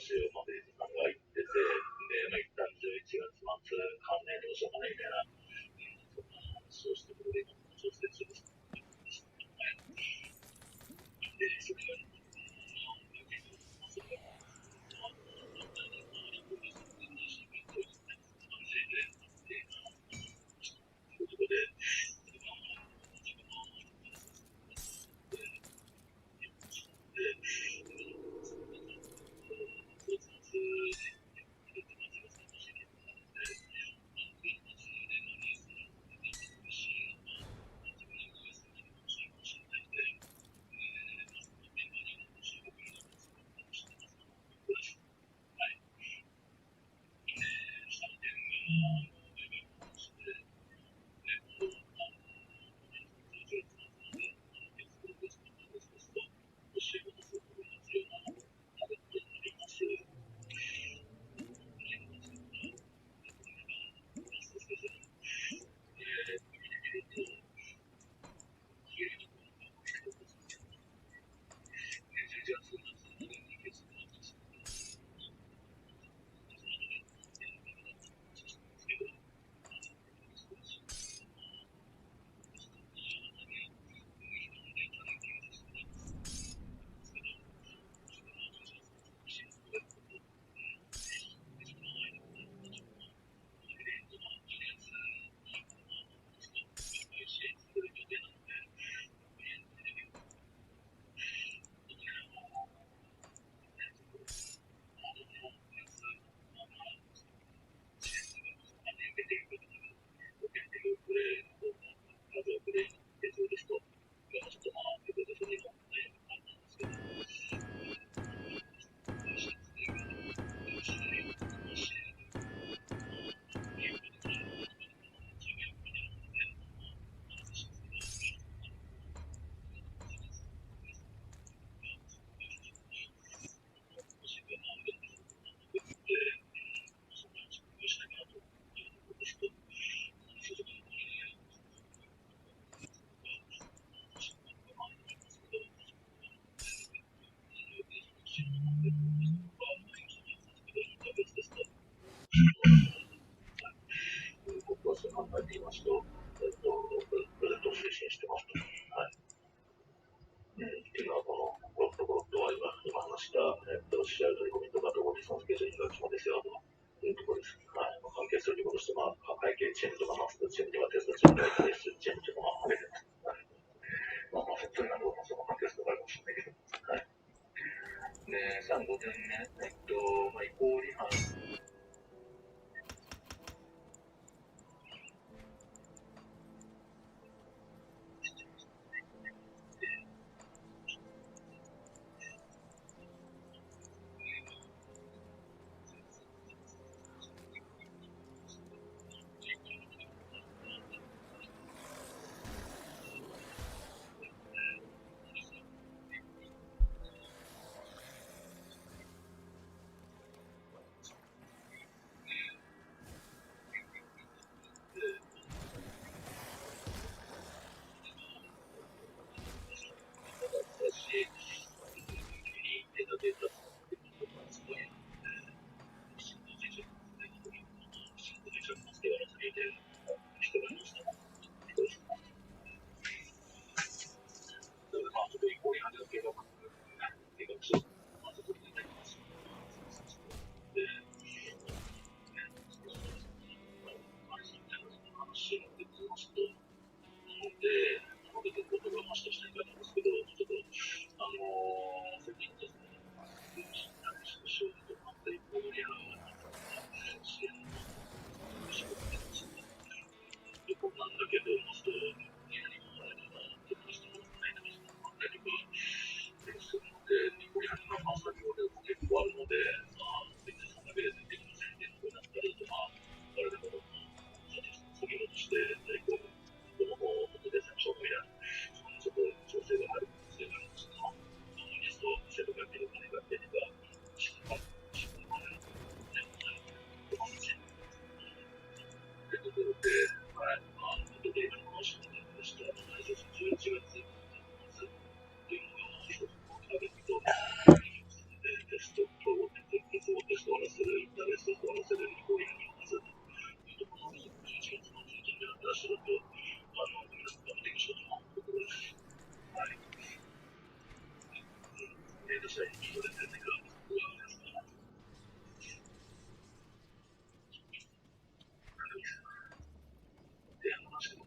週まで時間がいってて、で、一旦11月末、関連どうしようかなみたいな、そんな話をしてくれる調整する人で、それが、それが、ということで、僕はそう考えていますと、プロジェクトを推進してますと。はい。今、このところとは今話した、試合取り組みとか、どこにそのスケジュールが決まですよというところです。はい。関係するところとして、会計チームとか、マスターチームとか、テストチームとか、テストチームとか、挙げてます。はい。普通などもその関係するとかあるかもしれないけど。はい。で、3、5点ね、移行違反。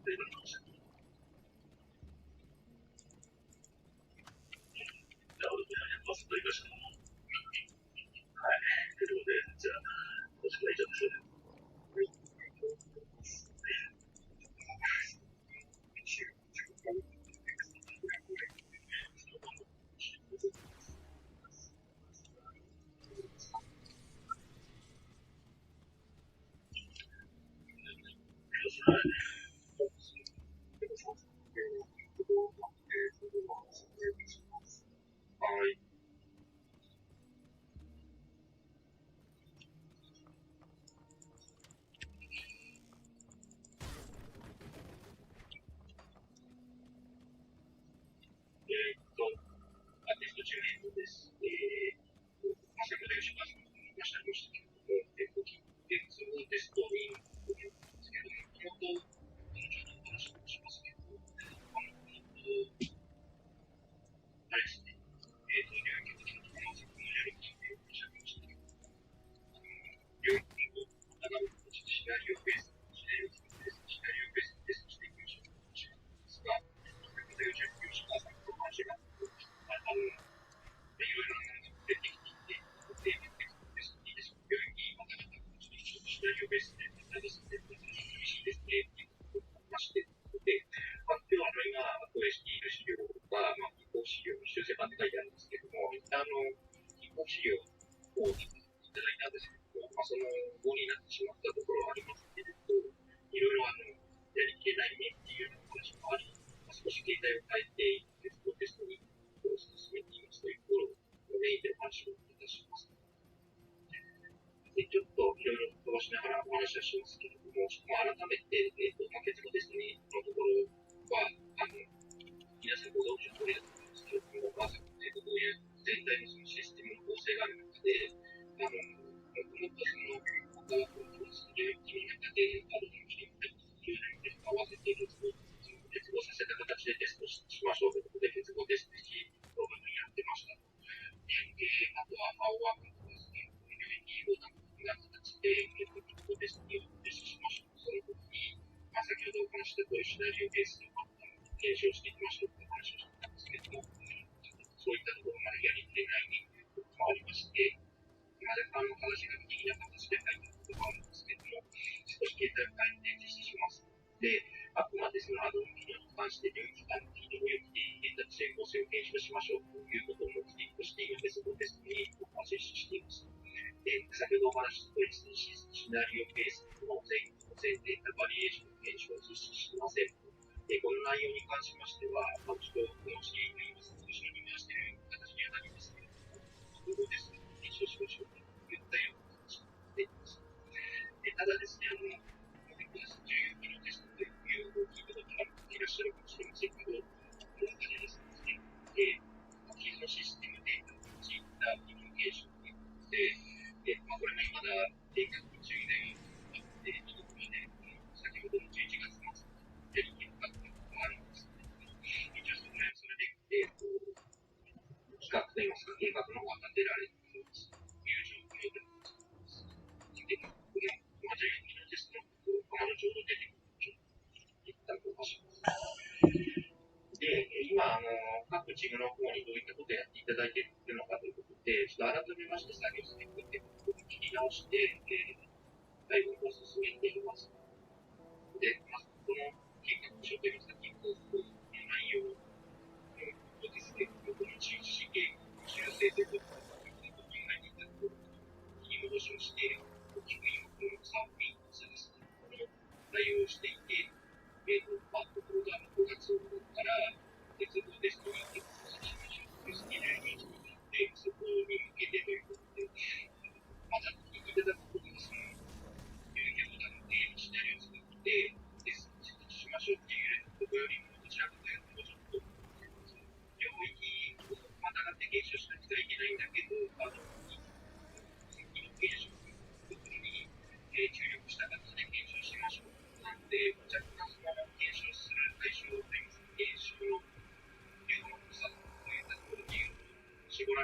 なるほどね。パスと言いました。はい。ということで、じゃあ、もしくは以上です。はい。アーティスト中年です。先ほど吉川さんが言いましたけども、そのテストに、ですけども、本当、ちょっと話をしますけど、あれですね、領域的なところの責任をやるっていうおっしゃってましたけど、領域を上がるシナリオベース、シナリオベースでテストしていきましょうとおっしゃったんですが、吉川さんと話が、いろいろなものが出てきて、いいですか、領域を上がったシナリオベースでですね、厳しいですね、っていうことがありまして、で、今日今、投影している資料は、移行資料、修正版って書いてあるんですけども、一旦移行資料をいただいたんですけども、その後になってしまったところはありますけれど、いろいろやりきれないねっていうような話もあり、少し形態を変えて、テストに進めていますというところをメインでお話をいたします。でちょっといろいろ飛ばしながらお話をしますけれども、改めて、結論ですね、のところは、皆さんご存知の通りだと思うんですけれども、こういう全体のそのシステムの構成がある中で、もともと他の領域の中で、ある種の人に合わせて結合させた形でテストしましょうということで、結合テストし、こういうふうにやってました。あとは、青ワークのですね、領域をな形で、結合テストを実施しましょう。その時に、先ほどお話したとおり、シナリオベースの検証していきましょうという話をしたんですけども、そういったところまでやりきれないということもありまして、まだ話ができなかったステップがいたこともあるんですけども、少し形態を変えて実施します。で、あくまでそのアドミン機能に関して領域間の機能領域でデータの整合性を検証しましょうということを目的として今テストに実施しています。で、先ほどお話した通りシナリオベースの全データバリエーションの検証を実施しません。この内容に関しましては、ちょっとこのシリーズに後ろに回している形にはなりますけれども、そこですね、検証しましょうといったような形になっています。ただですね、重要機能テストというのを聞いたことがいらっしゃるかもしれませんけど、この中でですね、既存システムデータを用いた機能検証ということで、これもまだ定期途中であって、ちょっと先ほどの11月末やりきるかというのがあるんですけれども、一応それで、企画といいますか、計画の方が立てられているという状況でございます。で、この重要機能テストのところ、ちょうど出てくるので、一旦動かします。で、今、各チームの方にどういったことをやっていただいているのかということで、ちょっと改めまして作業ステップっていうことを切り直して、だいぶ進めています。で、この計画書といいますか、計画の内容をですね、この地域修正ということを考えていただくと、切り戻しをして、大きく今、この3位ですね、この内容をしていて、ところが5月から鉄道ですという説明書をですね、入力して、そこに向けてということで、まず聞いていただくことがその、要なので、シナリオを作って、実施しましょうっていうことよりも、どちらかというと、ちょっと、領域をまたがって検証しなくてはいけないんだけど、機能検証というところに、注力した形で検証しましょう。なので、若干その検証する対象といいますか、検証の量の濃さといったところに絞り込ま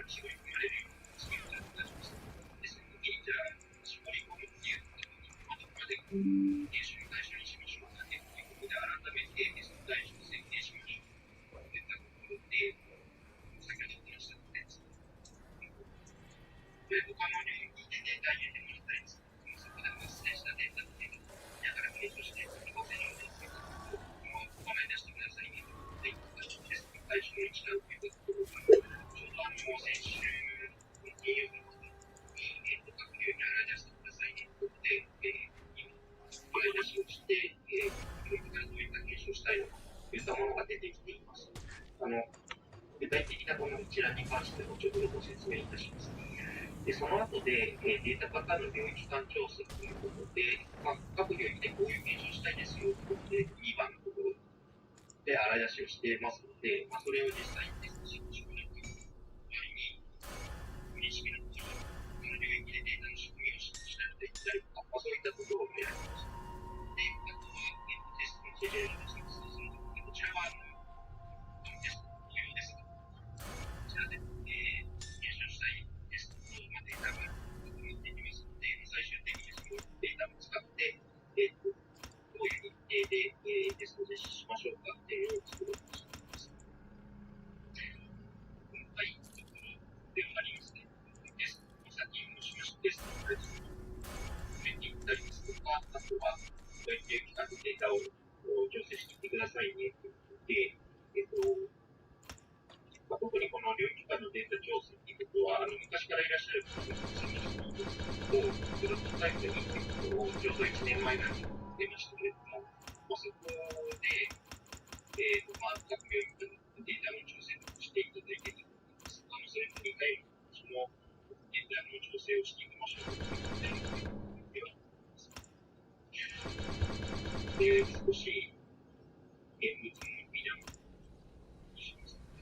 れるような作りになりました。で、その時にじゃあ、絞り込むっていうところに、どこまで検証の対象にしましょうかねということで、改め具体的なこの一覧に関してもちょっとご説明いたします。で、その後で、データパターンの領域間調整ということで、各領域でこういう検証したいですよということで、2番のところで洗い出しをしていますので、それを実際にテストしましょうねという場合に、認識のこの領域でデータの仕組みをしないといけないとか、そういったところをやります。で、あとは、テストの手順の作成するとこちらは、テストの無料ですが、こちらで、検証したいテストのデータが固まっていきますので、最終的にそのデータを使って、どういう日程で、テストを実施しましょうかっていうのを作ろうとしています。細かいところではありますね。テスト、さっき申しましたテストの対策を決めていったりですとか、あとは、どういう期間でデータを調整していってくださいねということで、特にこの領域間のデータ調整ということは、昔からいらっしゃる方もご存知だと思うんですけど、プロトタイプにをちょうど1年前ぐらいに出ましたけれども、そこで、各領域間のデータの調整をしていただいていると思います。それと似たようなそのデータの調整をしていきましょうということではあります。で、少し現物の見直しします。今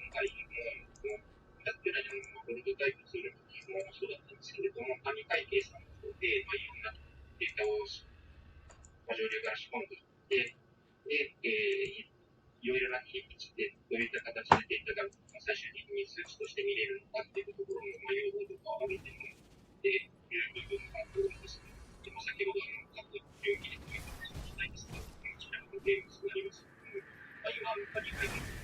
回も、だってプロトタイプツールの基本もそうだったんですけれども、紙会計算の方で、いろんなデータを上流から仕込んでいって、で、いろいろな切り口で、どういった形でデータが最終的に数値として見れるのかっていうところの要望とかを上げてもらっている部分が多いですね。でも先ほど各領域でどういう形にしたいですかっていうちなみにゲームになりますけども、今、紙会計算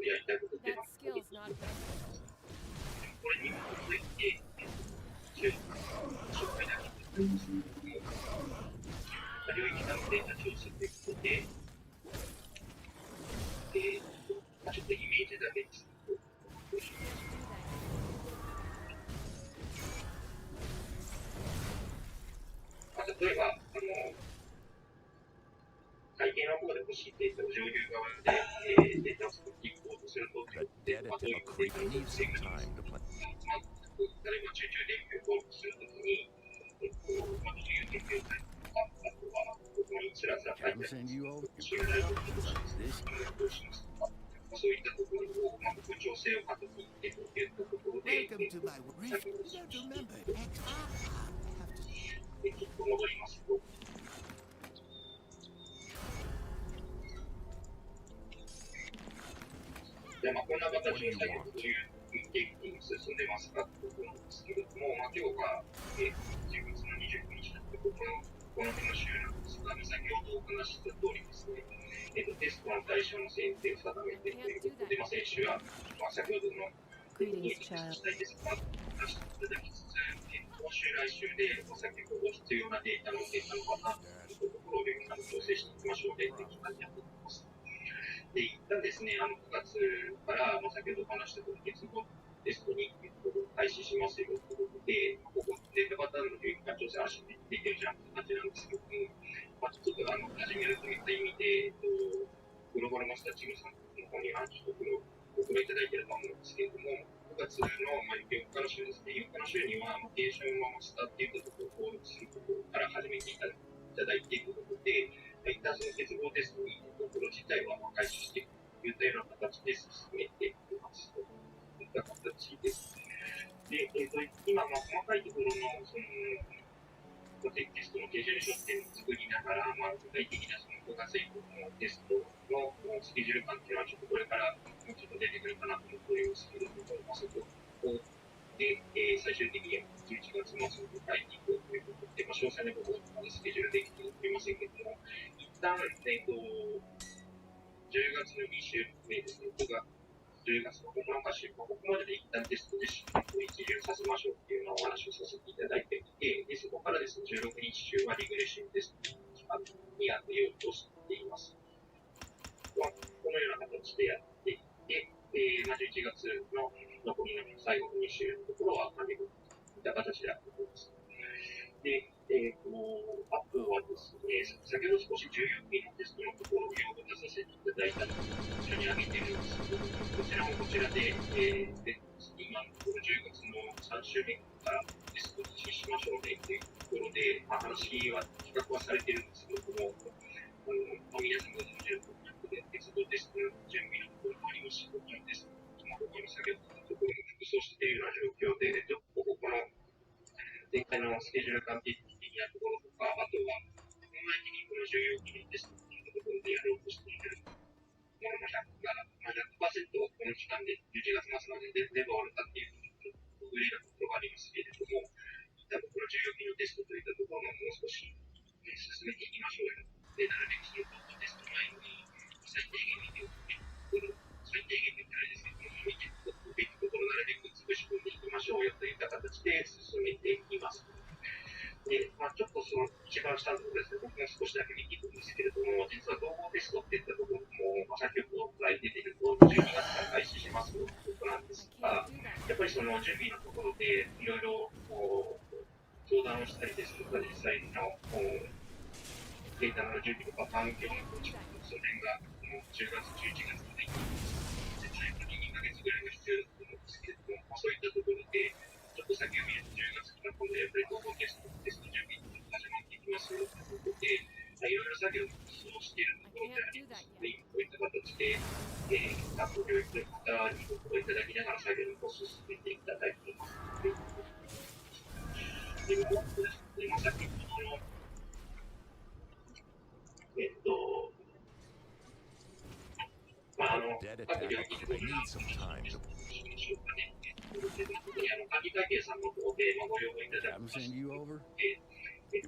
やりたいことっていうのは、これに基づいて、紹介だけになりますけれども、領域間のデータ調整ということで、ちょっとイメージだけですけど、例えば、会計の方で欲しいデータを上流側で、データを作っていこうとすると、どういうデータの特性がありますか。例えば、中中電気を登録するときに、どういう電気を書いていくか、あとは、ここにつらつら書いてあるんですけど、信頼をどうしますか、どうしますか。そういったところを、調整をかけていってというところで、先ほどちょっと戻りますと、でこんな形の作業という経験に進んでますかということなんですけれども、今日が、10月の29日だとこの日の週なんですが、先ほどお話しした通りですね、テストの対象の選定を定めてということで、先週は、先ほどのテストしたいですかと話していただきつつ、今週来週で、先ほど必要なデータのパターンというところを調整していきましょうねという感じになっています。で、一旦ですね、9月から、先ほどお話したとおり、結合テストに開始しますよということで、ここデータパターンの領域間調整足でできるじゃんって感じなんですけども、ちょっと始めるといった意味で、グローバルマスターチームさんの方にちょっとご苦労いただいていると思うんですけれども、9月の4日の週ですね、4日の週には、ケーションマスターっていうところを登録することから始めていただいているということで、一旦その結合テストにところ自体は開始していくといったような形で進めていますといった形です。で、今、細かいところのテストの手順書っていうのを作りながら、具体的なその5月以降のテストのスケジュール感っていうのは、ちょっとこれからもうちょっと出てくるかなと思っておりますけれども、そこで、最終的には11月末に迎えていくということで、詳細なことはまだスケジュールできておりませんけれども、一旦、10月の2週目ですね、10月の9日週、ここまでで一旦テスト実施を一流させましょうっていうのをお話をさせていただいていて、でそこからですね、16日週はリグレッションテストにやってい最後の2週のところは、見事いった形であると思います。で、あとはですね、先ほど少し14日のテストのところを読み出させていただいたのをこちらに挙げているんですけれども、こちらもこちらで、今のところ10月の3週目からテストを実施しましょうねというところで、話は、企画はされているんですけれども、皆さんご存知のとおり、鉄道テストの準備のところもありますし、他のテスト、他の作業のところも複装しているような状況で、ここの前回のスケジュール管理的なところとか、あとは、本来的にこの重要期のテストというところでやろうとしているものの100%この期間で11月末まで全部終わるかっていうと、無理なところがありますけれども、多分この重要期のテストといったところももう少し進めていきましょうよ。で、なるべくそのテスト前に最低限見ておくべきところ、最低限って言ったらあれですけど、見ておくべきところなるべく潰し込んでいきましょうよといった形で進めていきます。で、ちょっとその一番下のところですね、僕も少しだけ見ていくんですけれども、実は統合テストっていったところも、先ほどお伝え出ていると、12月から開始しますよということなんですが、やっぱりその準備のところで、いろいろ相談をしたりですとか、実際のデータの準備とか、環境の構築、その辺が10月、11月まで実際に2ヶ月ぐらいが必要だと思うんですけれども、そういったところで、ちょっと先を見ると10月から今度やっぱり統合テスト準備が始まっていきますよということで、いろいろ作業をそうしているところでありますので、こういった形で、各領域の方にご協力いただきながら作業を進めていただいていますということで、もうですね、先ほどの、各領域でどのようなことをしましょうかね。特に管理会計さんの方でご要望いただきましたので、積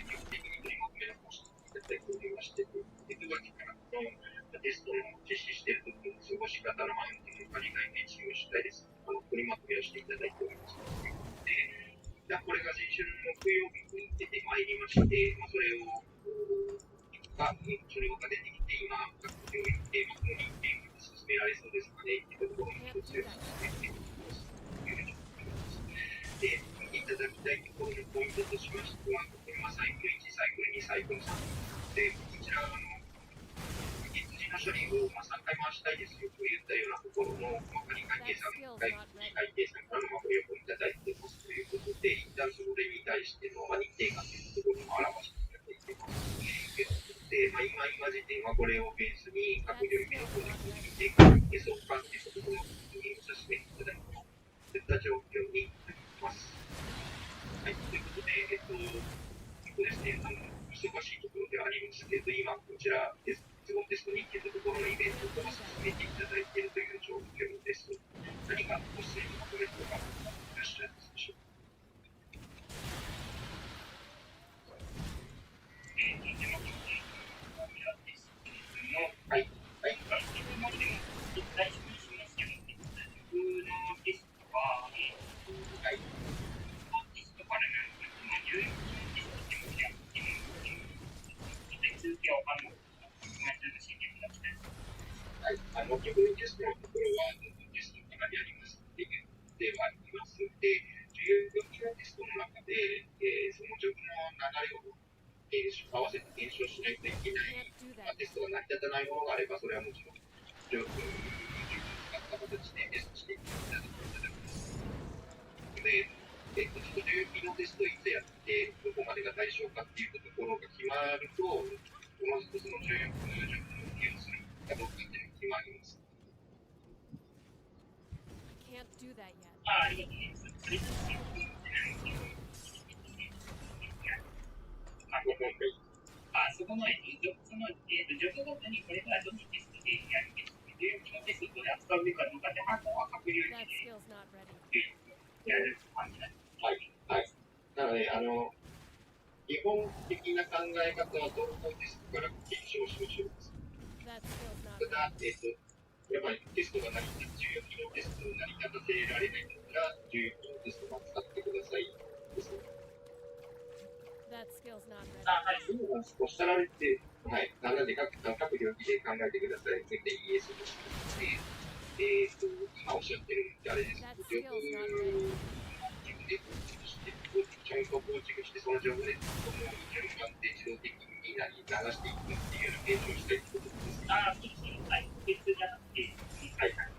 極的に取りまとめの方針をいただいておりまして、9月からのテストの実施している時の過ごし方のマウンティング管理会計チーム主体です。取りまとめをしていただいておりますということで、これが先週の木曜日に出てまいりまして、それが出てきて、今、各領域でこの認定が進められそうですかね、というところの一つを進めていきますという状況です。で、見ていただきたいところのポイントとしましては、サイクル1、サイクル2、サイクル3で、こちら月次の処理を3回回したいですよといったようなところの、管理会計さん、会計さんからのご要望いただいていますということで、一旦それに対しての認定感というところも表していただいています。で、今時点はこれをベースに各領域のプロジェクトに認定感を消そうかというところをお進めいただいているといった状況になります。はい、ということで、ですね、忙しいところではありますけれど、今、こちら、テストに行っているところのイベントを進めていただいているという状況です。何かご質問、コメントがいらっしゃいますでしょうか。はい。はい。逆にテストのところは、テストかなりありますので、ではありますので、重要なテストの中で、その状況の流れを合わせて検証しないといけない、テストが成り立たないものがあれば、それはもちろん、状況を使った形でテストしていただきます。で、ちょっと重要のテストいつやって、どこまでが対象かっていうところが決まると、おのずとその重要の状況を付与するかどうかっていうのが決まります。Can't do that yet. そこの、状況ごとにこれからどのテストでやる重要のテストで扱うべきかどうかって判断は各領域でやる感じなんです。はい。はい。なので、基本的な考え方は統合テストから検証しましょう。ただ、やっぱりテストが成り立つ、重要機能テストを成り立たせられないんだったら、重要機能テストを使ってくださいですね。はい、そうおっしゃられて、はい、なので各領域で考えてください。全然 ES としてですね。今おっしゃってるってあれです。That ジョブ skill's not ready. 自分で構築して、ちゃんと構築して、そのジョブネットの順番で自動的にみんなに流していくっていうような現状をしたいってことですね。ああ、そうですね。はい。別じゃなくて、はいはい。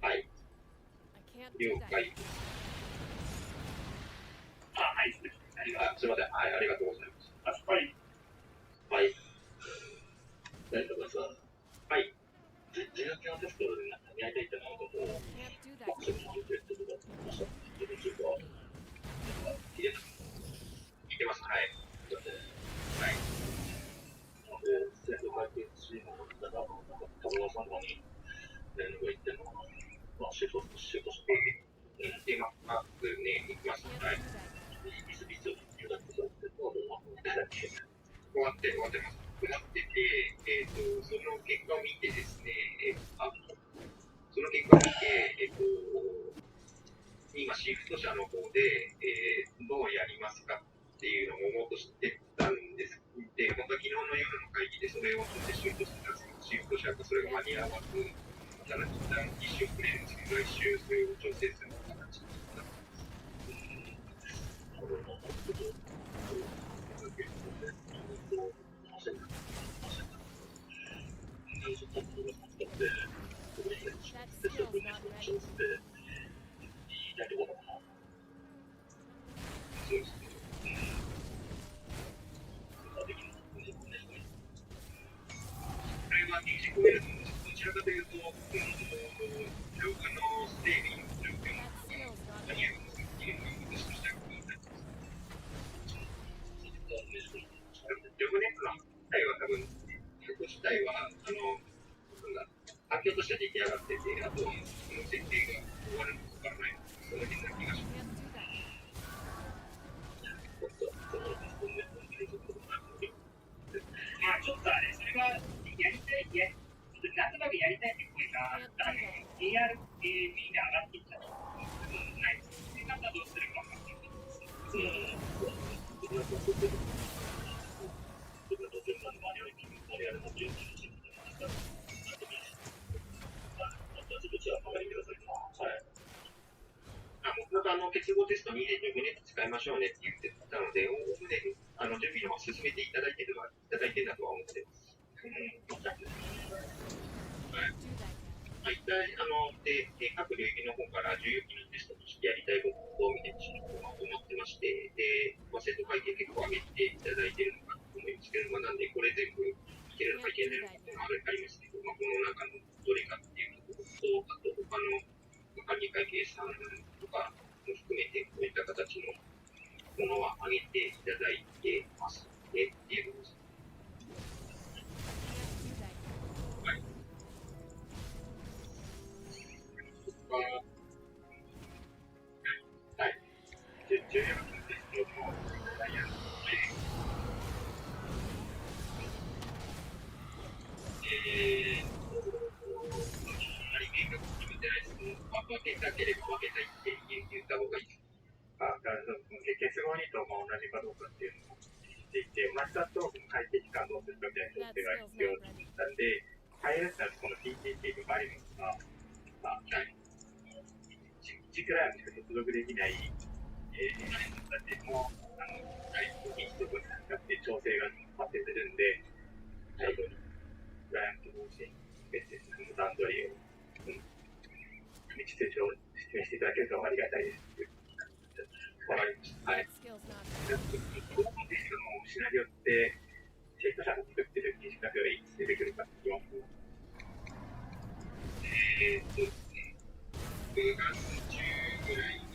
はい。I can't 了 do that 解。yet. あ、はい。すみません。はい、ありがとうございます。はい。はい。なんとかさ、はい。自分のテストでやりたいってなると、も I う、can't do マ that ックス yet. のテストとかってました。ちょっと入れた。聞いてます。はい。はい。なので、生徒会計チームの方が、田村さんの方に連絡が行ってるのかな。まあ、シフトして、今、マックね、行き I ます。can't はい。do that yet. ビスビスを入学されて、もう終わってます。終わってて、その結果を見てですね、その結果を見て、今、シフト社の方で、どうやりますかっていうのを思うとしてたんです。で、本当は昨日の夜の会議でそれをちょっとシフトしてたんですけど、シフト社がそれが間に合わず、また一旦一周くれるんですけど、一周それを調整する形になってます。これもちょっと、That skill's not ready. そうですね。これは二次コメルトです。どちらかというと、ルークの整備、ルーク That の skill's not 何 ready. やるんですかっていうのを私としては考えてます。ルークネットの自体は多分、ルーク自体は、環境として出来上がってて、あとは、その設定が終わるのかわからないのか、その辺な気が I します。can't do that yet. まあちょっとあれ、それがやりたい、なんとなくやりたいって声 I が、can't do that yet. ARAB で上がってきたとない。それがどうするか分かんないです。もともと結合テスト2で10年使いましょうねって言ってたので、おおむね準備の方進めていただいてるんだとは思ってます。Do that yet. 一体各領域の方から重要機能テストとしてやりたいことを見てほしいと思ってまして、で、生徒会計結構上げていただいているのかと思いますけど、なんでこれ全部いけるのかいけないのかっていうのはありますけど、この中のどれかっていうところと、あと他の管理会計さんとかも含めてこういった形のものは上げていただいてますねっていうのです。I can't do that yet. はい。はい。重要なテストのダイヤのあり明確に決めてないですけど、分けたければ分けたいって言った方がいいです。結合にと同じかどうかっていうのを聞いていて、またと会計期間どうするかみたいな調 That 整が skill's 必要 not だ ready. ったんで、ハイエースだとこの PTT とかありますが、1くらいしか接続できない、だってもう、1とかに使って調整が発生するんで、最後にクライアント同士に別々の段取りを、道筋を示していただけるとありがたいです。わかりました。はい。That skill's not このテストのシナリオって、生徒者が作ってる短くいつ出てくるかって言います。ですね、9月中ぐらいに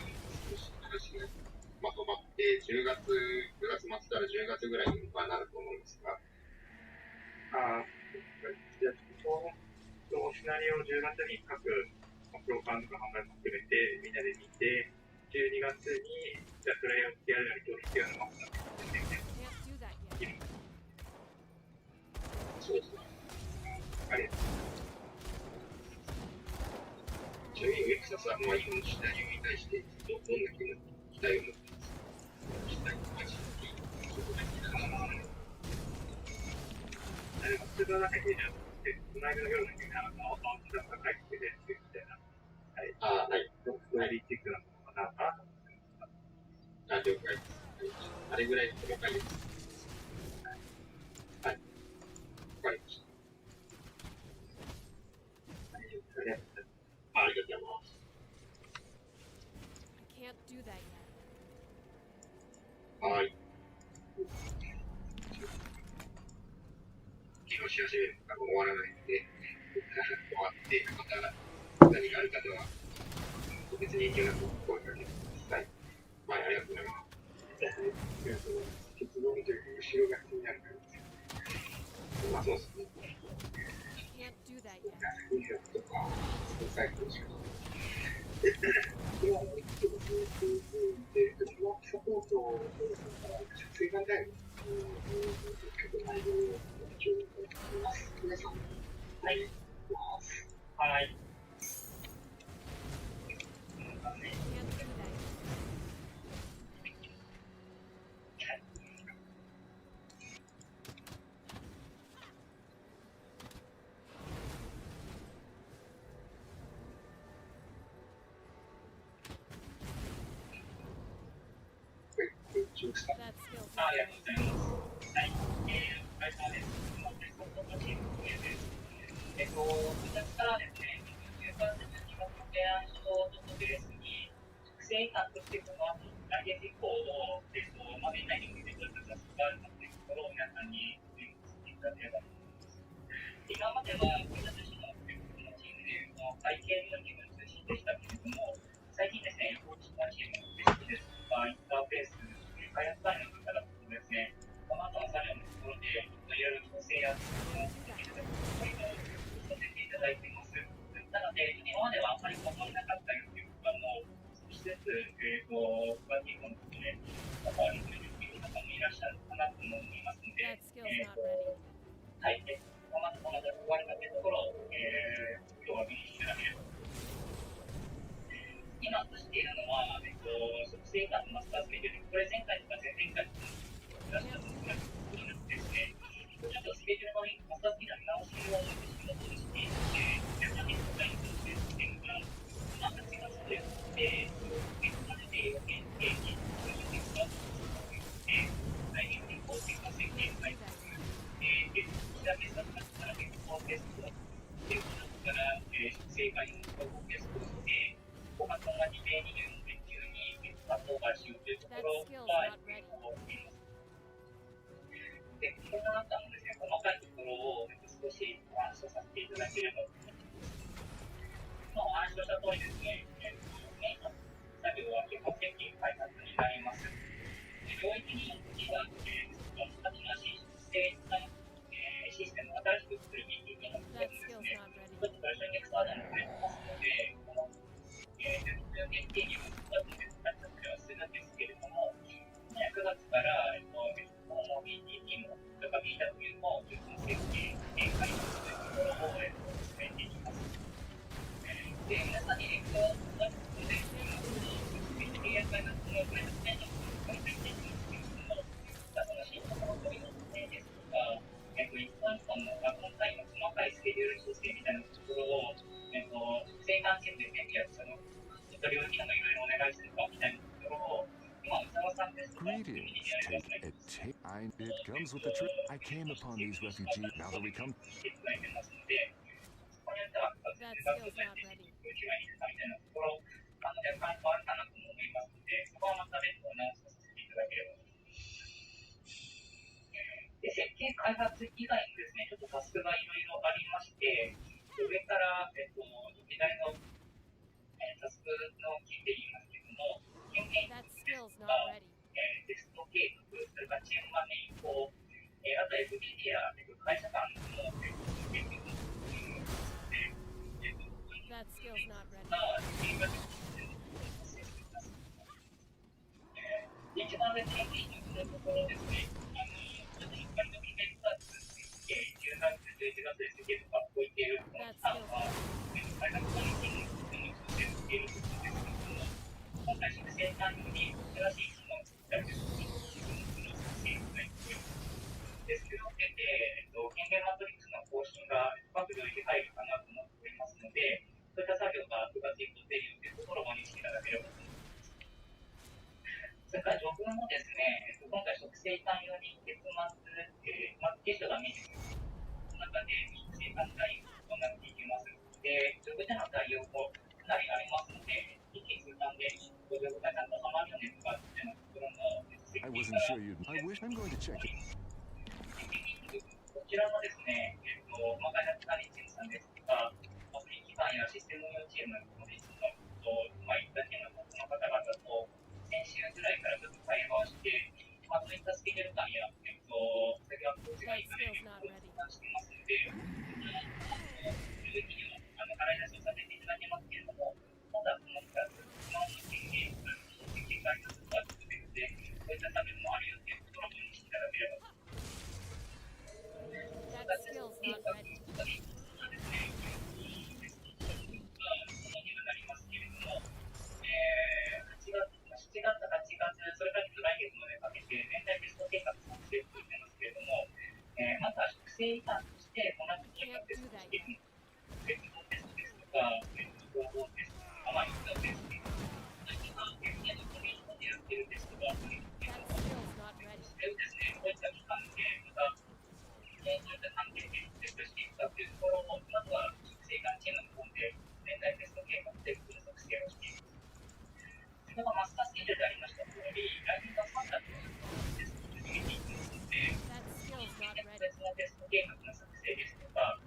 少し話がまとまって、9月末から10月ぐらいにはなると思うんですが、じゃあ、そのシナリオを10月に各共感とか販売も含めてみんなで見て、12月にじゃあそれをやるのにどう必要なのかっていうのを can't do that yet. そうですね。ありがとう。ちなみに植草さんは今のシナリオに対してどんな期待を持っていますか？期待とかそこで聞いたら、普通の中でじゃなくて、この間の夜の時に青木さんが書いてくれてって言って、あ、了解です。あれぐらい細かいです。はい、わかりました。大丈夫ですかね。ありがとうございます。I can't do that yet. はい。起動し始めるのが終わらないので、終わって、また何がある方は、別に遠慮なく声かけてください。はい、ありがとうございます。結論というか、後ろが気になる感じです。まあ、そうですね。I can't do that yet. 作品とか、そのサイクルしかない。では、で、サポートを追加タイム、結構内容を一応見ます。皆さん、はい、はい。I can't do that yet. 中した。That skill's あ not りがとう ready. ございます。はい、お疲れ様です。ソフトのチームです。私からですね、10%にも提案書をベースに、複製感としてこの後、来月以降を、年内に向けてどういったタスクがあるかというところを皆さんに説明させていただければと思います。今までは、私のチームでいうと、背景の部分中心でしたけれども、最近ですね、こっちのチームのレシピですとか、インターフェース、開発管理の方々とですね、この後の作業のところで、いろいろ調整やさせていただいています。なので、今まではあまり関わらなかったよという方も、少しずつ、バーティーコンとね、関わり始めている方もいらっしゃるかなと思いますので、That skill's not ready. はい、まずこの終わりかというところを、今日は見にしてあげれば。今としているのは、食生活マスタースケジュール、これ前回とか前々回と出したんですが、ここになってですね、ちょっとスケジュールのマスタースケジュールの見直しを仕事にしていて、皆さんに答えについて点が、また違うで、結果で予見定期、そういう結果をして来年にこう結果宣言会という、調べさせたら結果をテストで、この後から、食生活のテストをして、後半の2024年中に発送がしようというとこ That ろ skill's は、 not ready. しています。で、その中のですね、細かいところを少しお話をさせていただければと思います。お話をした通りですね、メインの作業は基本的に開発になります。領域によっては、新しいシステムを新しく作るミーティングの部分 That です skill's ね、 not ready. ちょっと最初にエクサーダーに触れてますので、この限定にも2つで開発はするんですけれども、9月から、BTT も、とか BW も、設計、開発というところを進めていきます。で、皆さんに影響を出すことで、契約開発のプレゼンテーションを入っていきますけれども、そのシステムの取り付けですとか、一般間の学問単位の細かいスケジュール修正みたいなところを、生産性でその領域のいろいろお願いするかみたいなところを、今、宇佐さんですとか、Greetings. It comes with the trip. I came upon these refugees. Now that we come, していただいてますので、そこによっては、That skill's not ready. 空気がいいかみたいなところ、若干変わるかなと思いますので、そこはまた別途直しさせていただければと思います。で、設計開発以外にですね、ちょっとタスクがいろいろありまして、上から、議題のタスクの金で言いますけども、権限 That です skill's と not か、 ready. テスト計画、それからチームマネー移行、あと FBD や会社間の研究ので、That skill's not ready. チームが発生しています。一番上、研究のところですね、ちょっとしっかりと決めた10月、11月ですけど、学校行っているこの That 期間 skill's は、 not ready. 開発管理チームの調整をしているところですけれども、今回、修正管理に新しい機能を作ったりですね、で、それを受けて、権限マトリックスの更新が各領域入るかなと思っておりますので、そういった作業が9月以降出るよというところをご認識いただければと思います。それから僕もですね、今回食生管用に結末、テストが見えてくる中で食生管対応となっていきます。で、ジョブでの対応もかなりありますので、一気通貫でジョブがちゃんとはまるよねとかっていうところも設計 I か wasn't ら sure you'd. I wish. I'm going to check it. こちらもですね、開発管理チームさんですとか、アプリ基盤やシステム運用チームのリストのいったチームの方々と先週ぐらいからちょっと対話をして、そういったスケジュール感や、それがコーチがい That かない skill's よ not うに ready. 相談していますので、時には洗い出しをさせていただきますけれども、まだこの2つ、経験がありますので、こういった差別もあるよというところを認識いただければと。That skill's not ready. 7月、8月、それから来月までかけて全体テスト計画を作成していますけれども、まずは食生遺産としてこの後計画 Can't テス do ト that してい yet. く鉄道テストですとか、統合テスト、マインドテスト、現在のコミュニティでやっているテストがあるんですけれ That ども、skill's not そ ready. れをですね、こういった期間でまた、そういった関係でテストしていくかというところを、まずは食生管チームの方で全体テスト計画で分作成をしています。それがマスタースケジュールでありました通り、来年の3月にテストを始めていきますので、That skill's not 別 ready. のテスト計画の作成ですとか、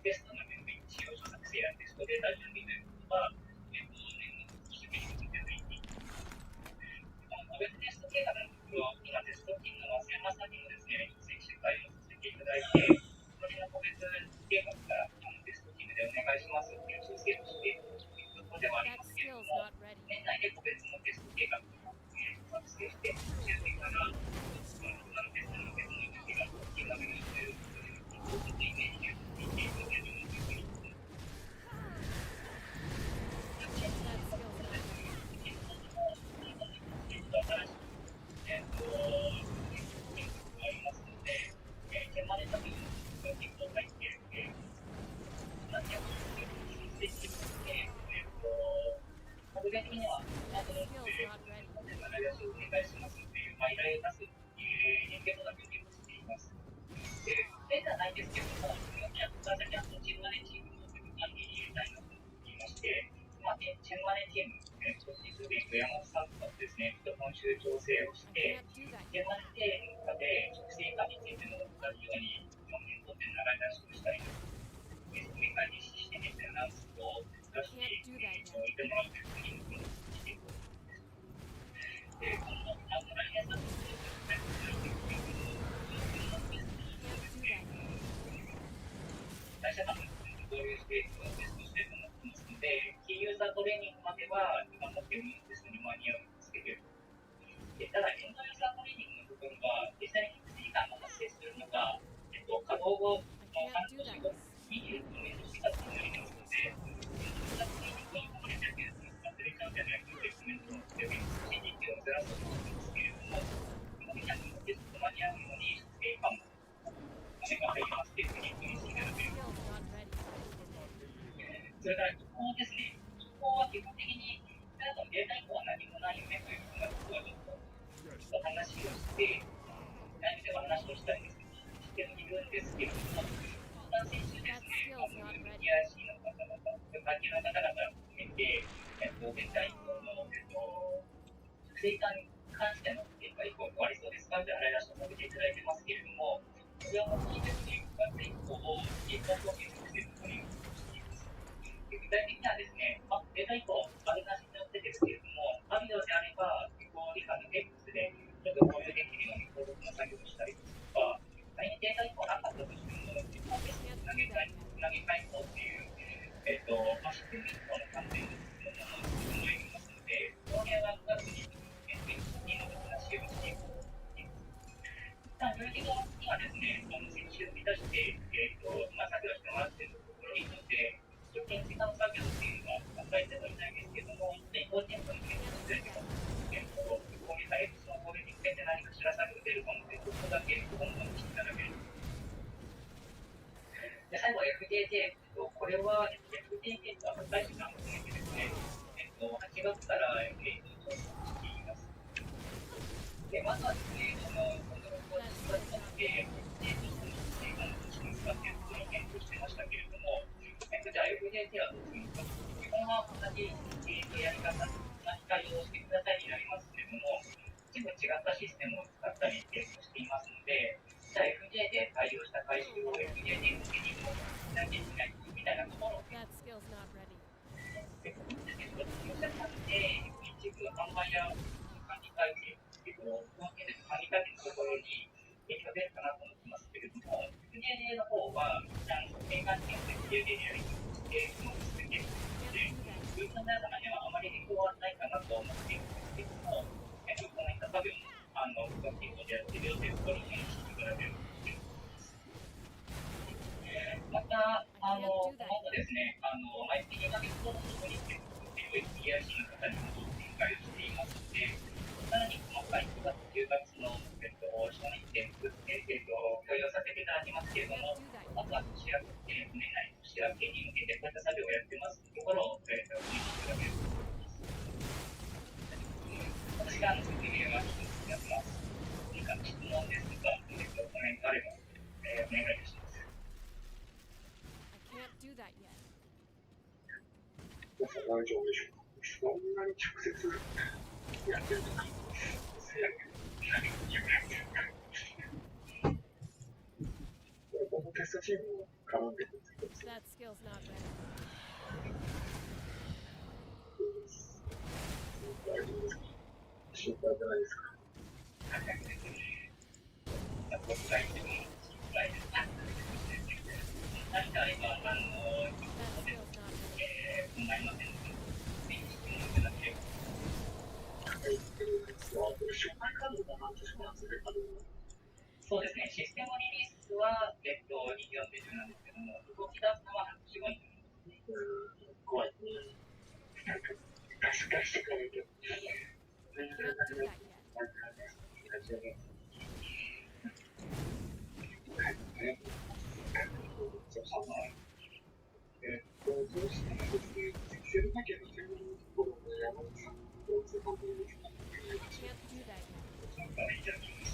テストの準備、使用書作成やテストデータ準備ということが、年の準備について続いていきます。個別テスト計画のところ、今テストチームの増山さんにもですね、先週会をさせていただいて、それの個別計画からテストチームでお願いしますという調整をしているというところではあり That ますけれど skill's も、 not ready. 年内で個別のテスト計画を作成して、準備から、テストの別の準備が決まるということで、イメージで見ていただけるというふうに思います。That skill's not ready. 具体的には、That skill's not ready. 洗い出しをお願いしますという、依頼を出す連携の準備をしています。ではないですけども、川崎アントチームマネチームの管理に入れたいなと思いまして、チームマネチーム、少しずつで山本さんとですね、今週調整をし I て、 can't do that チー yet. ムマネチームの中で食生活についての同じように、4年とって洗い出しをしたり、説明会実施してみたいなアナウンスを出していってもらうというふうに思っています。で、この来年3月に会社間の交流スペースをテストしていると思ってますので、キーユーザートレーニングまでは今持っているものテストに間に合うようにつけている。ただ、エンドユーザートレーニングの部分は、実際に1時間が発生するのが、稼働後、半年後、29年の4月になりますので、エンドユーザートレーニングはこれだけですね、忘れちゃうんじゃないかというコメントをしております。時期をずらすと思うんですけれども、基本的にはテスト間に合うように、成果もお願い入りますというふうに認識いただければ。 Skill's not ready. それから移行ですね。移行は基本的に、データ移行は何もないよねというふうなことはちょっと話をして、内部では話をしたいんですけど、しているんですけれども、先週ですね、PIC の方々、関係の方々を含めて、データ移行の、不正化に関してのデータ移行がありそうですかという洗い出しをさせていただいてますけれども、これはもうですね、9月以降をデータを継続しているという具体的にはですね、データ移行、あるなしによってですけれども、あるようであれば、移行理科の X でちょっと共有できるように登録の作業をしたりですとか、仮にデータ移行なかったとしても、移行テストつなげ替えとっていう、システム移行の観点で進むものを作ってまいりますので、これは9月にの話をしていくということです。領域にはですね、先週満たして、作業してもらっているところにとって、直近時間作業っていうのは考えてはいないんですけども、移行店舗に検討すると、移行に対してそのこれに向けて何かしら作業出るかもということだけ今後にしていただける。で、最後 FDT、これは FDT とは大使さんを含めてですね、8月から調査しています。まずはですね、コントロールを実際にして、どういうふうにしますかっていうところを検討してましたけれども、じゃあ FJT はどうするのかというと、基本は同じやり方、同じ対応をしてくださいになりますけれども、一部違ったシステムを使ったりしていますので、じゃあ FJ で対応した回収を FJ で受けに行こうしなきゃいけないみたいなところを That skill's not ready. おっしゃったので、一部販売や管理体制っていうのを、管理体制のところに影響が出るかなと思ってますけれども、FJJ の方は、一旦変換点で FJJ でやりしても進めているので、ユーザーの皆様にはあまり影響はないかなと思っているんですけれども、こういった作業も、動きをやっているよというところにしていただけると思います。また、この後ですね、IP が別のところに接続している PIC の方にも展開をしていますので、さらに細かい9月、10月の、承認点数、共有させていただきますけれども、まずは年明け、年内の年明けに向けてこういった作業をやってますというところを、確認していただけると思います。私が説明は一つやってます。何か質問ですとか、コメントあれば、お願いいたします。I can't do that yet. 大丈夫でしょうか。そんなに直接やってるとき、このテストチームを絡んでるんですけど、 That skill's not ready. 大丈夫ですか。心配じゃないですか。国際的に心配です。何か今、考えませんので、ぜひ質問いただければ。紹介カードが何ですか、それカードは。そうですね、システムリリースは、24ページなんですけども、動き出すのは4、5になりますね。怖いね。出してくれると。Can't do that yet. そうしたらですね、セルだけの専門のところで山本さんの通関係ですか。Can't do that yet. 参加いただきます。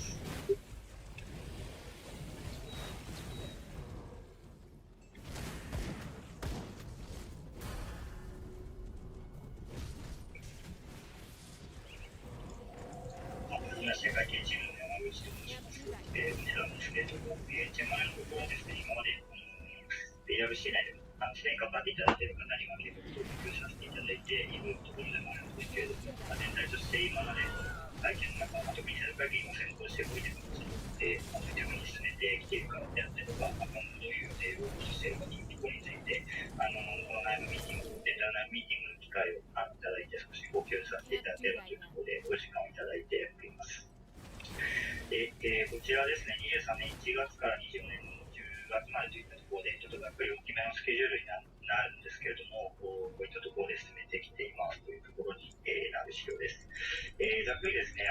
世界チームの山口と申します。こちらのですね、HMI のところはですね、今までPWC 内でもすでに関わっていただいている方には結構登録させていただいているところでもあるんですけれども、全体として今まで体験の中、特にセル会議を先行しておいてますので、そういったふうに進めてきているかであったりとか、今後どういう予定をしているかというところについて、この内部ミーティング、データ内部ミーティングの機会をいただいて、少しご共有させていただければというところで、お時間をいただいております。で、こちらですね、23年1月から24年の10月までといったところで、ちょっとざっくり大きめのスケジュールになるんですけれども、こういったところで進めてきていますというところに、なる資料です。ざっくりですね、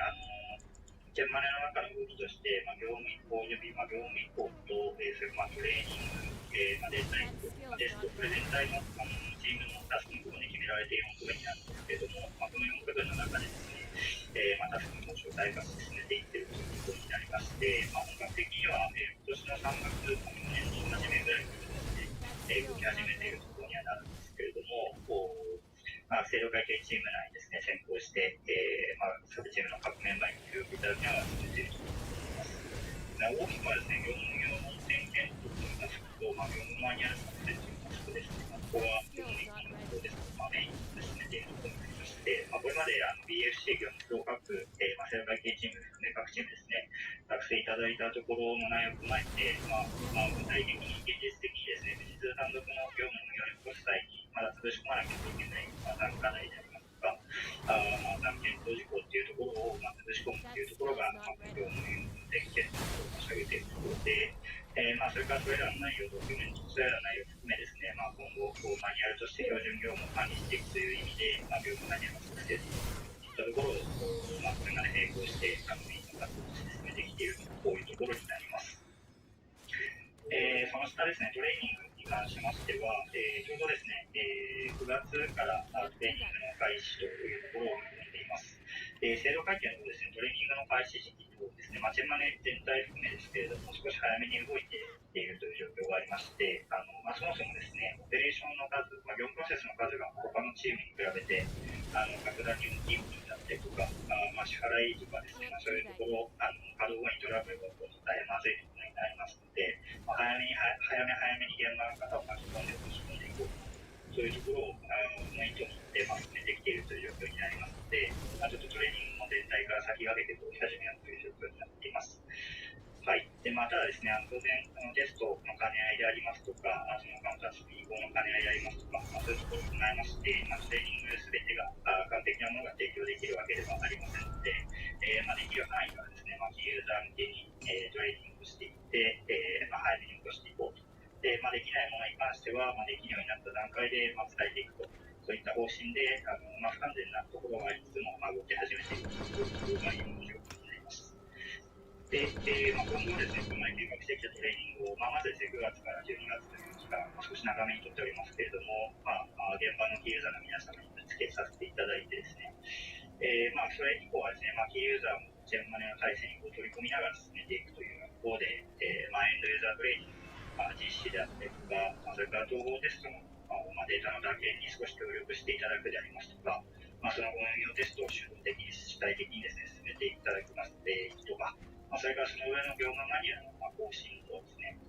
ジェンマネの中の動きとして、業務移行及び、業務移行と、それからトレーニング、データインプ、テスト、これ全体のチームのタスクの部分で決められて4部分になるんですけれども、この4部分の中でですね、タスクの詳細化を進めていっているということになりまして、本格的には、今年の3月、去年の初めぐらいからですね、動き始めているところにはなるんですけれども、制度会計チーム内ですね、先行して、サブチームの各メンバーに協力いただきながら進めていると思います。大きくはですね、業務点検といいますと、業務マニュアル作成といいますとですね、ここは業務移行の方ですとか、メインで進めているところになりまして、これまでBFC 業務と各、制度会計チーム含め各チームですね、作成いただいたところの内容を踏まえて、具体的に現実的にですね、実単独の業務をやり越す際に、まだ潰し込まなきゃいけない、単価内でありますとか、検討事項っていうところを、潰し込むっていうところが、業務点検と申し上げているところで、それからそれらの内容、ドキュメント、それらの内容を含めですね、今後、マニュアルとして標準業務を管理していくという意味で、業務マニュアルを作成といったところを、これまで並行して、メインの活動として進めてきていると、こういうところになります。その下ですね、トレーニングに関しましては、ちょうどですね、9月からトレーニングの開始というところを見込んでいます。制度会計のですね、トレーニングの開始時期とですね、チェンマネ全体含めですけれども、少し早めに動いているという状況がありまして、そもそもですね、オペレーションの数、業務プロセスの数が他のチームに比べて、格段に大きいものだったりとか、支払いとかですね、そういうところ、稼働後にトラブルが起こると大変まずいことになりますので、早めに現場の方を巻き込んで落とし込んでいこうと。そういうところを意図を持って進めてきているという状況になりますので、ちょっとトレーニングも全体から先駆けて動き始めようという状況になっています。はい。で、ただですね、当然、テストの兼ね合いでありますとか、そのカウンタースピードの兼ね合いでありますとか、そういうところを踏まえまして、トレーニングすべてが完璧なものが提供できるわけではありませんので、できる範囲からですね、キーユーザー向けに、トレーニングをしていって、早めに落としていこうと。できないものに関しては、できるようになった段階で、伝えていくと。そういった方針で、不完全なところがありつつも、動き始めているというのが今の状況になります。で、今後ですね、この計画してきたトレーニングを、まずですね、9月から12月という期間、少し長めにとっておりますけれども、現場のキーユーザーの皆様にぶつけさせていただいてですね、それ以降はですね、キーユーザーもチェーンマネの体制に取り込みながら進めていくという方で、エンドユーザートレーニング実施であったりとか、それから統合テストの、データの打鍵に少し協力していただくでありますとか、その運用テストを主導的に主体的にですね、進めていただきますとか、それからその上の業務マニュアルの更新とですね、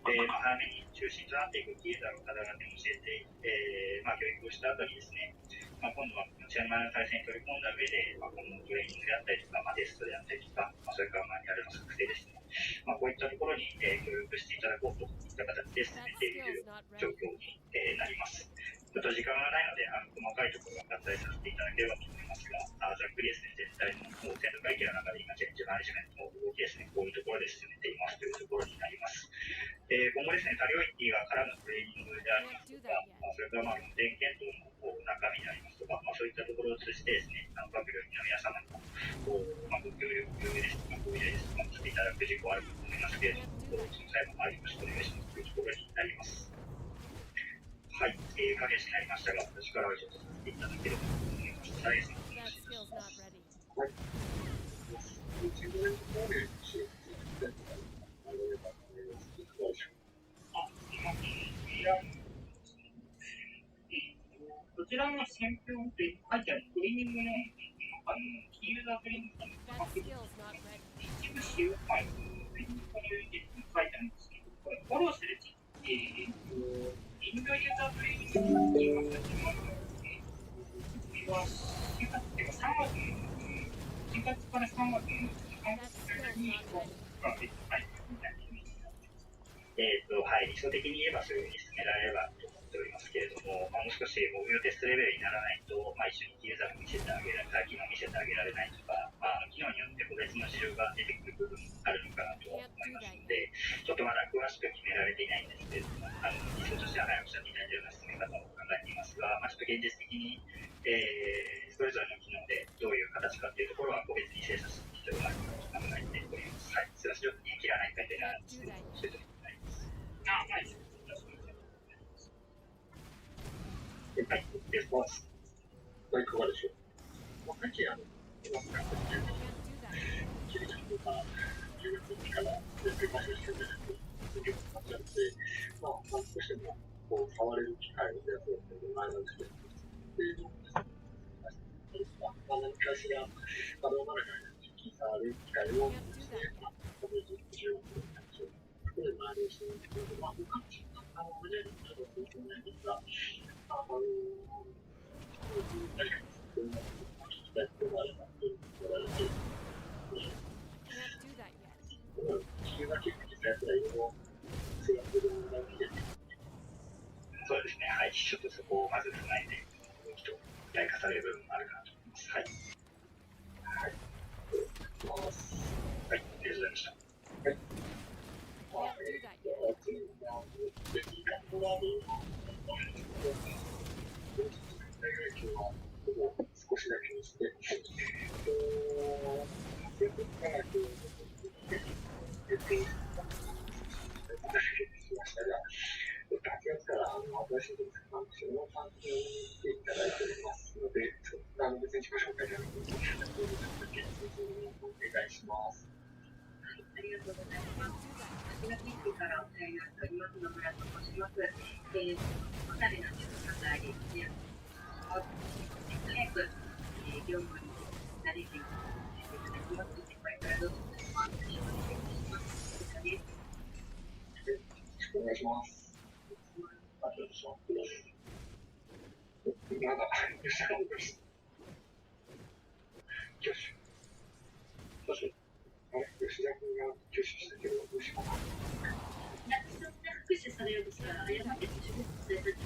早めに中心となっていくキーユーザーの方々に教えて、教育をした後にですね、今度はチェーンマネの体制に取り込んだ上で、このトレーニングであったりとか、テストであったりとか、それからマニュアルの作成ですね、こういったところに、協力していただこうといった形で進めている状況に、なります。ちょっと時間がないので、細かいところは割愛させていただければと思いますが、ざっくりですね、全体の戦闘会計の中で今、チェンジマネジメントの動きですね、こういうところで進めていますというところになります。今後ですね、多領域が絡むトレーニングでありますとか、それから電源等の中身でありますとか、そういったところを通じてですね、各領域の皆様にも、ご協力ですとか、ご依頼ですとかしていただく事項あると思いますけれども、その際はよろしくお願いしますというところになります。はい、駆け足になりましたが、私からはちょっとさせていただければと思います。大変お願いします。はい。自分の方で教えていただきたいと思います。いかがでしょうか。今、VR ですね。こちらの選票って書いてあるトレーニングのキーユーザートレーニングの一部使用ファイルのトレーニングに書いてあるんですけど、これフォローする時って、インドユーザートレーニングの時が始まるので、これは9月っていうか3月の1月から3月の半月にフォローができないみたいなイメージになっています。はい、理想的に言えばそういうふうに進められればと思っておりますけれども、もう少し運用テストレベルにならないと、一緒にユーザーが見せてあげられない、機能見せてあげられないとか、機能によって個別の事情が出てくる部分もあるのかなと思いますので、ちょっとまだ詳しく決められていないんですけれども、理想としてはおっしゃっていただいたような進め方を考えていますが、ちょっと現実的に、それぞれの機能でどういう形かというところは個別に精査する必要があるかと考えております。はい、すいません、ちょっと言い切らない回答になるんですけど、そういうところになります。はい。はい、レスポンス。いかがでしょう。さっき今使っている切り替えが10月にから全然回収してくれないということになっちゃうので、少しでも触れる機会を増やそうという前の時点っていうのをですね、何かしらどうなるかに触る機会をですね、この10月になっちゃう。これ前の人にどうかもしれない。無理になると思うんですが、何か聞きたいことがあれば、言われて、気が結構実際やったらいろいろ制約が見てて、そうですね、はい、ちょっとそこをまず踏まえて、ちょっと具体化される部分もあるかなと思います。はい。はい。はい、ありがとうございました。はい。次は、ベビーカットラーメンの今日は少しだけにして、全国科学のしましたが、8月から新しいです。それを参考にしていただいておりますので、別に自己紹介じゃなくて、ありがとうござい I ます。 can't do that. 8月1日からお世話になっております野村と申します。お二人の仕事があり、早く、業務になれるようにしていただきます。これからどうぞよろしくお願いします。お疲れ様です。よろしくお願いします。ありがとうございます。まだ、吉田君です。挙手。挙手。あれ、吉田君が挙手したけど、どうしようかな。一つで復習されようとしたら、誤って自分で伝えたんじ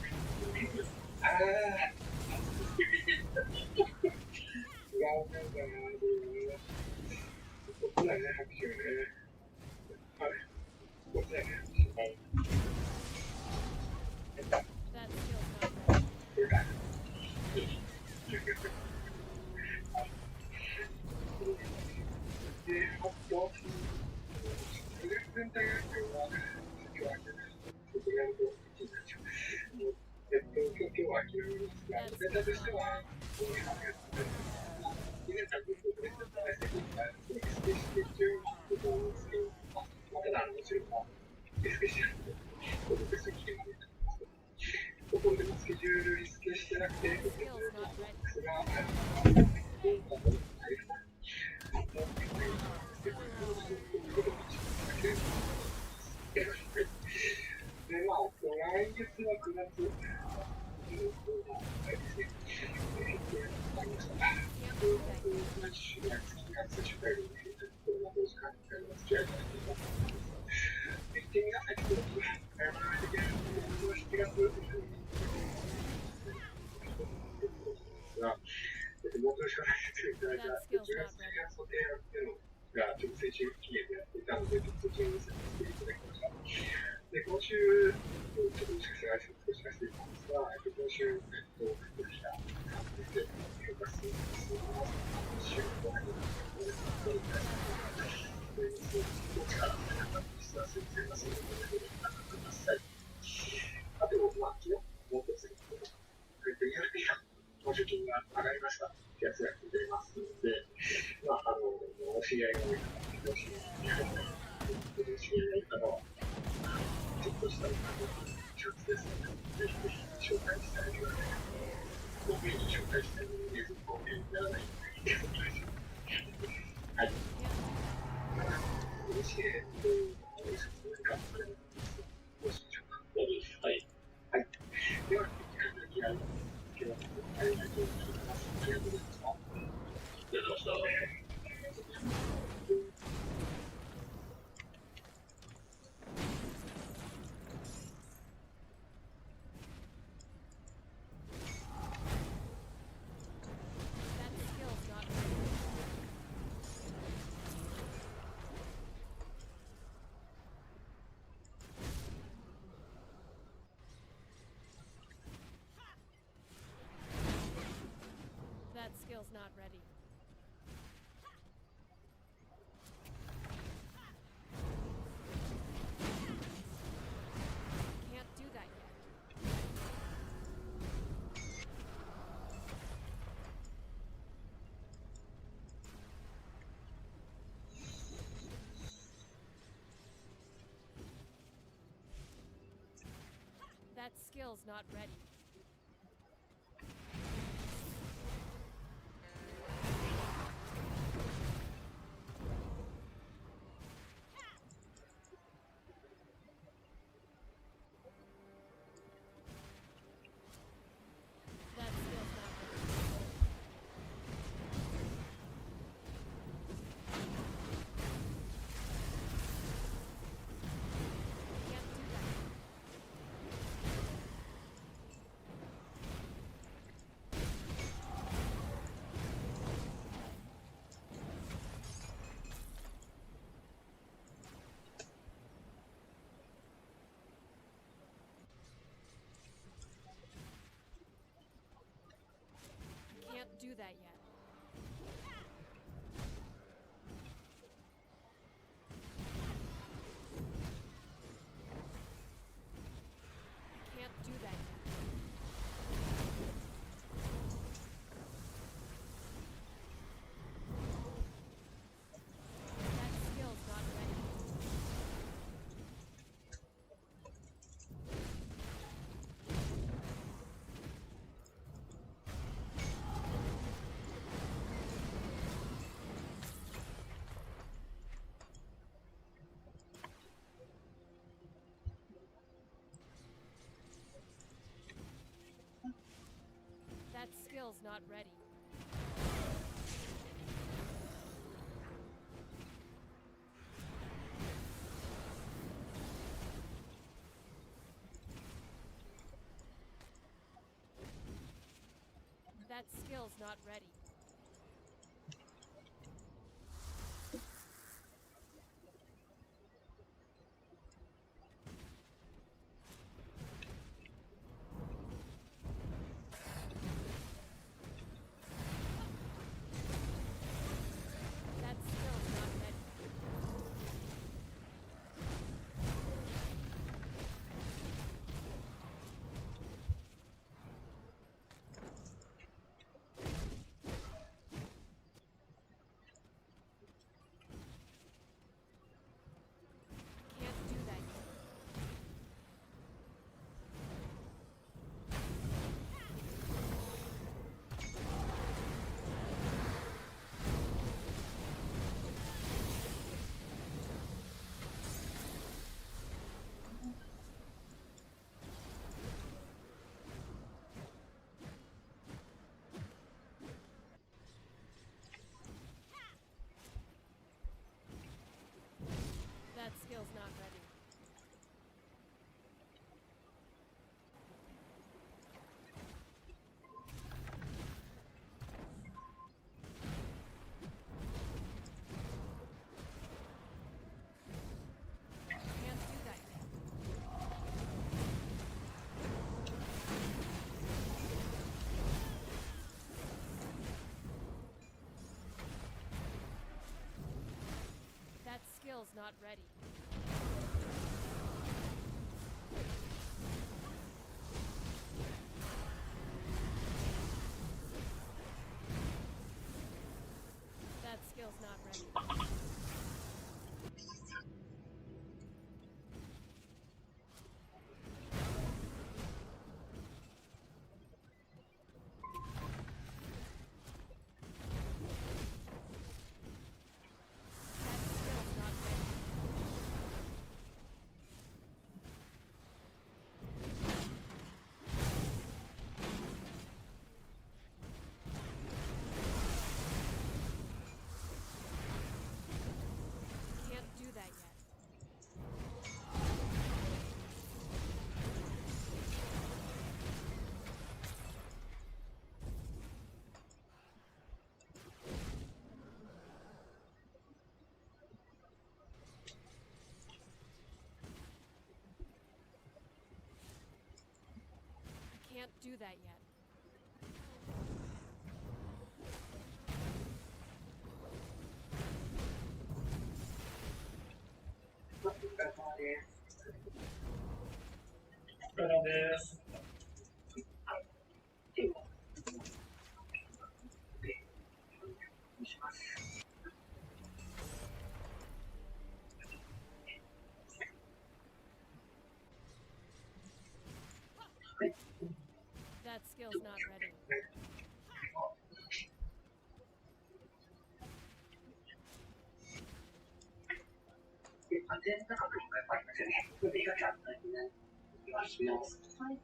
ゃないですか。ああ。残念だな、これ。ここだね、拍手ね。はい。ここだね、拍手。はい。That skill's not ready. これだ。で、あと、全体が今日は、今日はここやると1になっちゃう。今日は諦めますが、全体としては、こういう話が続いています。以前からずっとプレゼンターしていたスケッチを思うんですけど、ただ、もちろん、リスケしてなくて、孤独すぎてまでやってます。どこでもスケジュールリスケしてなくて、スケジュールのボックスがあるので、大変だ。で、まあ、来月は9月、もう少しかないといただいた10月1月の提案っていうのが直接期限でやっていたので、ちょっとそちらにさせていただきました。で、今週、ちょっともしかしたら挨拶をしかしていたんですが、今週、できた感じで、評価するんですが、週後半にどういったお力の方に実は先生がそういうことでなってください。あと、まあ、昨日、もう一つ、ERP が補助金が上がりましたってやつが聞いていますので、まあ、お知り合いが多い方、お知り合いがいる方は、ちょっとしたチャンスですので、ぜひぜひ紹介したいというので、ご名に紹介したいので、ご名にならないので、お願いします。はい。嬉しい。説明があれば、よろしいでしょうか。そうです。はい。はい。では、引き続き、ありがとうございます。ありがとうございました。ありがとうございました。That skill's not ready. That skill's not ready. Can't do that yet. That skill's not ready. That skill's not ready. Can't do that. skill's not ready. That skill's not ready. That skill's not ready. Can't do that yet. That skill's not ready. Can't do that yet. That skill's not ready. That skill's not ready. That skill's not ready. Can't do that yet. Can't do that yet. That skill's not ready. 安全な確認がやっぱりですよね。予備がちゃんといますよ。はい。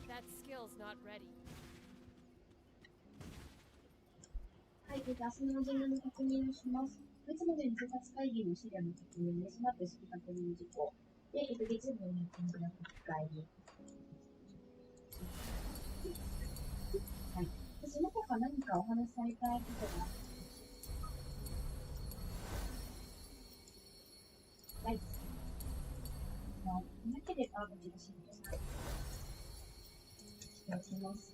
That skill's not ready. はい、明日のアジェンダの確認をします。いつものように通達会議の資料の確認で、その後意識確認事項。で、月曜日のミーティングの振り返り。はい。で、その他何かお話しされたいことがあったでしょうか。はい。なければ、こちら進行させておきます。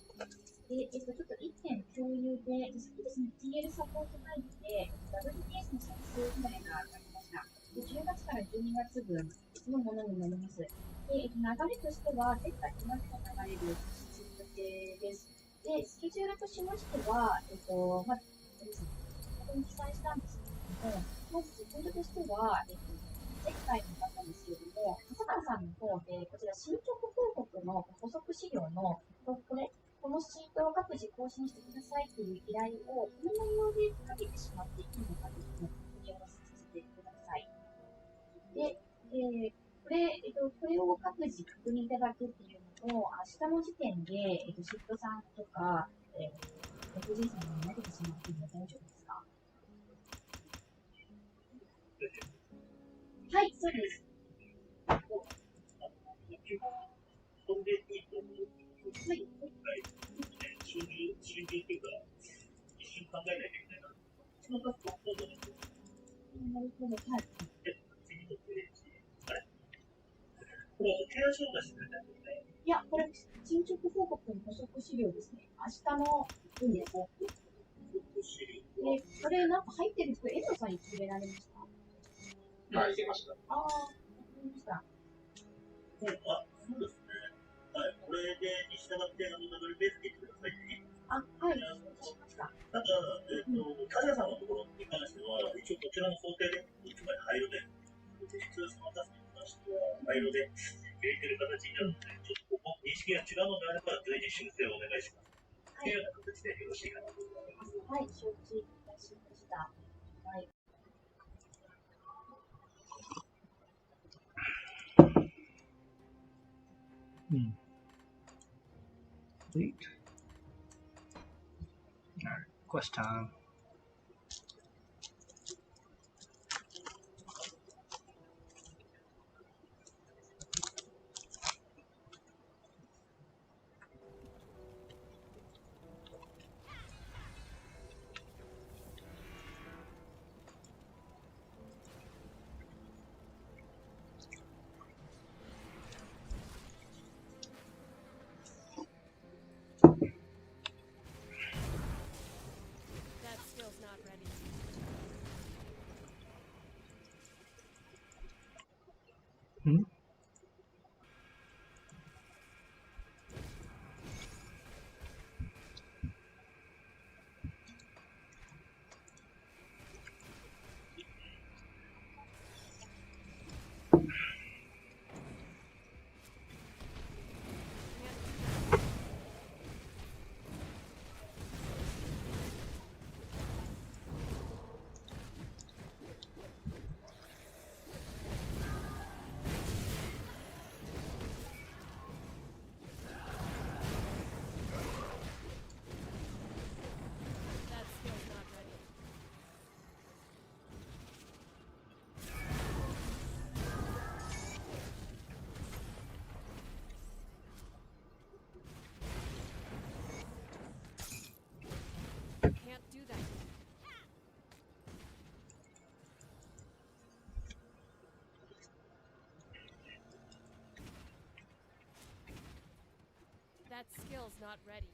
で、ちょっと1点共有で、さっきですね、TL サポート会議で、WPS の算数依頼がありました。で、10月から12月分のものになります。で、流れとしては、前回と同じく流れる実施予定です。で、スケジュールとしましては、まず、ですね、ここに記載したんですけれども、まずポイントとしては、前回の方ですけれども、笠原さんの方で、こちら進捗報告の補足資料の、このシートを各自更新してくださいという依頼を、この内容でかけてしまっていいのかというのを、お聞きをさせてください。で、ここれを各自確認いただくっていうのも、明日の時点で、シフトさんとか、FG さんに投げてしまっても大丈夫ですか？はい、そうです。それでいいと思う。はい。収入というか、一瞬考えないといけないな。その数と今度のなるほど。はい。次のページ。はい。これ、提案書を出してくれたんですね。いや、これ、進捗報告の補足資料ですね。明日の分です。で、これなんか入ってる人、遠藤さんに決められました？はい、出ました。ああ、わかりました。そうですね。はい、これでに従って流れベースでいってくださいね。はい、そうしました。ただ、タジャさんのところに関しては、一応こちらの想定で、いつまで灰色で、実質そのタスクに関しては灰色で入れてる形になるので、ちょっとここ認識が違うのであれば、随時修正をお願いします。というような形でよろしいかなと思います。はい、承知いたしました。はい。Sweet. All right, quest time. That skill's not ready. Hmm? That skill's not ready. Can't do that yet. That skill's not ready.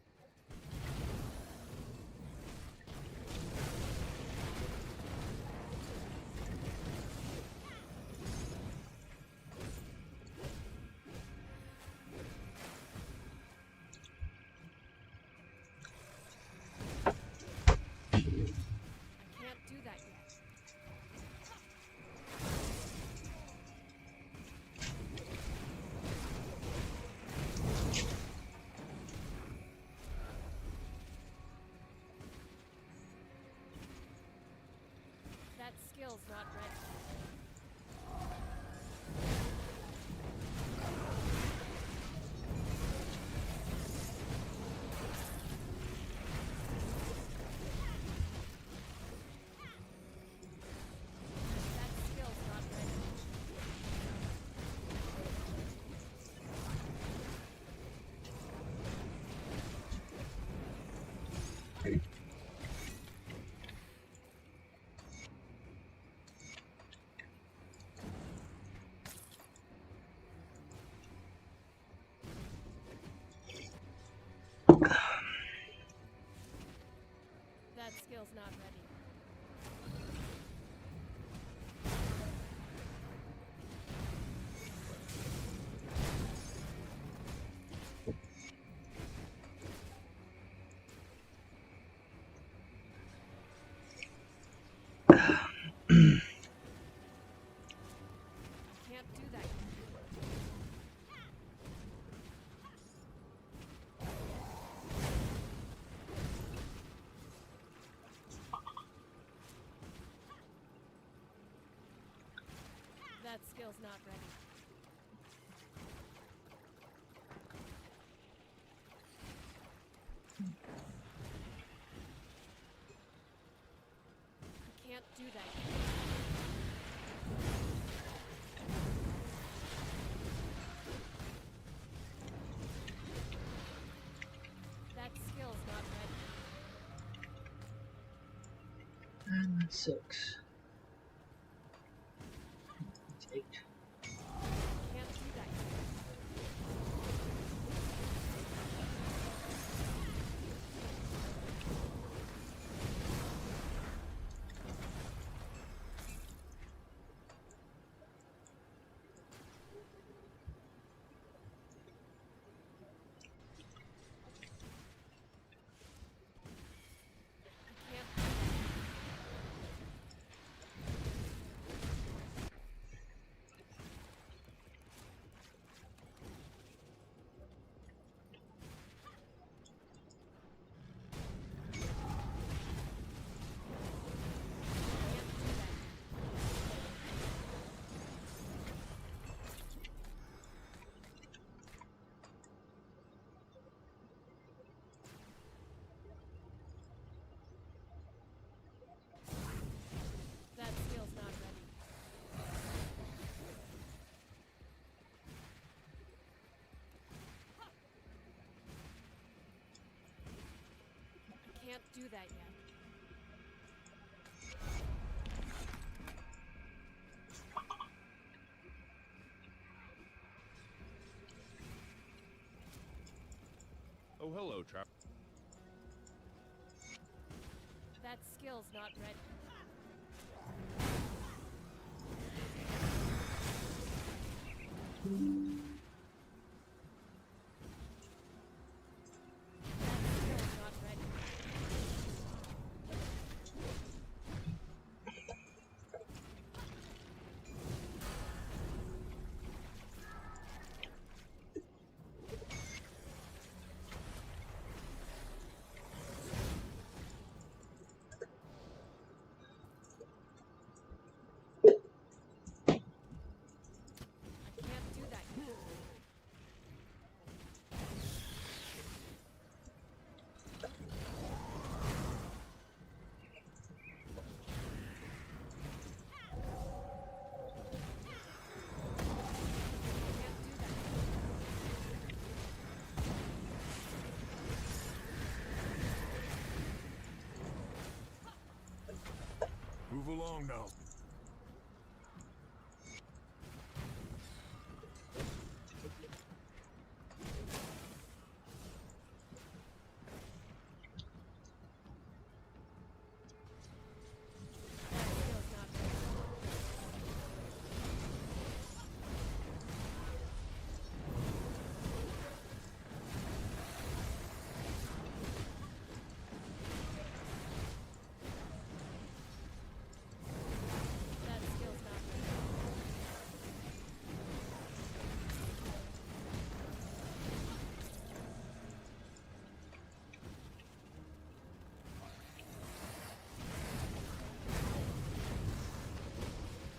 I can't do that yet. That skill's not ready. That skill's not ready. That skill's not ready. I can't do that yet. That skill's not ready. Can't do that. That skill's not ready. And that's 6. That's 8. Can't do that. That skill's not ready. I can't do that yet. Oh, hello, Trap. That skill's not ready. That skill's not ready. I can't do that yet. Can't do that. Move along now. That skill's not ready. That skill's not ready.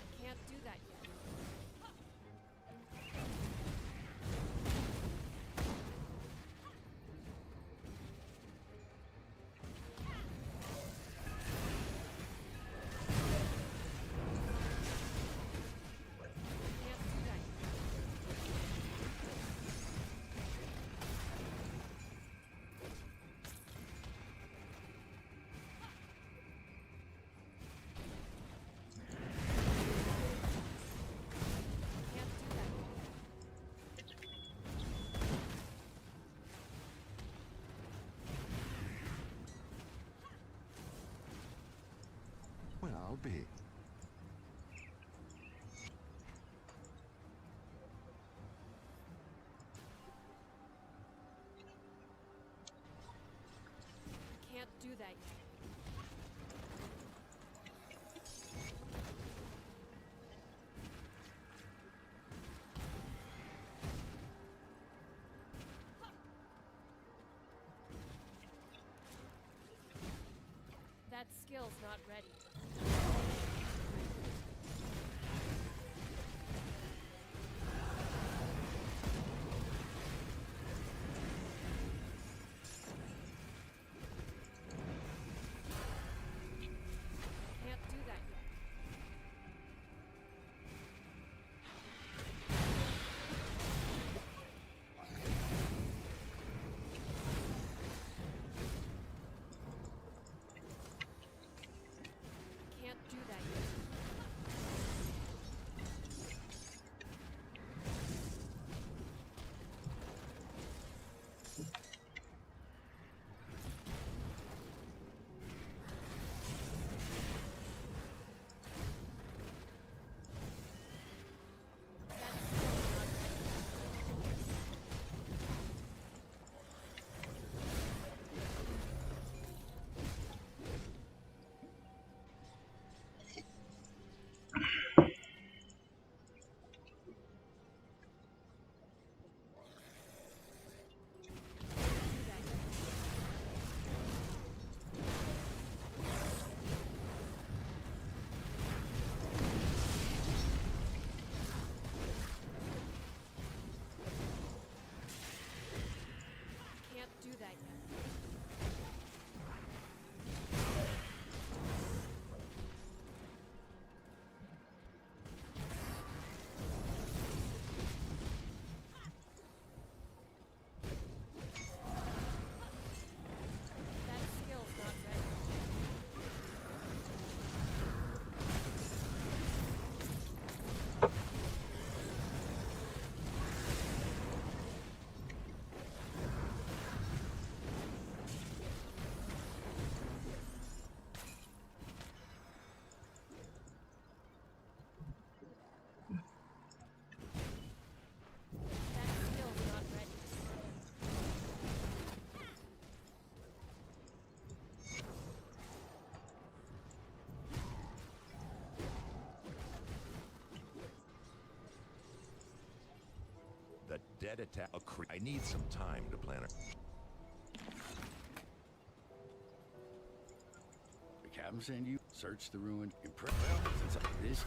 I can't do that yet. Can't do that yet. Can't do that yet. Well, I'll be. Can't do that yet. That skill's not ready. Can't do that. Dead attack. I need some time to plan it. The captain send you search the ruin. Well, since this.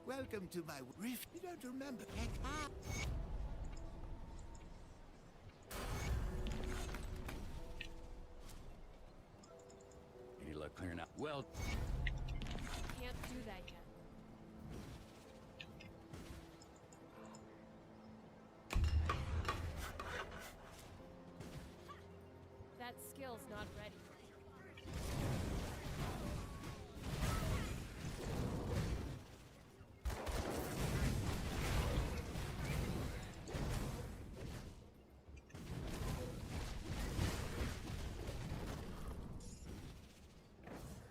Welcome to my rift. You don't remember. Heck, ah. Any luck clearing out? Well, Can't do that yet. That skill's not ready.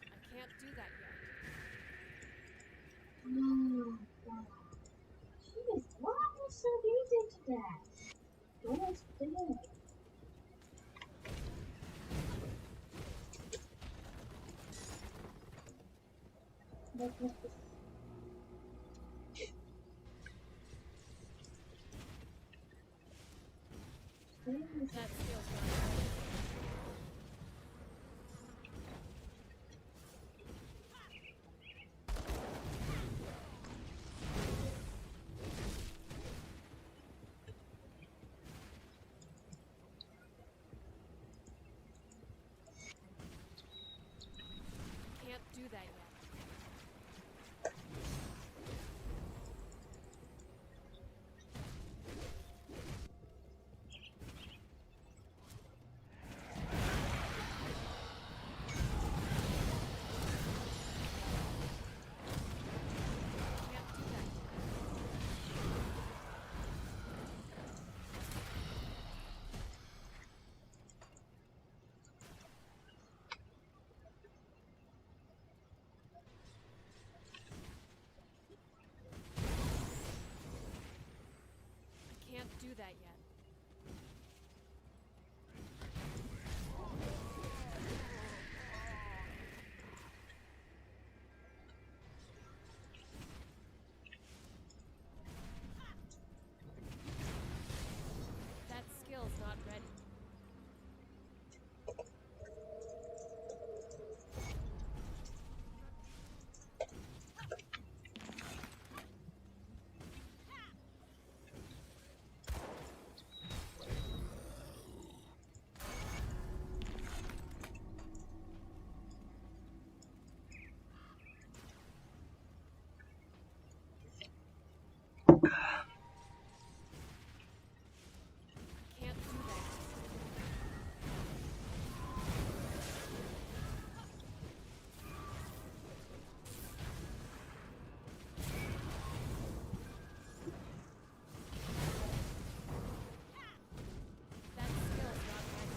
I can't do that yet. Oh, God. Jeez, why am I so easy to that? Don't do it. Look at this. That skill's not ready. Can't do that yet. Can't do that yet. I can't do that yet. That skill's not ready. Can't do that. That skill's not ready.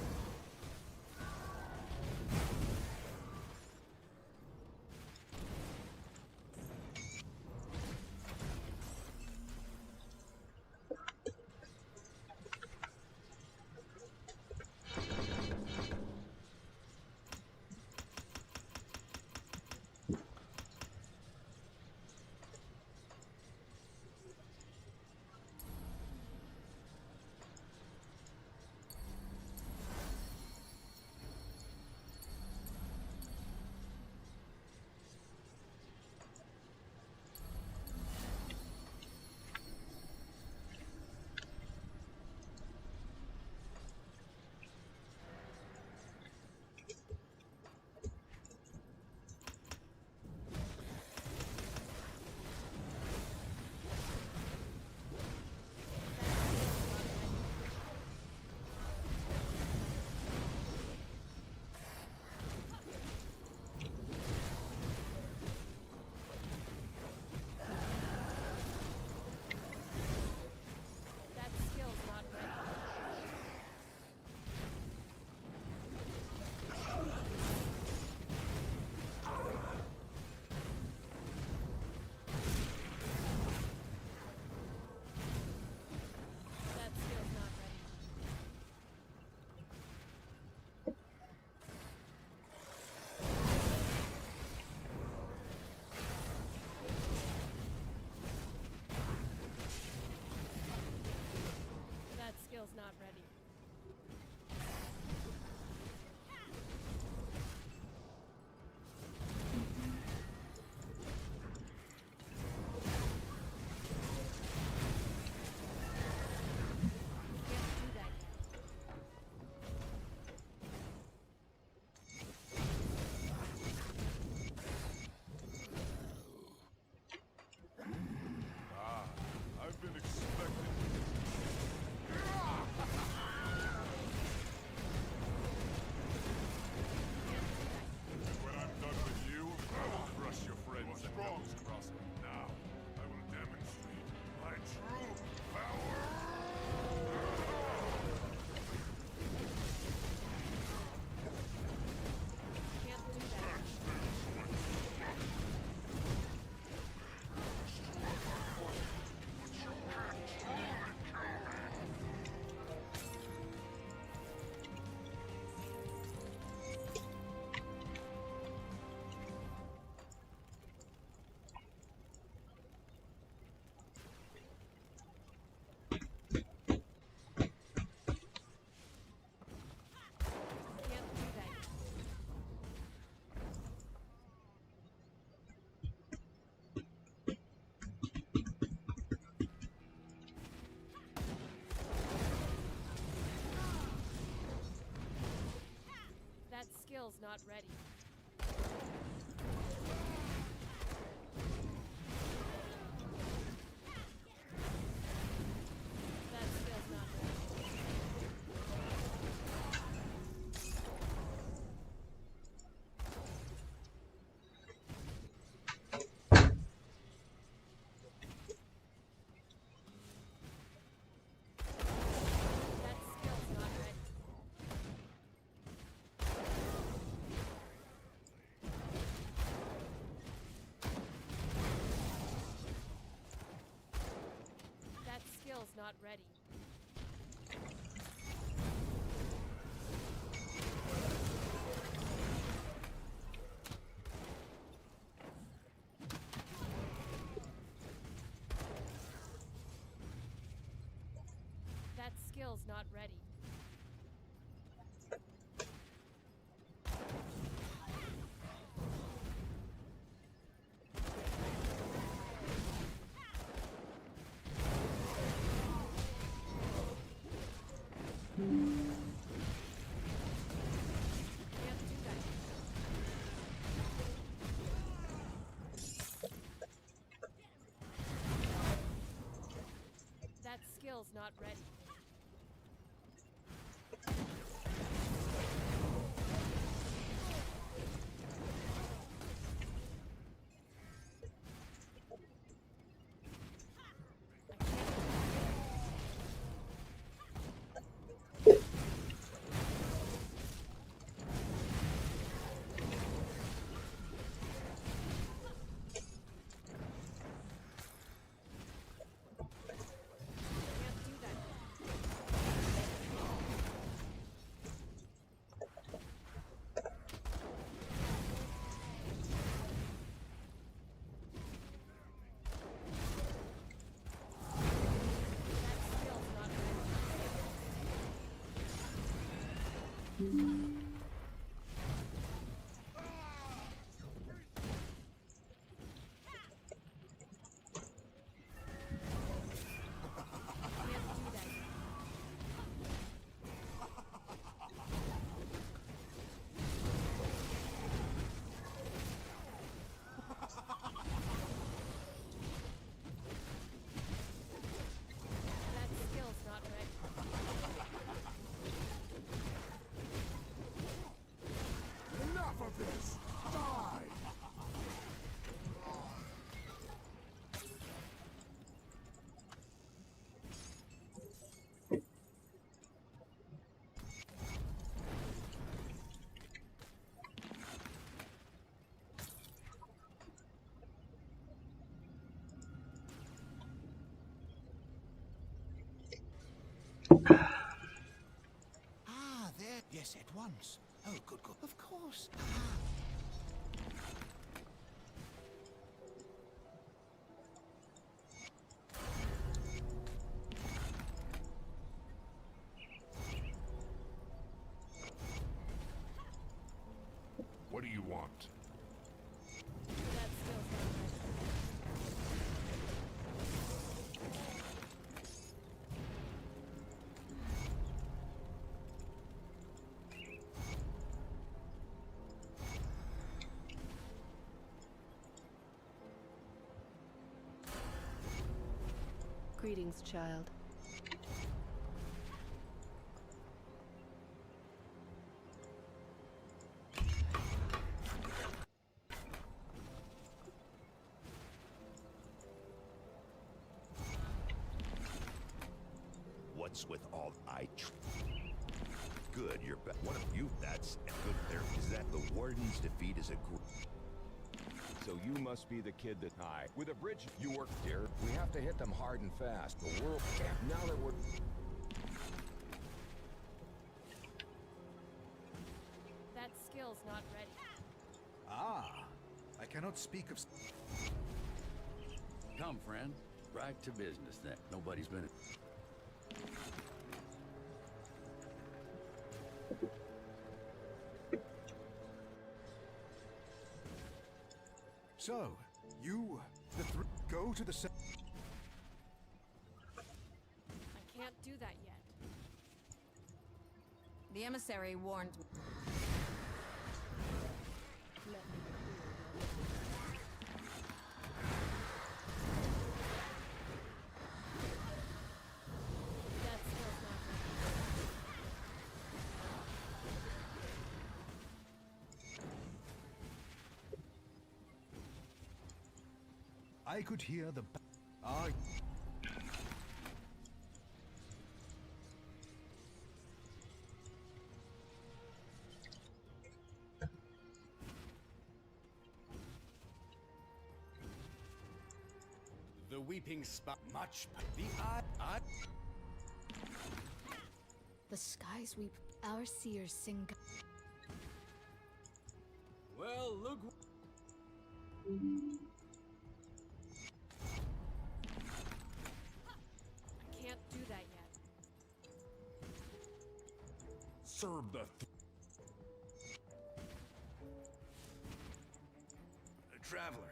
skill's not ready. That skill's not ready. That skill's not ready. That skill's not ready. That skill's not ready. Can't do that. That skill's not ready. Can't do that. That skill's not ready. Can't do that. That skill's not ready. Enough of this! Die! Ah, there. Yes, at once. Oh, good, good. Of course. What do you want? That skill's not ready. Greetings, child. What's with all good, you're back. What of you? That's good there. Is that the warden's defeat is a So you must be the kid that I. With a bridge, you work, dear. We have to hit them hard and fast. The world can't. Now that we're. That skill's not ready. Ah, I cannot speak of. Come, friend. Right to business then. Nobody's been. So, you, go to the. I can't do that yet. The emissary warned me. I could hear the. Ah, The weeping spot. Much. The eye. The skies weep. Our seers sing. Well, look. I can't do that yet. Serve the. A traveler.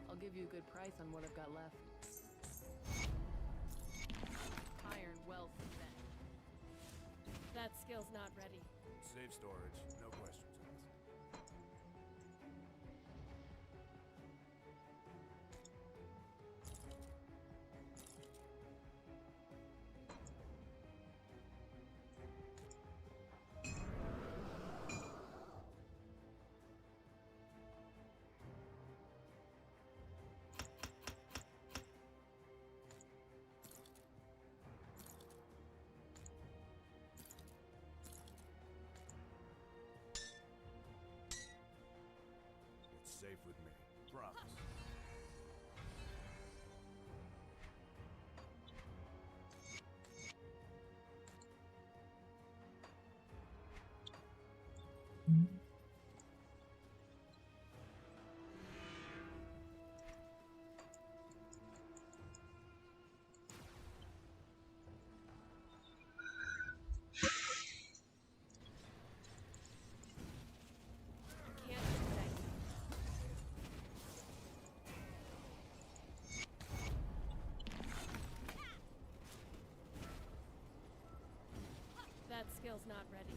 I'll give you a good price on what I've got left. Iron wealth then. That skill's not ready. Safe storage. No questions asked. It's safe with me. Promise. I can't do that yet. That skill's not ready.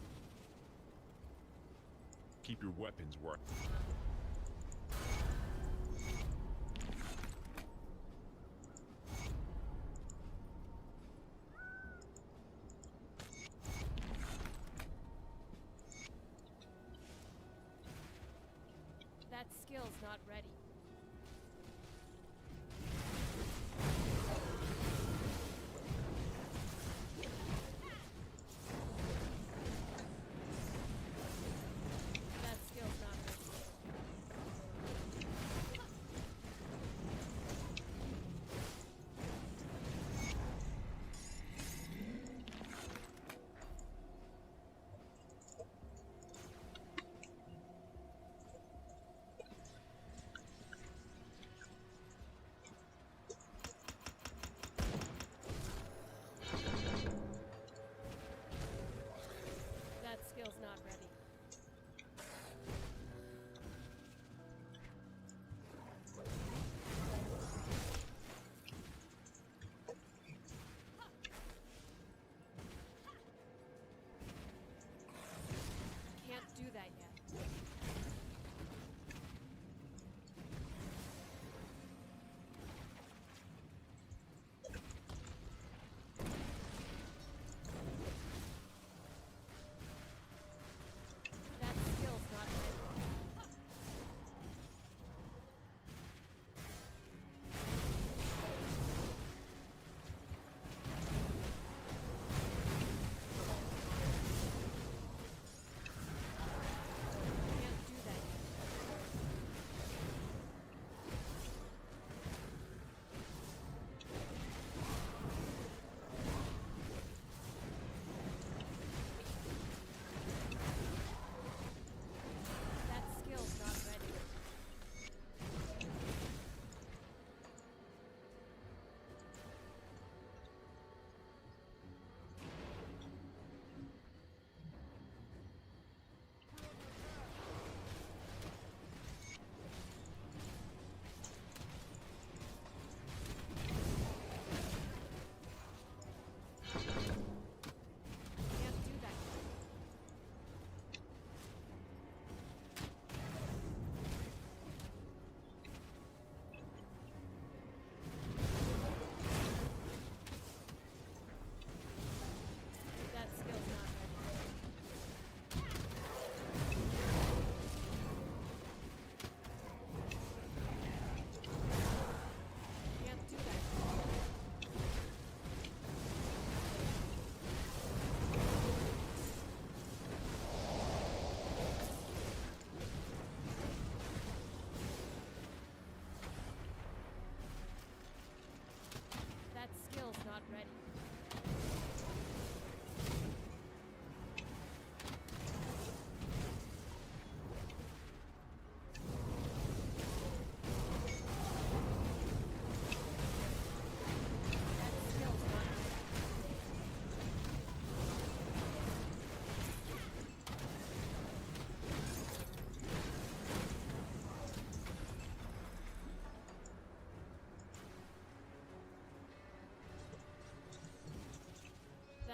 Keep your weapons working. That skill's not ready. That skill's not ready.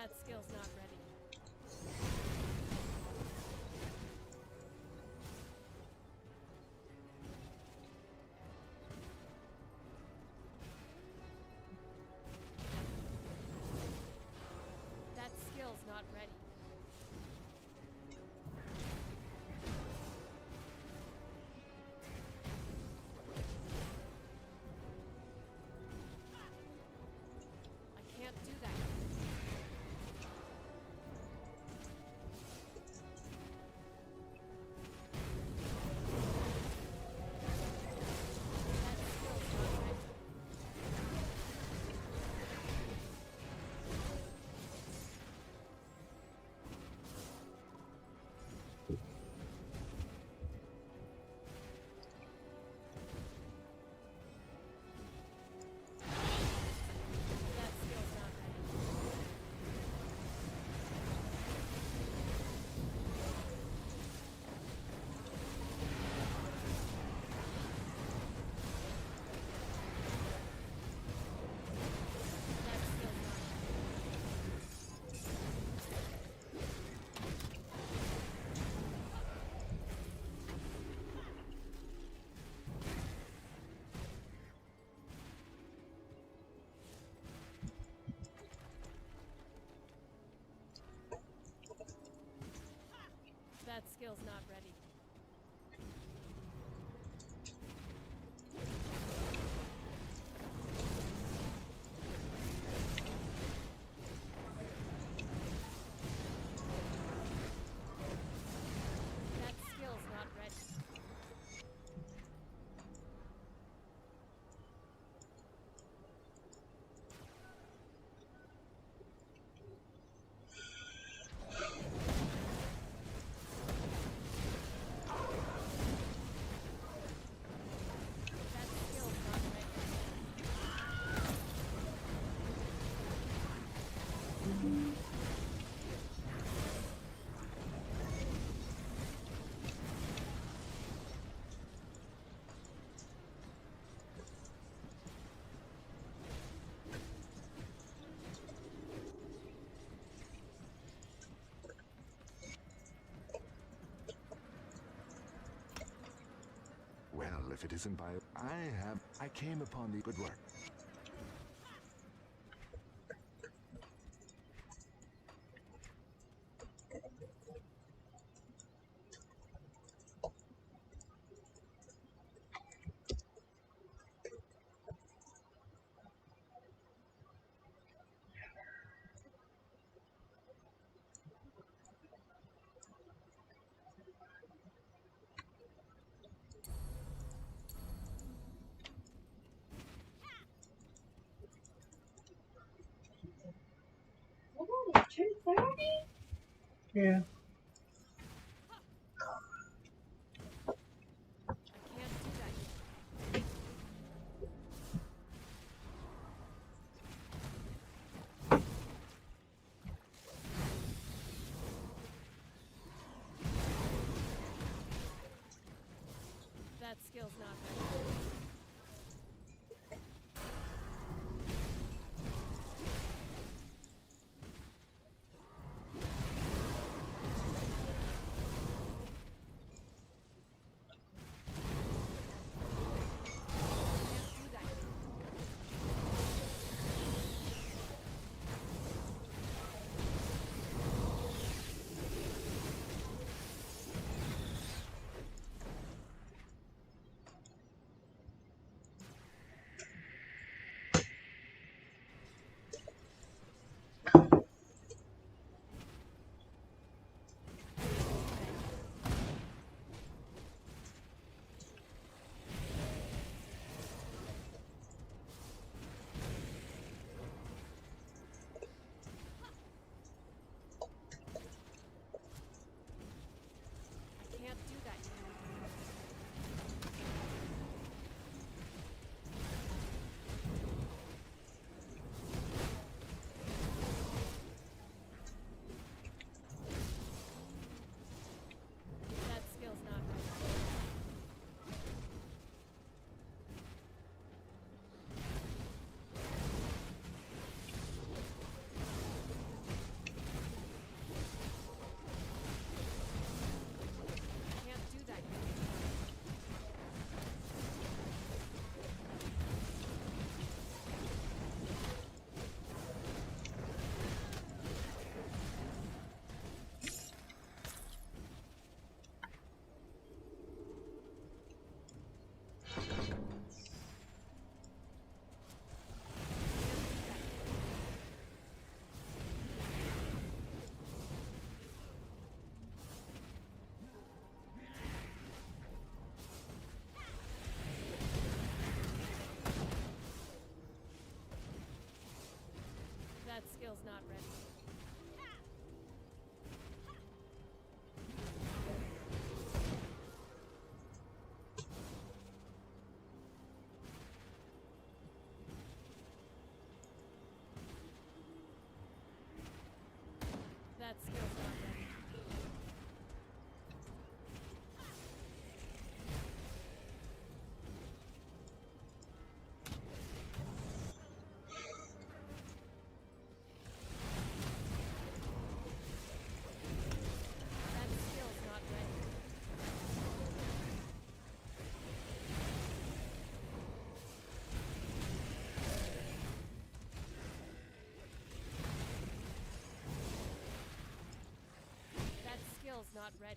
That skill's not ready. That skill's not ready. I can't do that. That skill's not ready. That skill's not ready. That skill's not ready. Well, if it isn't by... I came upon the good work. Oh, it's 2:30? Yeah. I can't do that. That skill's not ready. Can't do that. That skill's not ready. That skill's not ready. That skill's not ready.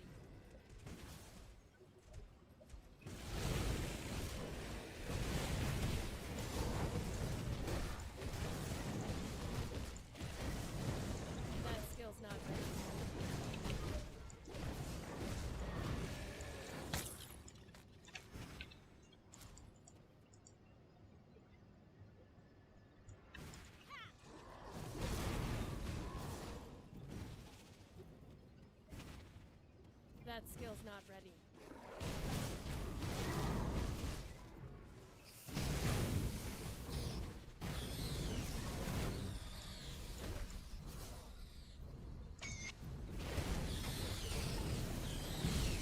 That skill's not ready. That skill's not ready. That skill's not ready.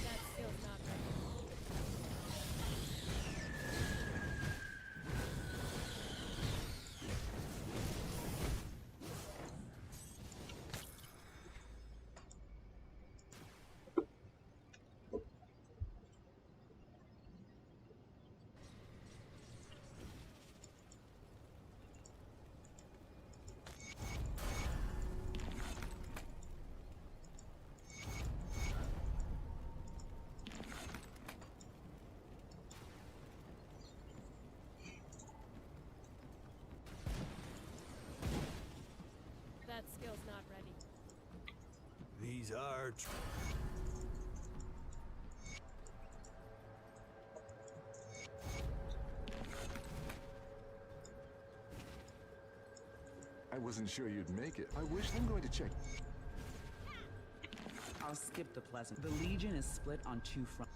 That skill's not ready. That skill's not ready. These are... I wasn't sure you'd make it. I wish I'm going to check. I'll skip the pleasant. The Legion is split on two fronts.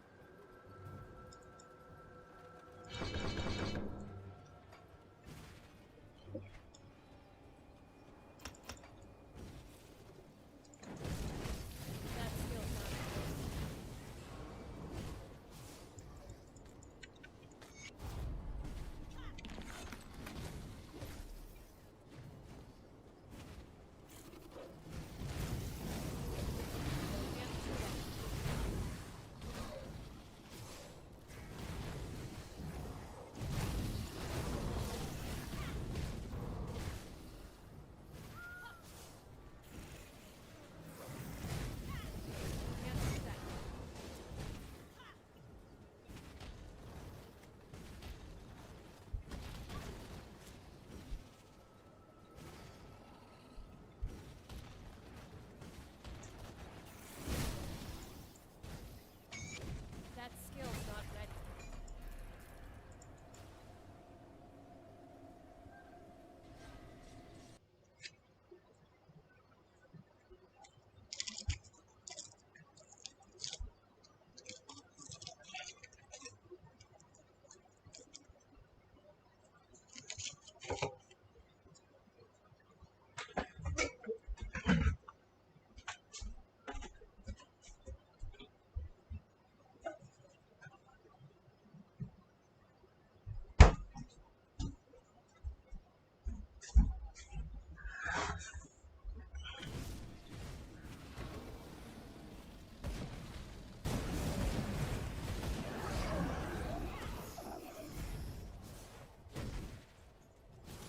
That skill's not ready. Can't do that. Can't do that. That skill's not ready.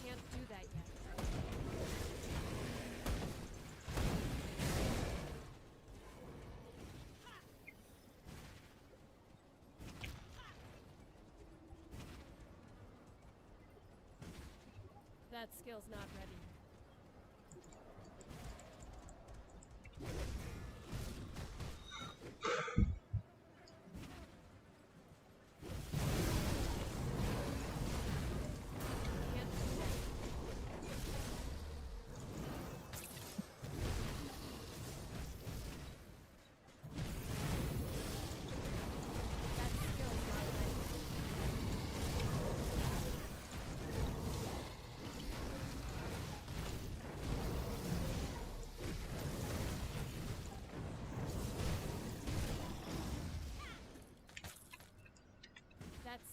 Can't do that yet. That skill's not ready. Can't do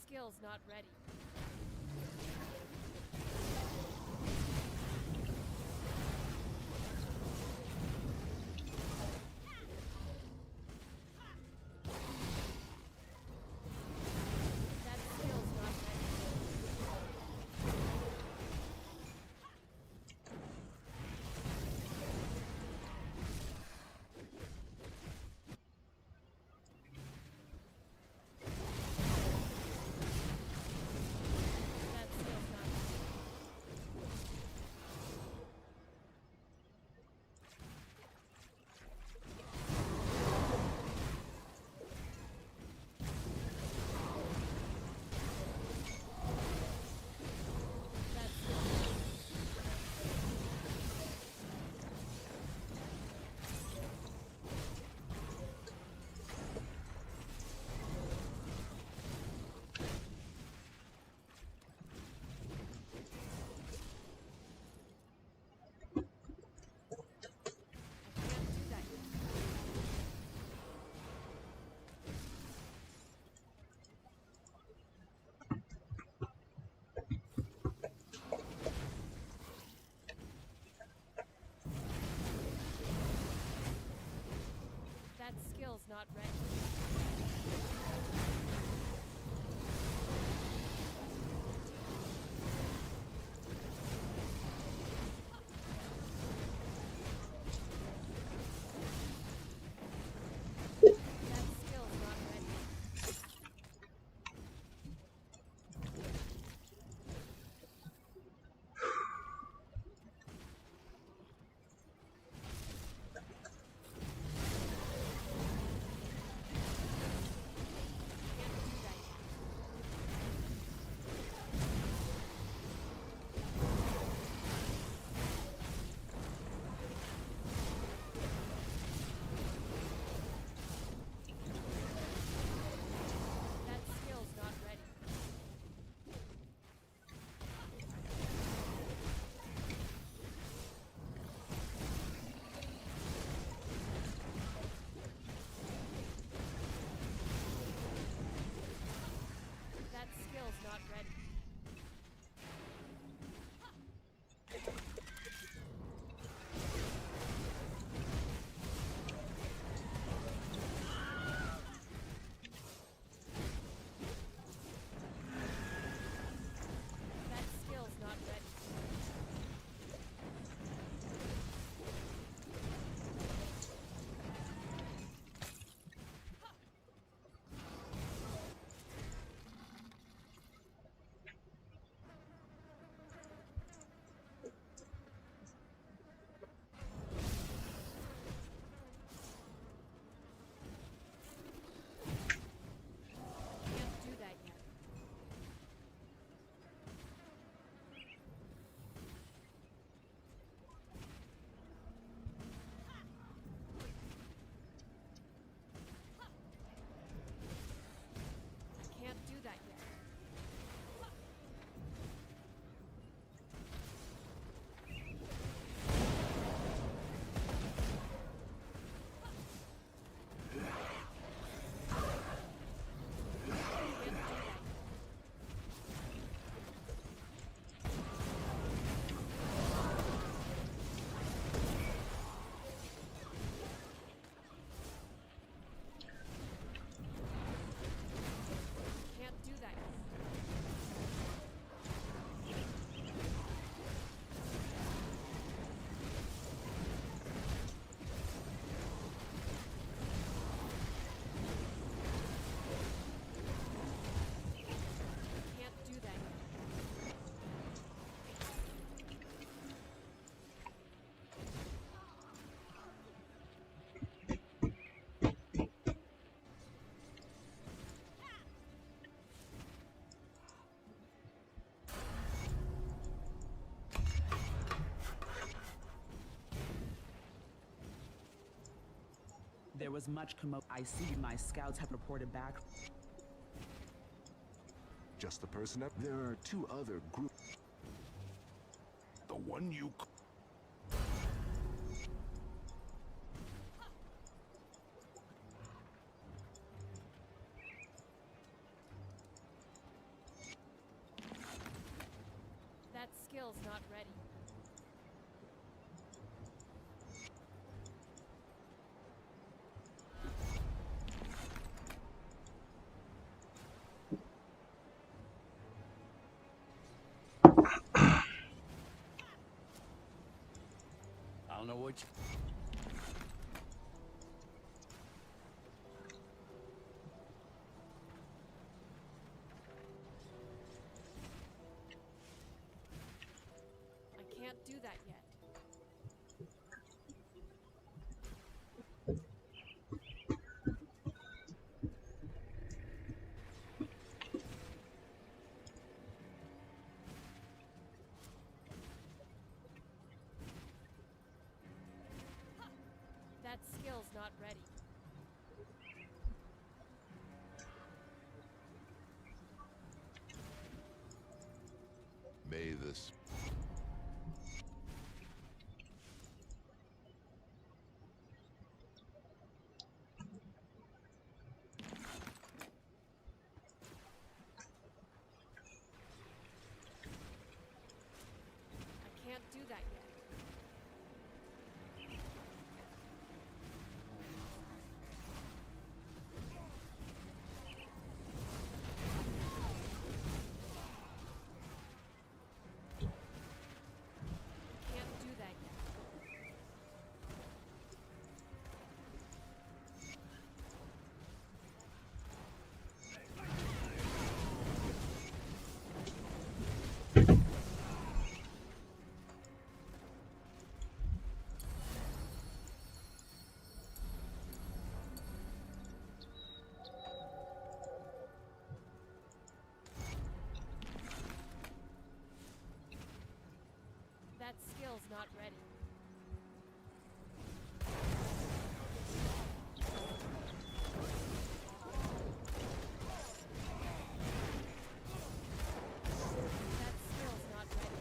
skill's not ready. That skill's not ready. That skill's not ready. That skill's not ready. I can't do that yet. That skill's not ready. That skill's not ready. Can't do that yet. That skill's not ready. That skill's not ready. That skill's not ready. Can't do that yet. Can't do that yet. Can't do that yet. Can't do that yet. Can't do that yet. There was much commotion. I see my scouts have reported back. Just the person up. There are two other groups. The one you... skill's not ready. I don't know what you... I can't do that yet. That skill's not ready. May this... I can't do that yet. Can't do that yet. That skill's not ready. That skill's not ready.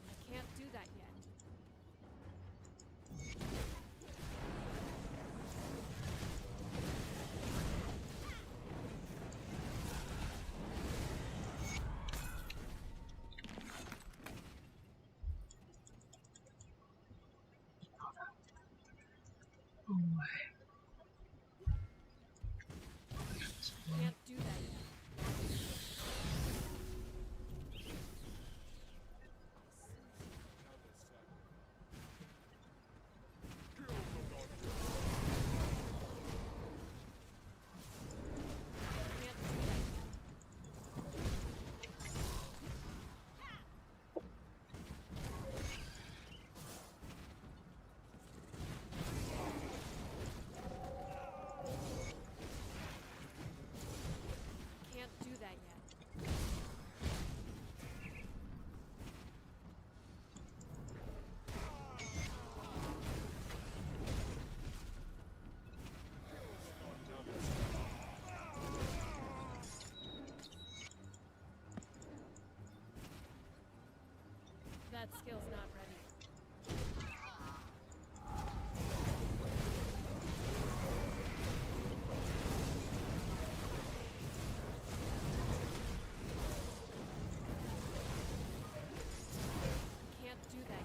I can't do that yet. Can't do that yet. Can't do that yet. Can't do that yet. That skill's not ready. Can't do that yet.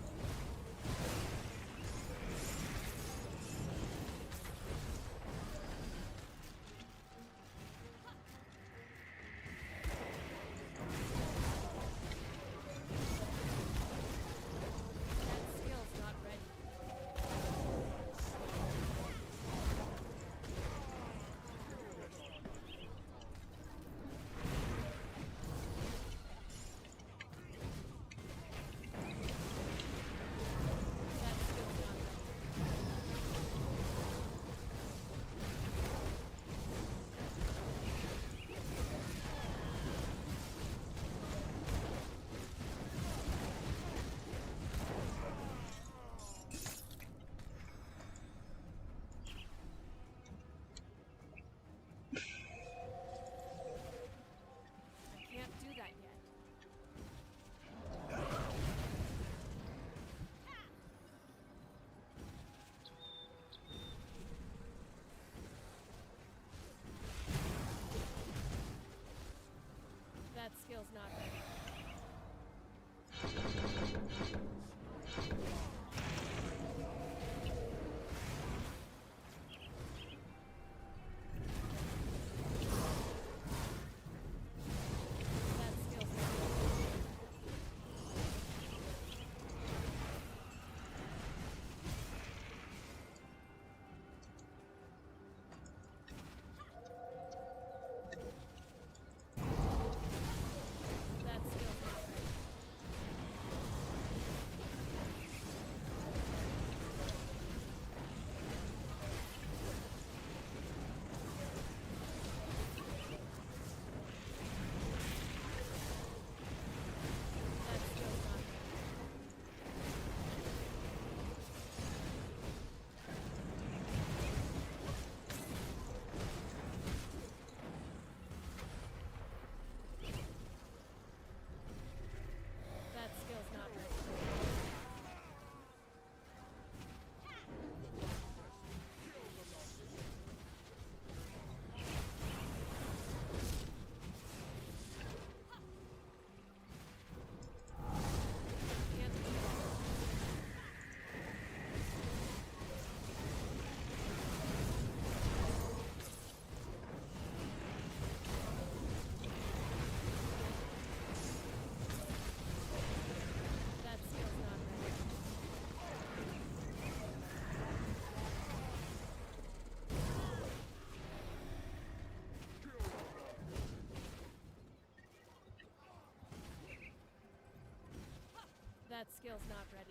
That skill's not ready.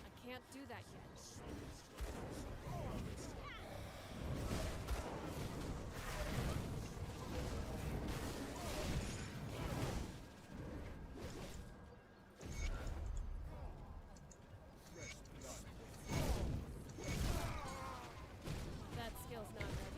I can't do that yet. That skill's not ready.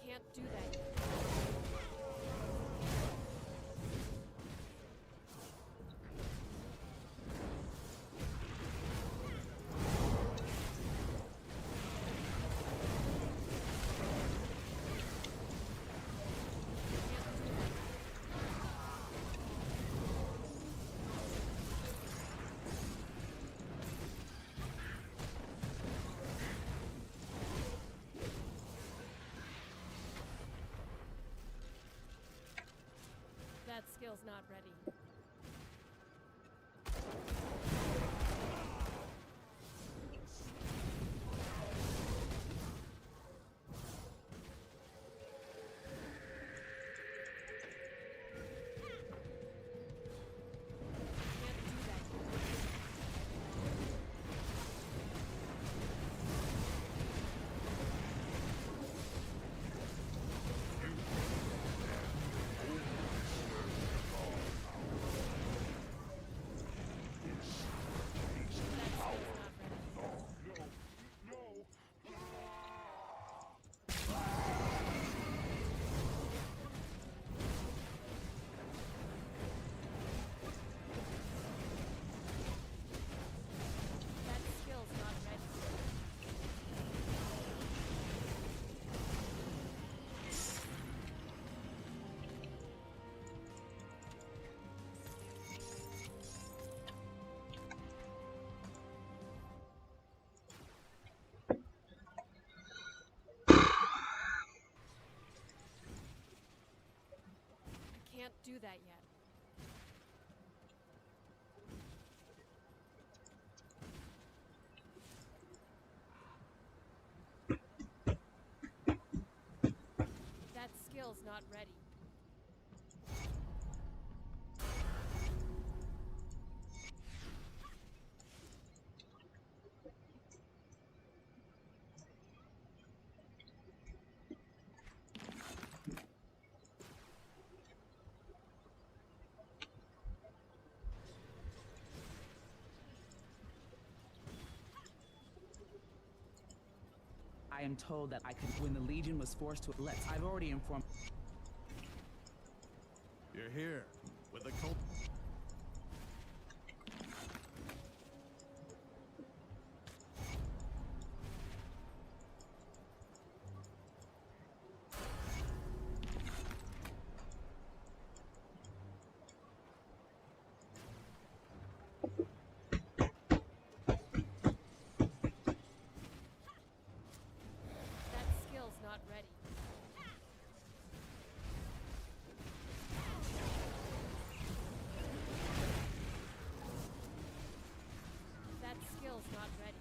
Can't do that yet. That skill's not ready. That skill's not ready. I can't do that yet. That skill's not ready. Can't do that yet. That skill's not ready. That skill's not ready. I can't do that yet. That skill's not ready. I am told that I could, when the Legion was forced to I've already informed. You're here with the cult. skill's not ready.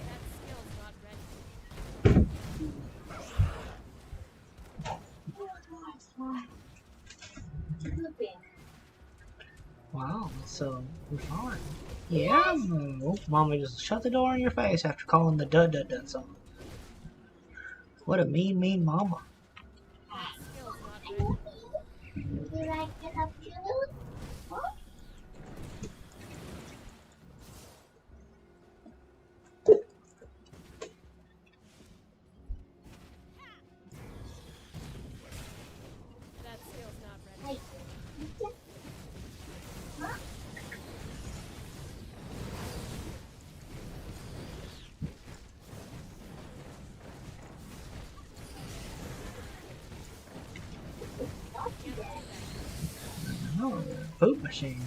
That skill's not ready. Wow, so we're fine. Yeah, Mama just shut the door in your face after calling the dud song. What a mean mama. That skill's not ready. Would you like to have food? What? That skill's not ready. Huh? Oh, poop machine.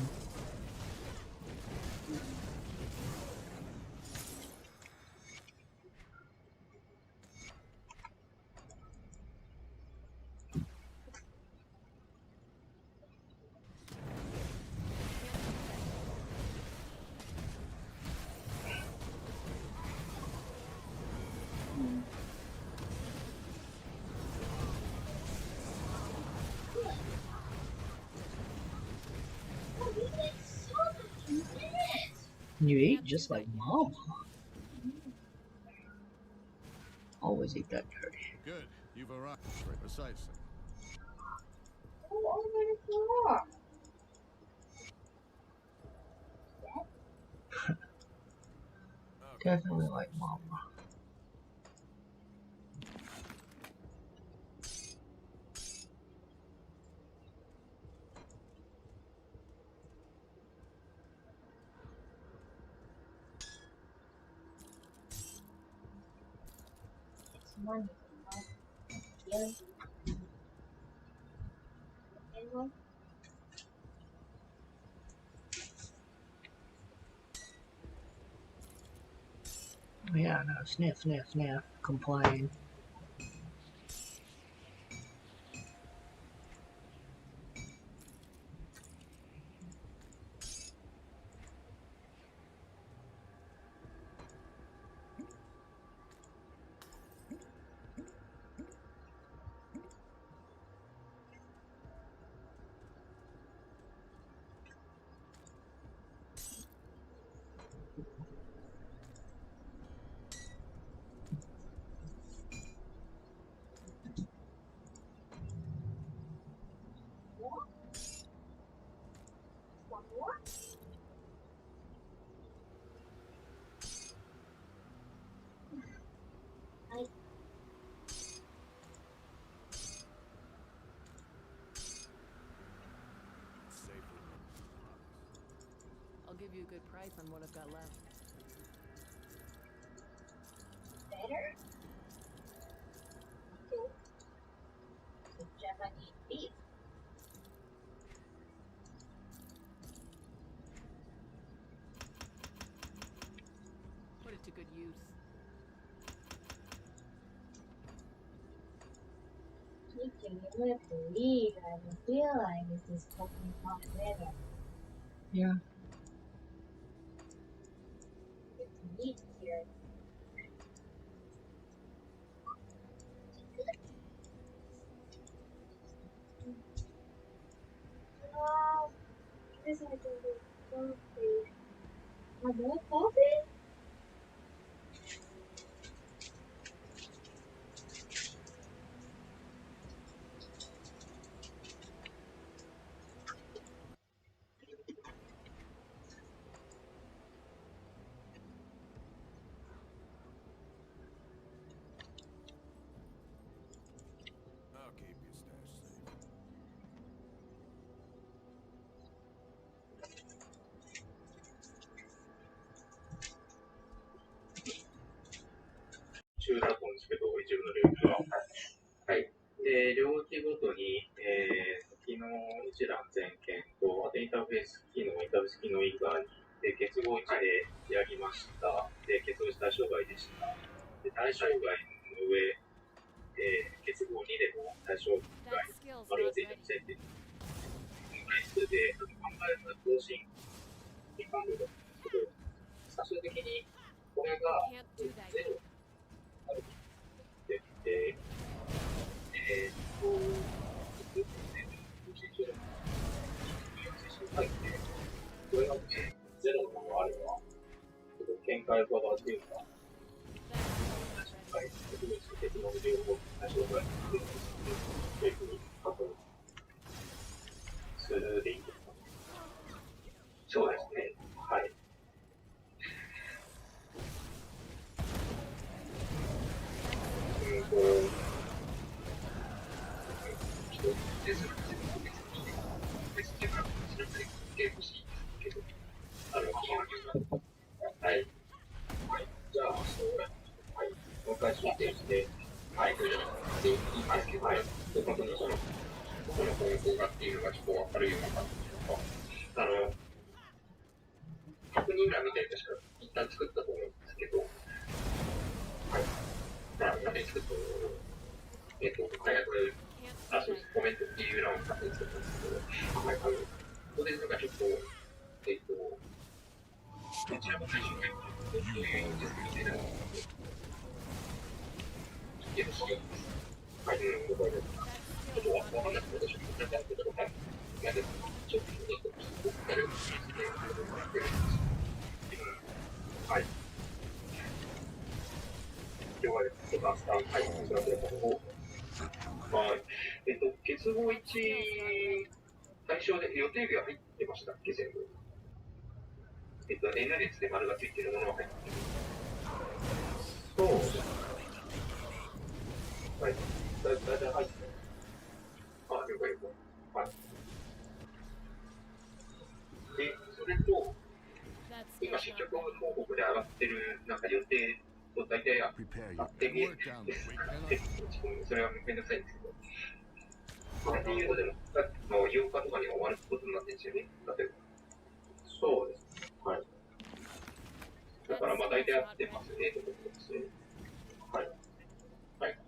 You eat just like Mama. Always eat that dirty. Good. You've arrived. Right, precisely. Oh, over the floor. Definitely like Mama. It's money. Yeah. Anyone? Yeah, no, sniff, complain. I'll give you a good price on what I've got left. Better? Okay. So Japanese beef. Put it to good use. You can never believe I feel like this is fucking hot weather. Yeah. It's neat here. Oh, this I can do coffee. More coffee? I'll keep your stash safe.中だと思うんですけど、一部の領域は。はい。で、領域ごとに、機能一覧全件と、あとインターフェース機能以外に、で、結合1でやりました。で、結合対象外でした。で、対象外の上、結合2でも対象外あるいは全体線で、数で考えるのは同心に考えるんですけど、最終的にこれがゼロになるって言って、これがゼロのものがあれば、見解型っていうのは、特別鉄の情報対象が出てくるというふうに確認するでいいですかね。そうですね。はい。はい。じゃあ、はい。もう一回申請して、はい。で、いいですけど、はい。で、本当にその項目がっていうのがちょっと分かるような感じですか。確認欄みたいな確か一旦作ったと思うんですけど、はい。勝手に作ったのを、開発、そうです、コメントっていうのを勝手に作ったんですけど、はい。ここでなんかちょっと、どちらも最初にどういう意味ですかみたいなのを、聞けるし、はい。ちょっと分かんなくて、私もなんかやってたのか、なんで、ちょっとやるんですけど、はい。今日はちょっと明日、はい、こちらではい。結合1、対象で予定日は入ってましたっけ、全部。N 列で丸がついてるものは入ってる。そうです。はい。だいたい入ってる。あ、了解了解。はい。で、それと、今、進捗報告で上がってる、なんか予定と大体あって見えるんですかね。それはめんどくさいんですけど。それで言うと、でも、8日とかに終わることになってるんですよね。例えば。そうです。はい。だから、まあ、大体合ってますね、ということですね。はい。はい。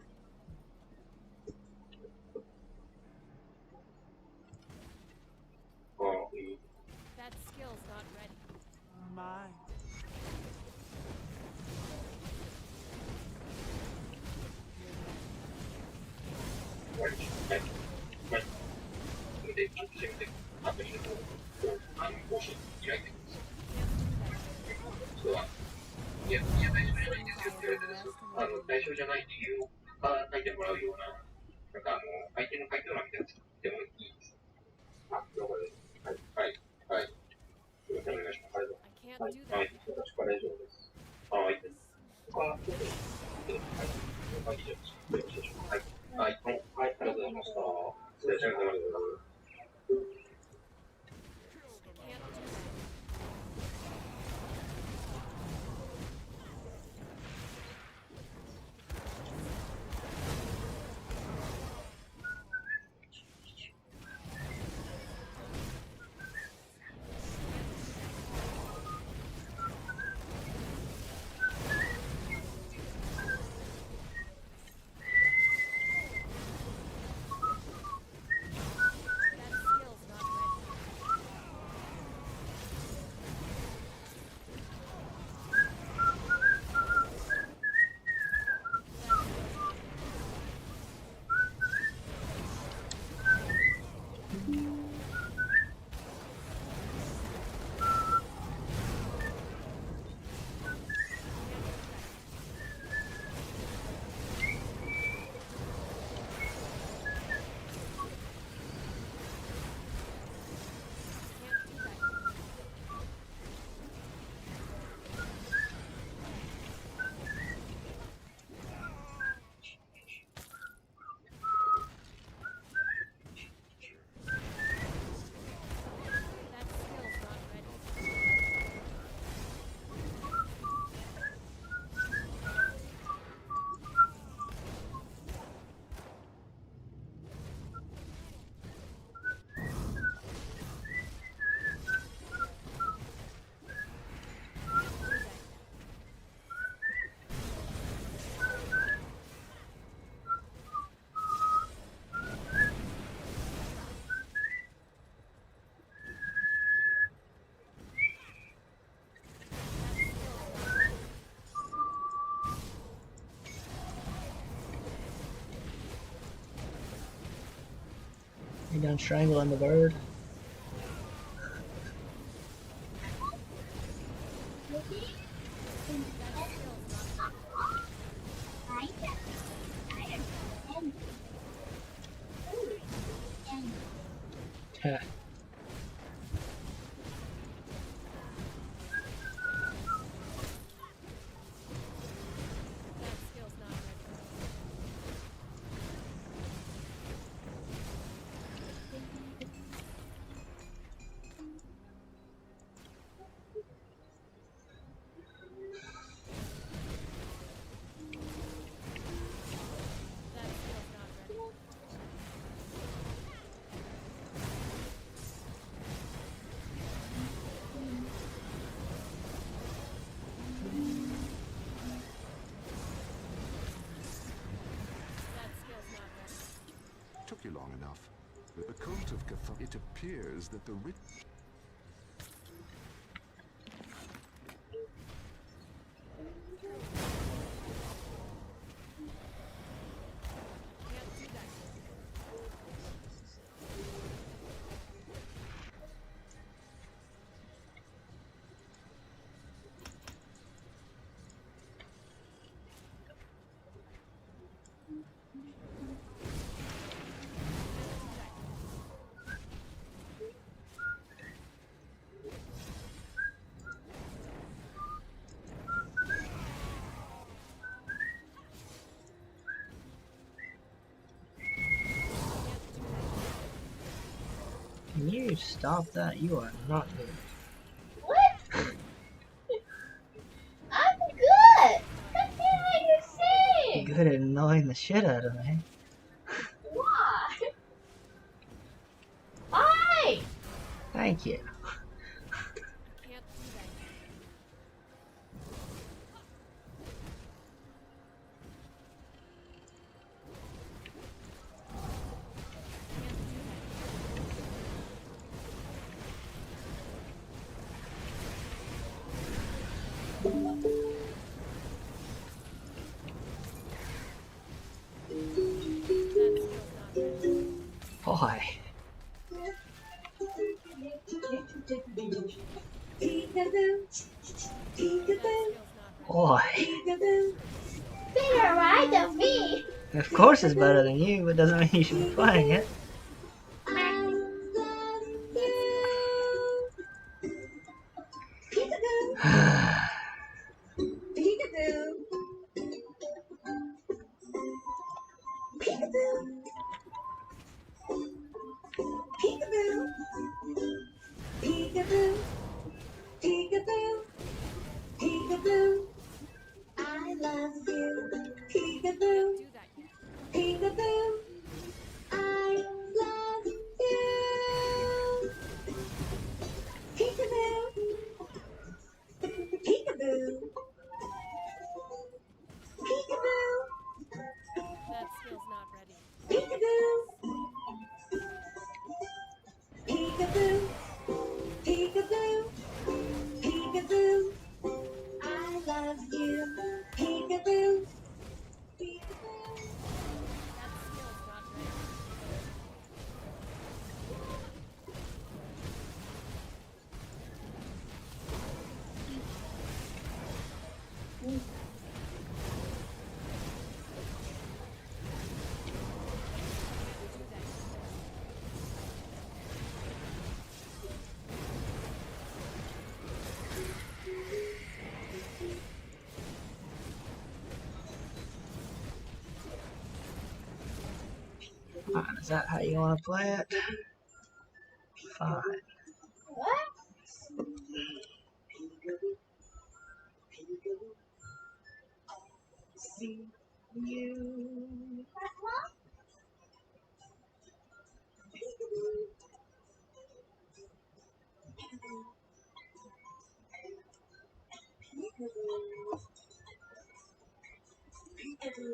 ああ、いい。That skill's not ready. My. はい。はい。はい。それで、ちょっとせめて、確認の方を、更新開いてください。そうは、いや、対象じゃないんですよって言われてです。対象じゃない理由を書いてもらうような、なんか相手の回答欄みたいなの作ってもいいです。あ、了解です。はい。はい。はい。よろしくお願いします。はい。はい。はい。私から以上です。はい。他、ちょっと、はい。了解以上です。よろしいでしょうか。はい。はい。はい。ありがとうございました。失礼します。You done strangling the bird? Heh. Took you long enough. With the cult of Cathar, it appears that the rich. Can you stop that? You are not good. What? I'm good! What the hell are you saying? Good at annoying the shit out of me. Why? Why? Thank you. Why? Why? Better right than me. Of course it's better than you, but doesn't mean you should be playing it. Peekaboo, peekaboo, peekaboo. I love you. Peekaboo, peekaboo. I love you. Peekaboo, peekaboo, peekaboo. That skill's not ready. Peekaboo, peekaboo, peekaboo, peekaboo. I love you. Peekaboo, peekaboo. That skill's not ready. Fine, is that how you want to play it? Fine. What? See you. Peekaboo.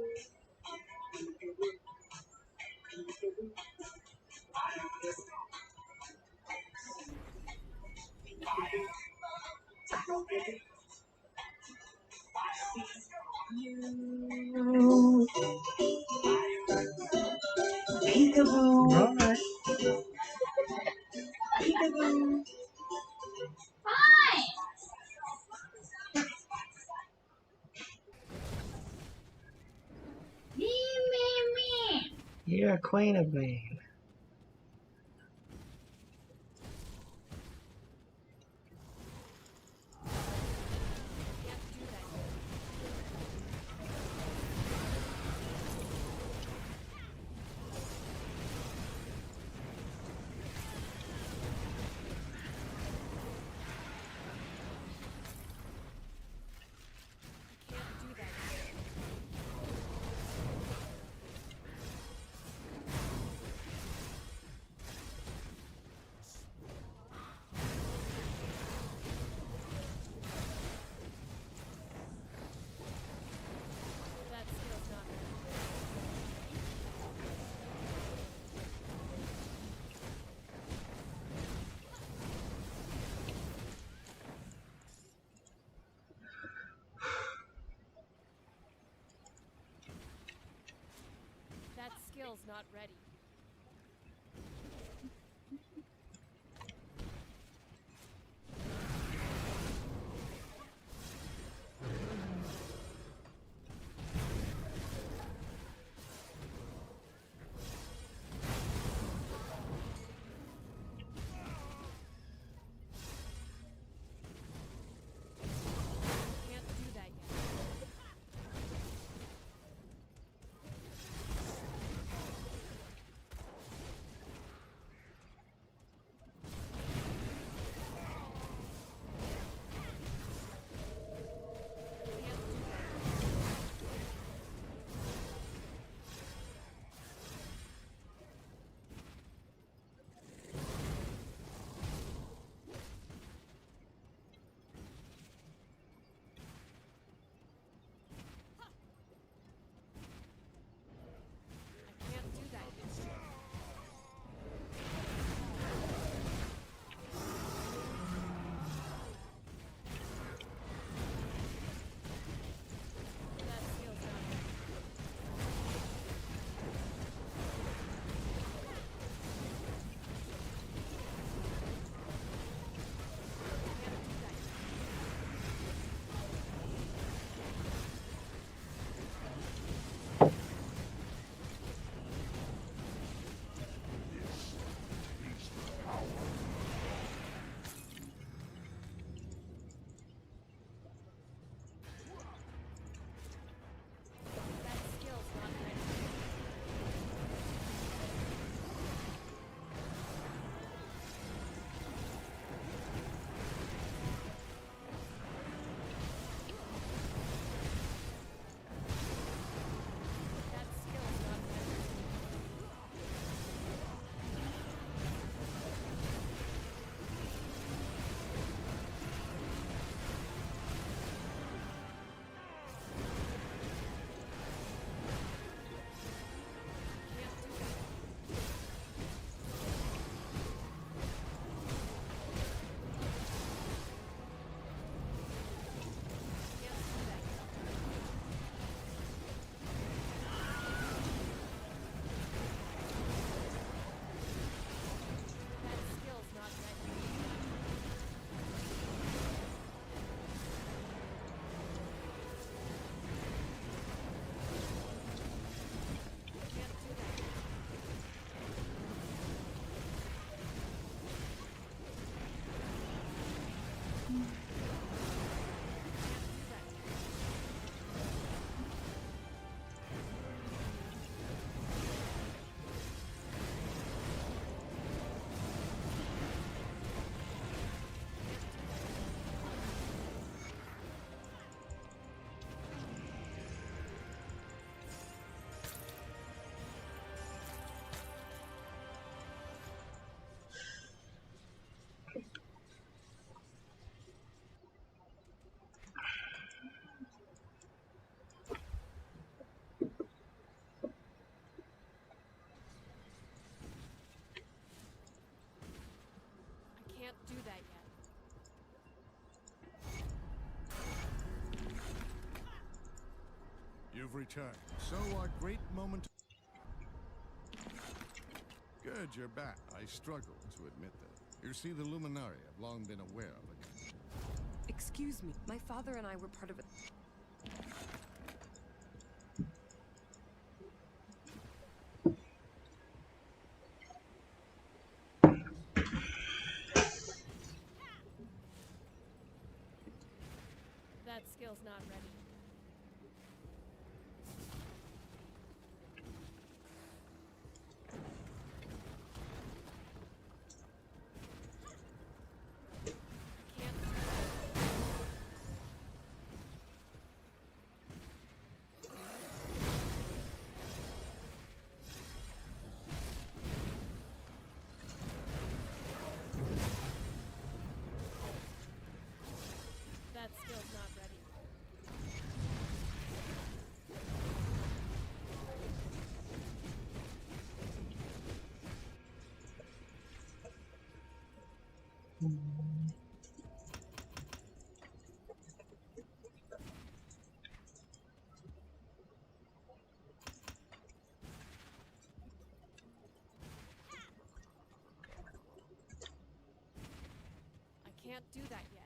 Right. You're a queen of me. That skill's not ready. Can't do that yet. I can't do that yet. That skill's not ready. That skill's not ready. That skill's not ready. Can't do that. Can't do that. That skill's not ready. Can't do that. Can't do that. I can't do that yet. You've returned. So what great moment. Good, you're back. I struggle to admit that. You see, the Luminari have long been aware of it. Excuse me. My father and I were part of it. That skill's not ready. That skill's not ready. I can't do that yet.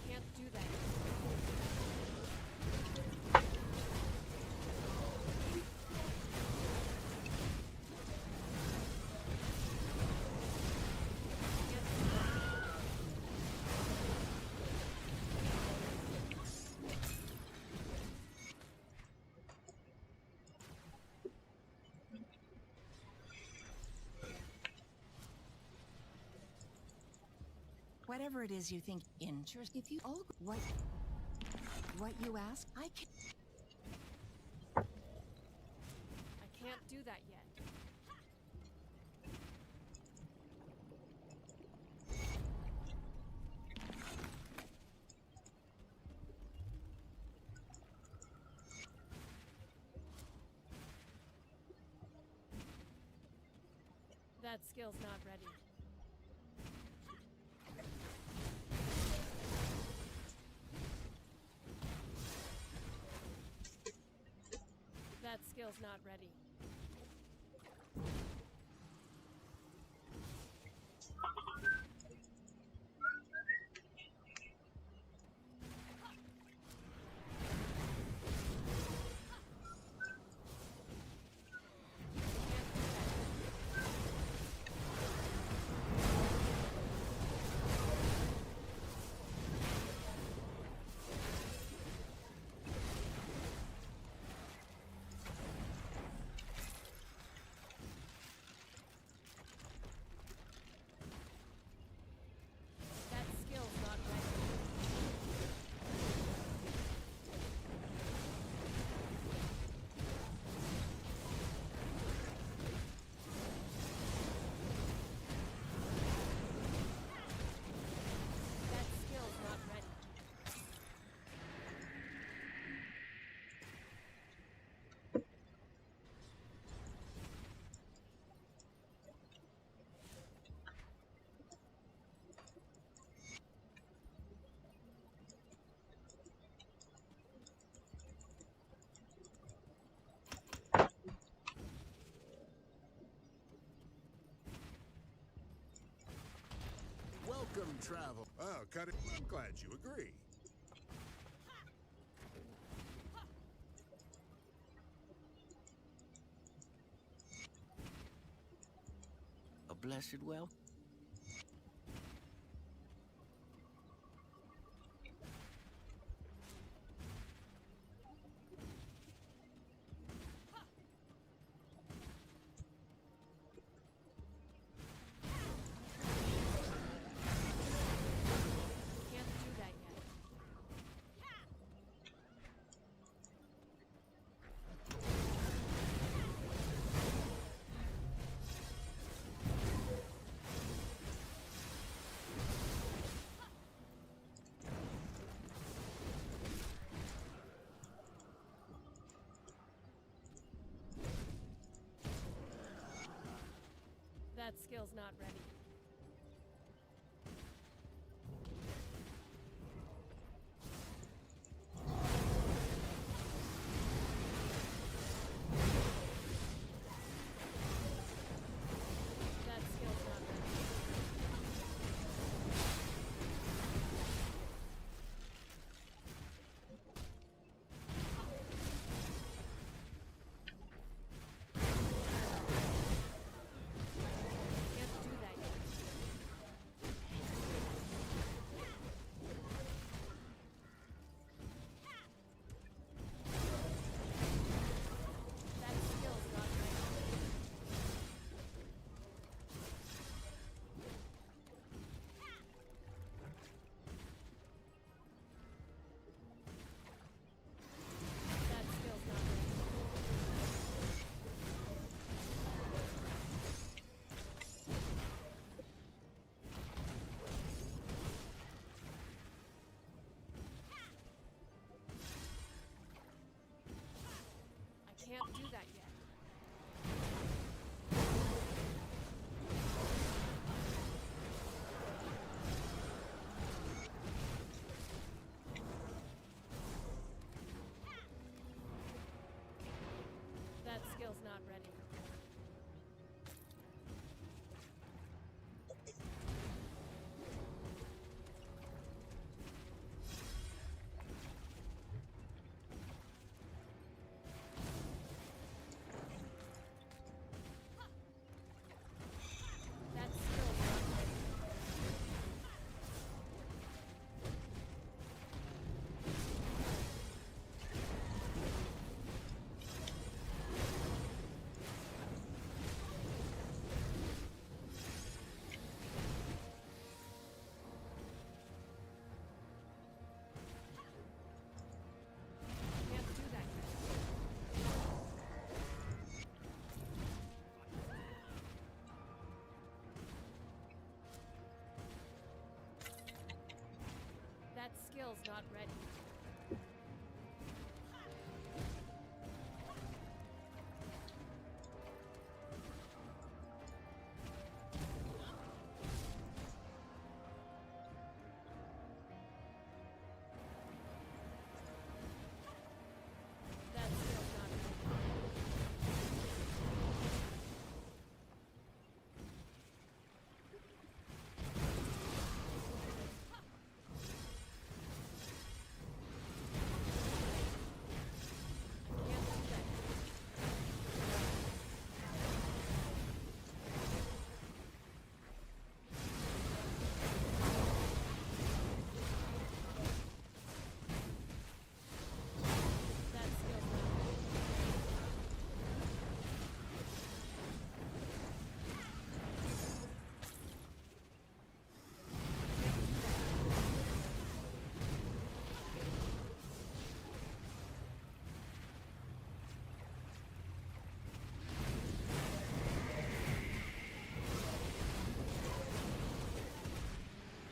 Can't do that. Whatever it is you think interest, if you all what you ask, I can. I can't do that yet. That skill's not ready. That skill's not ready. That skill's not ready. That skill's not ready. Welcome, travel. Oh, cut it. I'm glad you agree. A blessed well. That skill's not ready. That skill's not ready. Can't do that yet. That skill's not ready. That skill's not ready. I can't do that yet. That skill's not ready. That skill's not ready. Can't do that yet. That skill's not ready. That skill's not ready. Can't do that yet. That skill's not ready.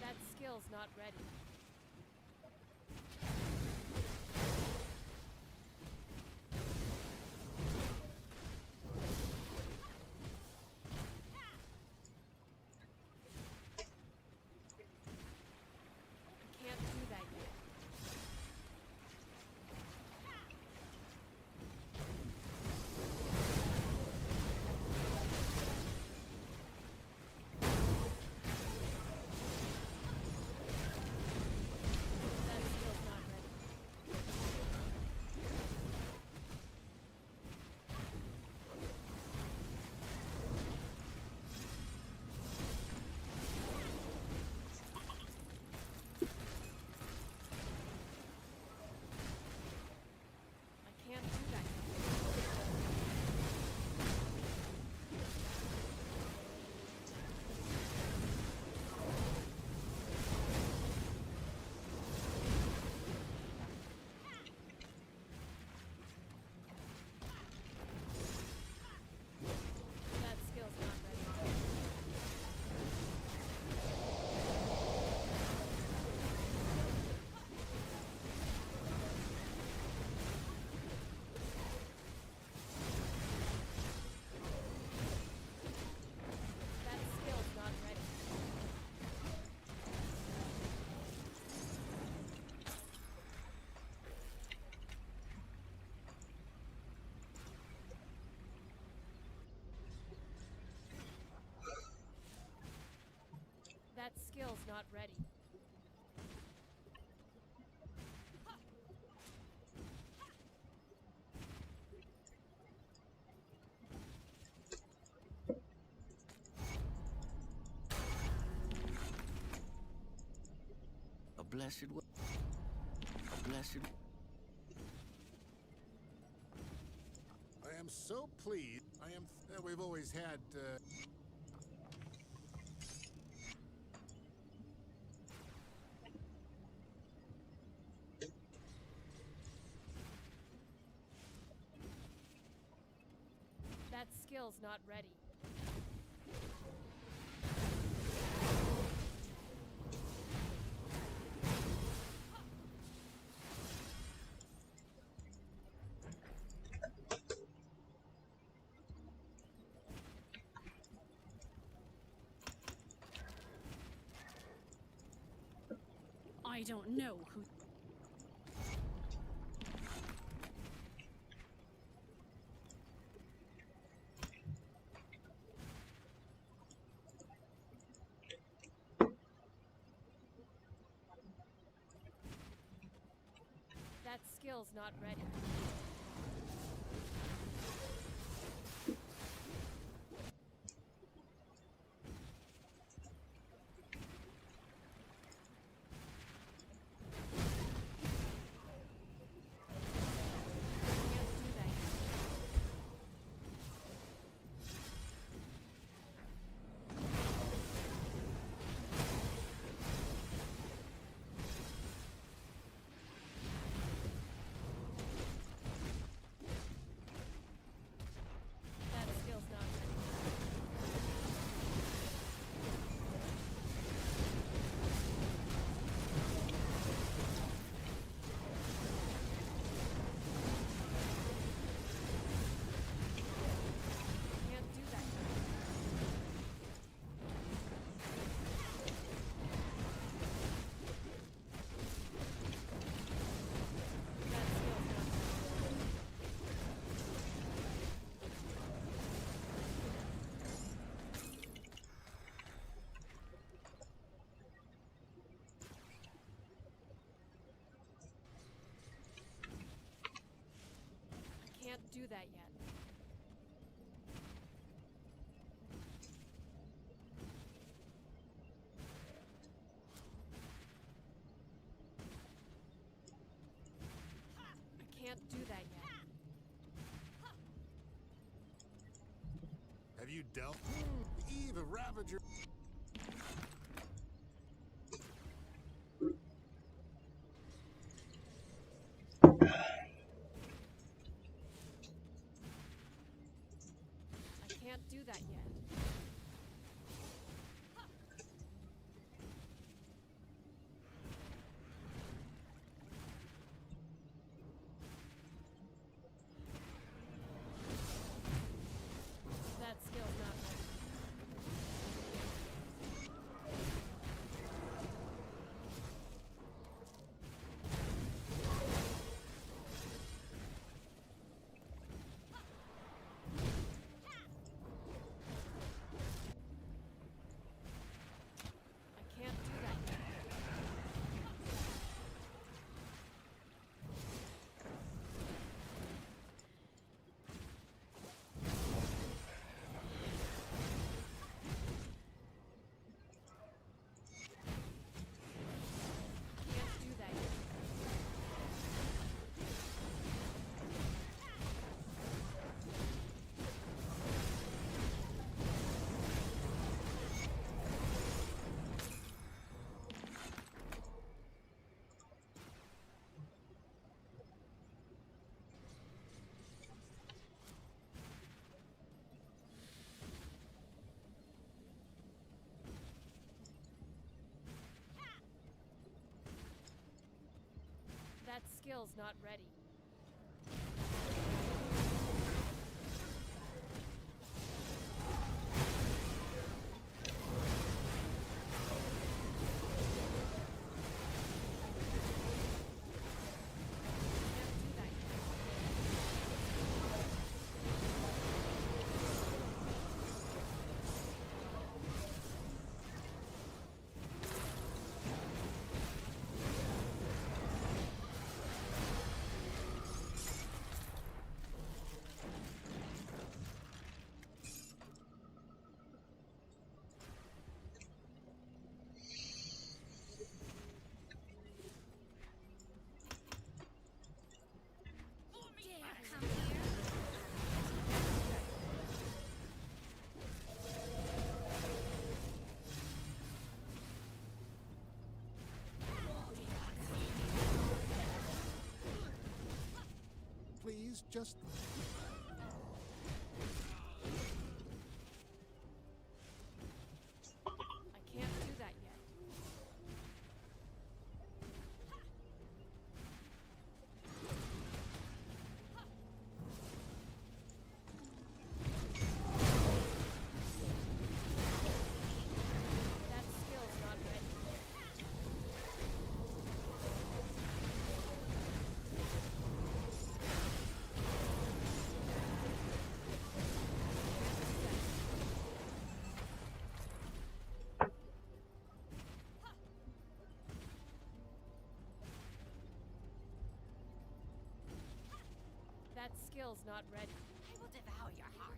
That skill's not ready. Can't do that yet. not ready. A blessed one. A blessed. I am so pleased. We've always had. That skill's not ready. I don't know who. That skill's not ready. That skill's not ready. Can't do that. That skill's not Can't do that yet. I can't do that yet. Have you dealt? Eve of Ravager. I can't do that yet. That skill's not ready. I can't do that yet. Can't do that yet. That skill's not ready. Just... I can't do that yet. That skill's not ready. That skill's not ready. I will devour your heart.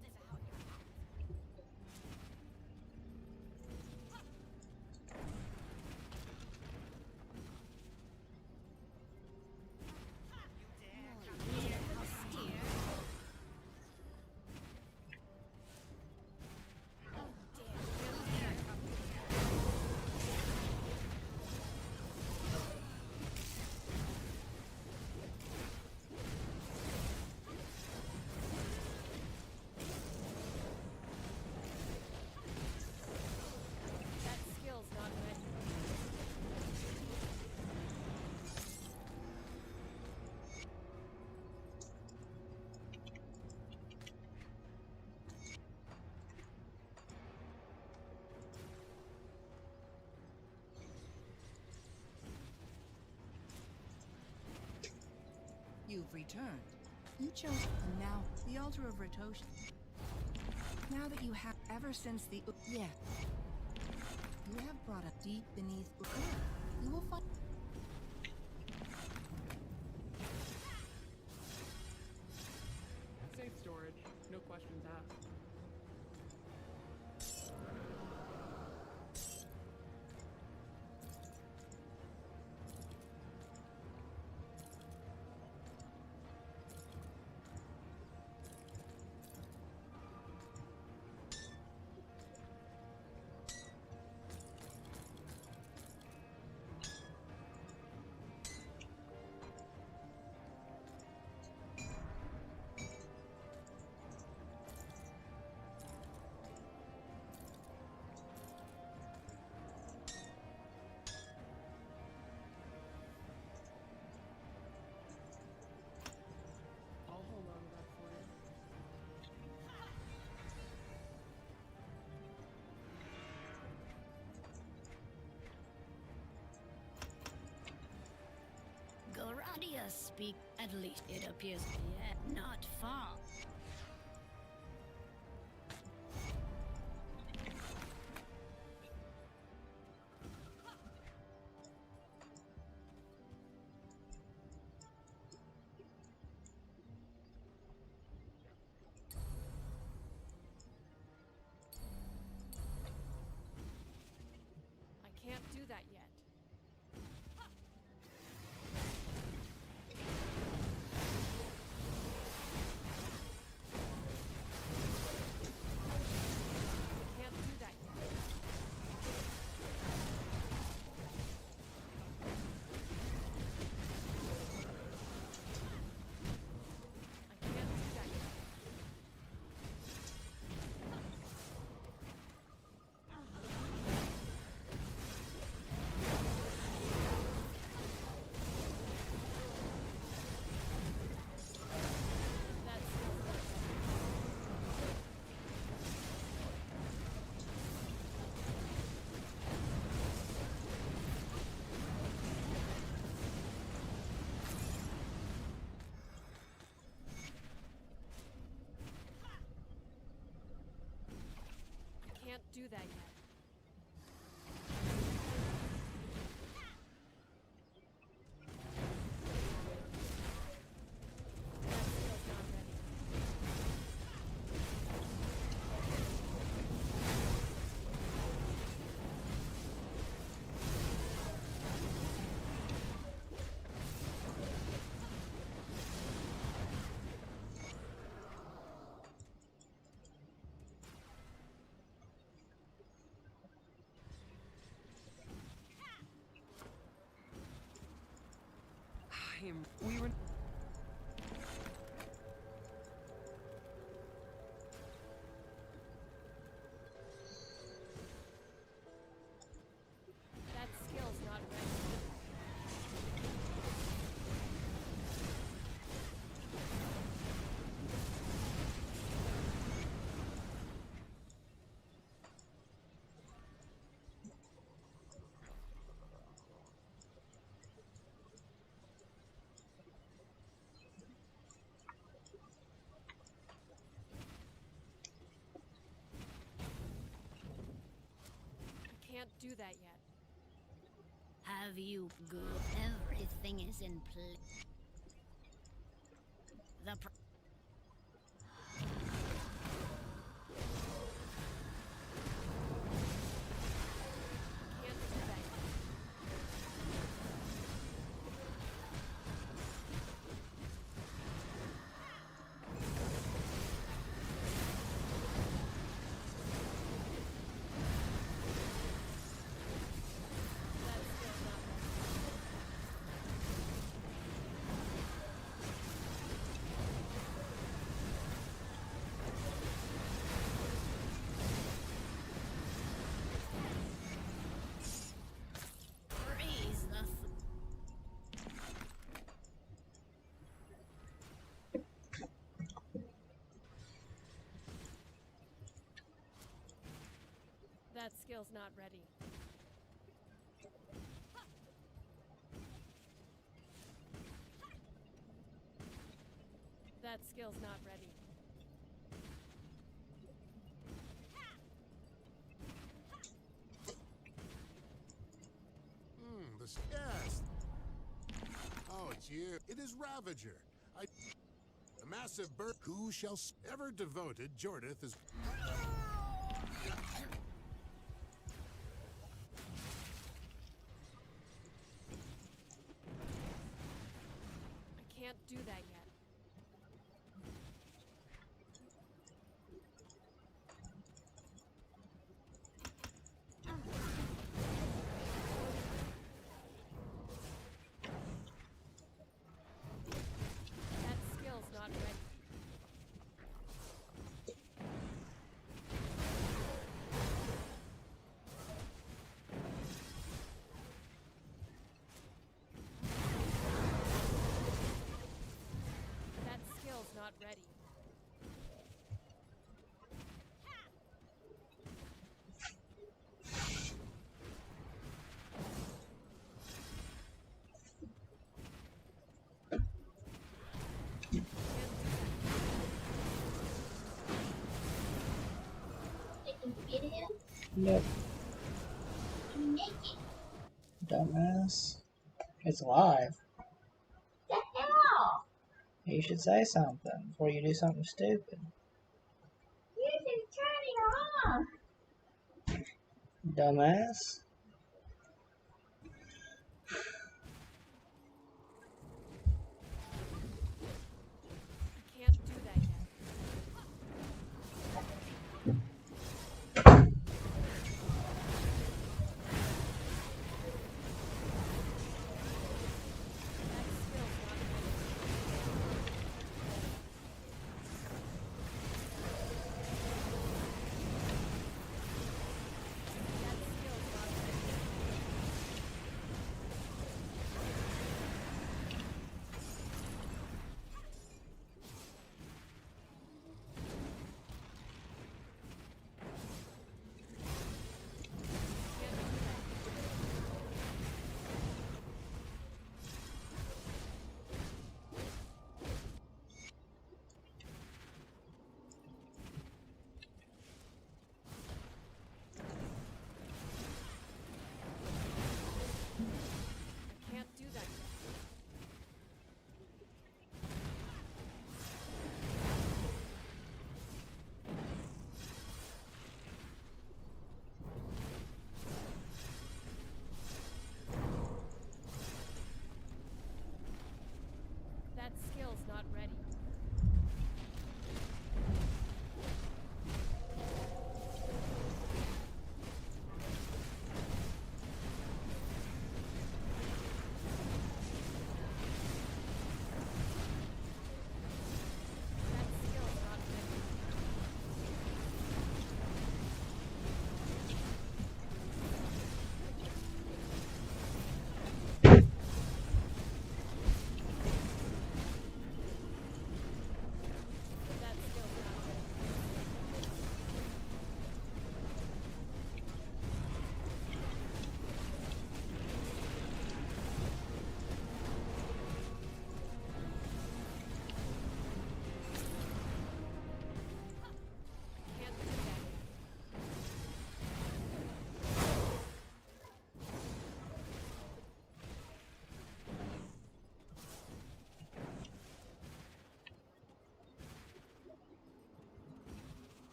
That skill's not ready. You've returned. You chose, and now the altar of Ritoshi. Now that you have, ever since the you have brought up deep beneath. You will find. Safe storage. No questions asked. I'll hold on to that for you. Goradia speak. At least it appears yet not far. I can't do that yet. I can't do that yet. I can't do that yet. That skill's not ready. I can't do that yet. That skill's not ready. We were. can't do that yet. Have you good? Everything is in place. The can't do that yet. freeze the That skill's not ready. That skill's not ready. Yes. Oh, it's you. It is Ravager. A massive bird. Who shall ever devoted Jordith is. I can't do that yet. That skill's not ready. That skill's not ready. Nope. Dumbass. It's live. You should say something before you do something stupid. You should turn it off. Dumbass. I can't do that yet. That skill's not ready.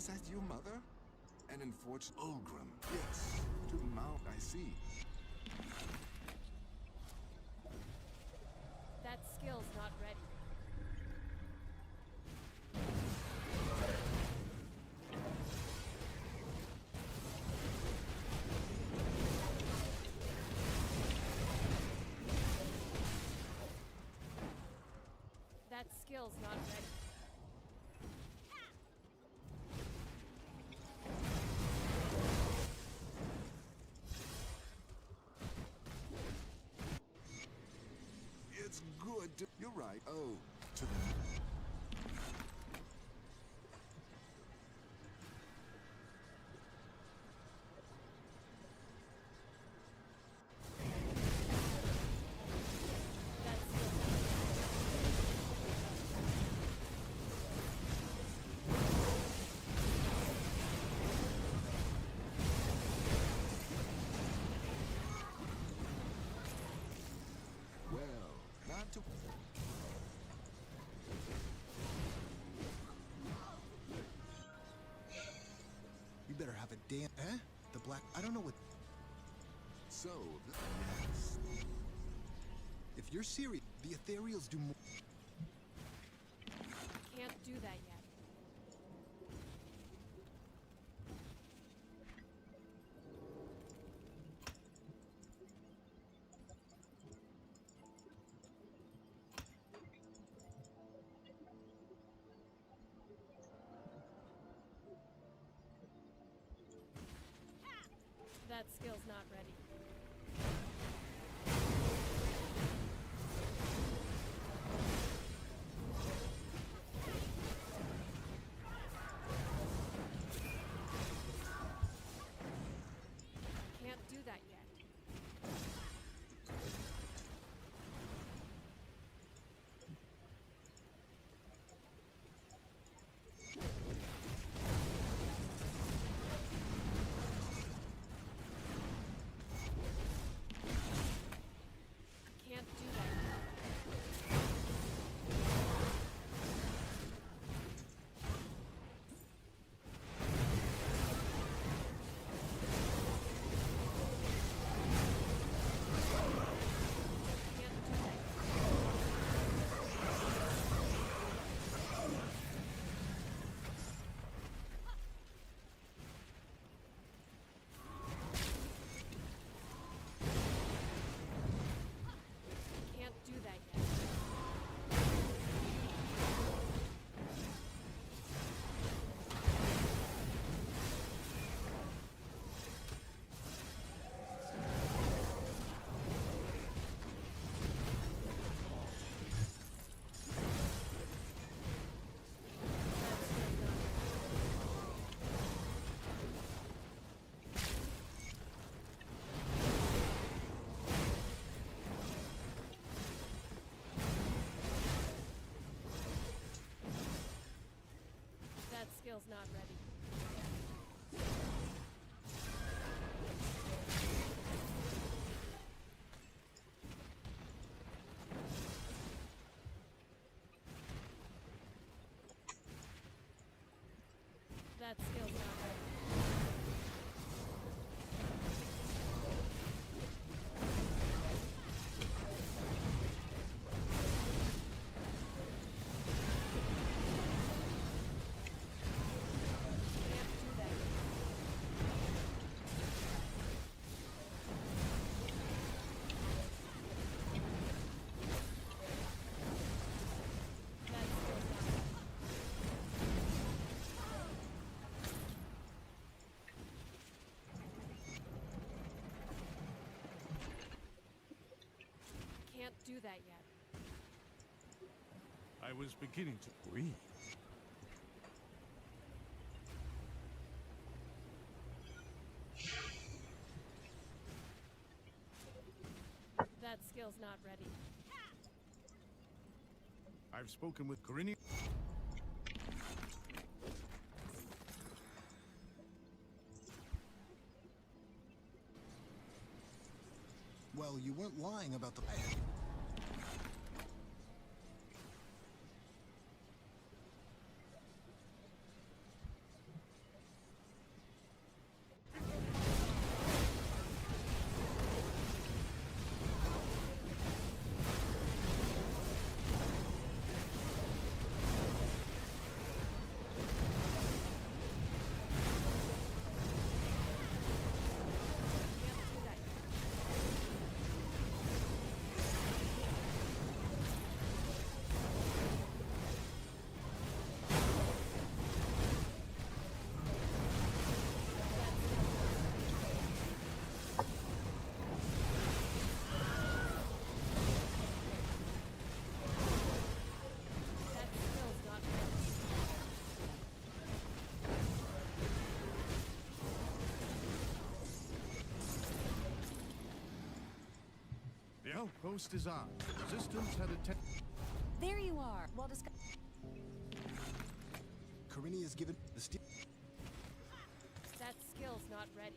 Is that your mother? An unfortunate Ulgrim. Yes. To mount, I see. That skill's not ready. That skill's not ready. It's good to... You're right. Oh, to the... Well, not to... You better have a damn... Eh? The black... I don't know what... So, yes. If you're serious, the ethereals do more... Can't do that yet. That skill's not ready. Can't do that yet. Can't do that yet. Can't do that yet. Can't do that yet. That skill's not ready. That skill's not ready. Can't do that yet. That skill's not ready. Can't do that yet. I was beginning to breathe. That skill's not ready. I've spoken with Corinne. Well, you weren't lying about the... No, ghost is on. Resistance had attacked. There you are. Well discussed. Corinne has given the steel. That skill's not ready.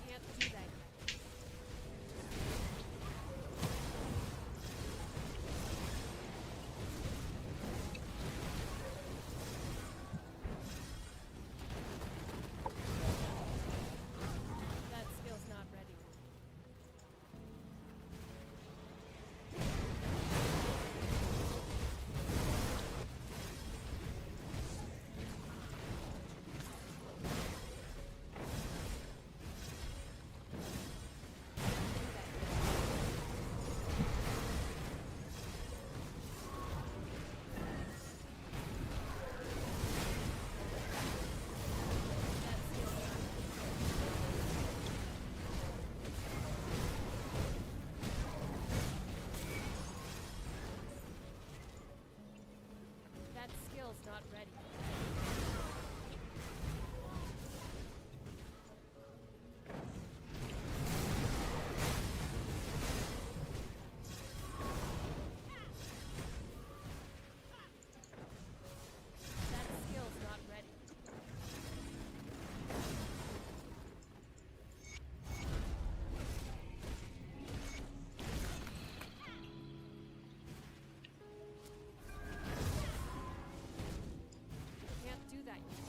Can't do that yet. That skill's not ready. That skill's not ready. That skill's not ready. Can't do that yet.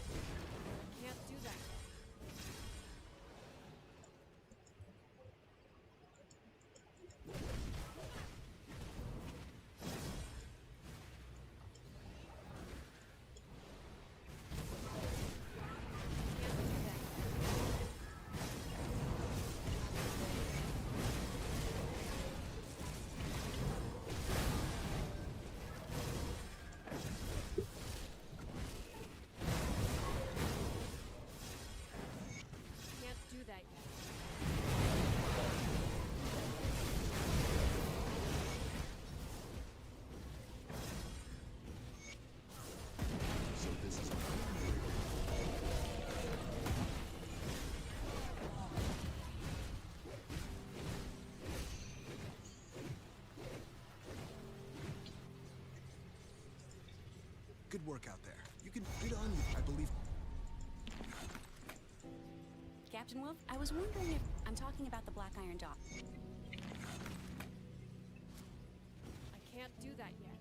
Can't do that yet. Can't do that yet. Can't do that yet. So this is Good work out there. You can good on you, I believe. Captain Wolf, I was wondering if I'm talking about the Black Iron Dock. I can't do that yet.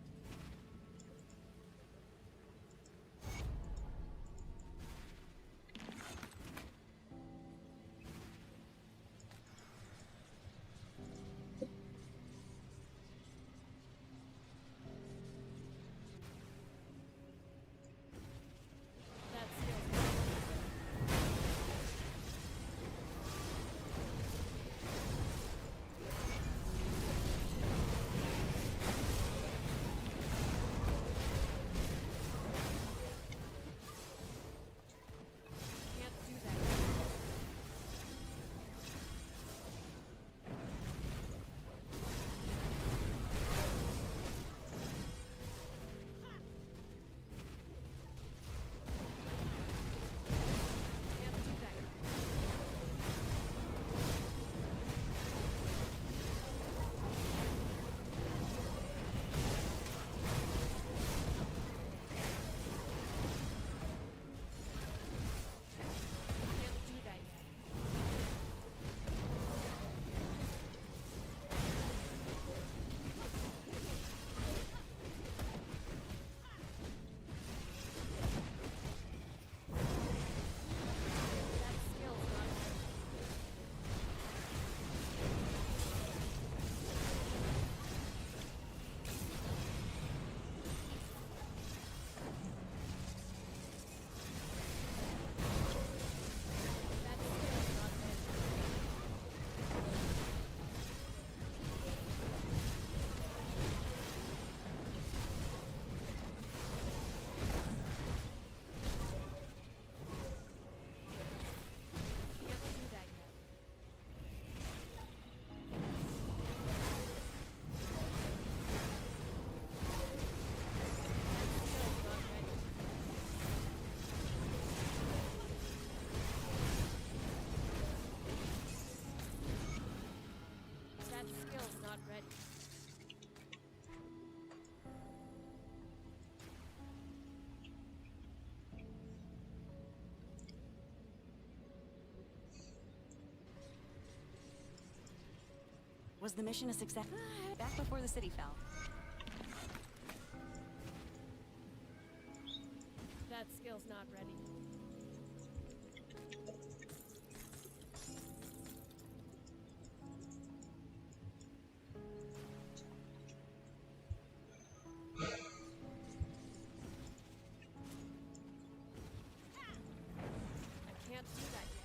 That skill's not ready. Was the mission a success? Back before the city fell. That skill's not ready. I can't do that yet.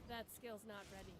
That skill's not ready.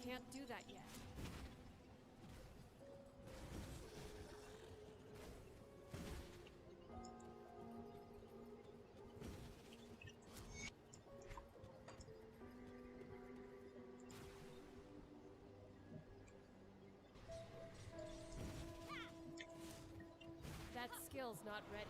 Can't do that yet. That skill's not ready.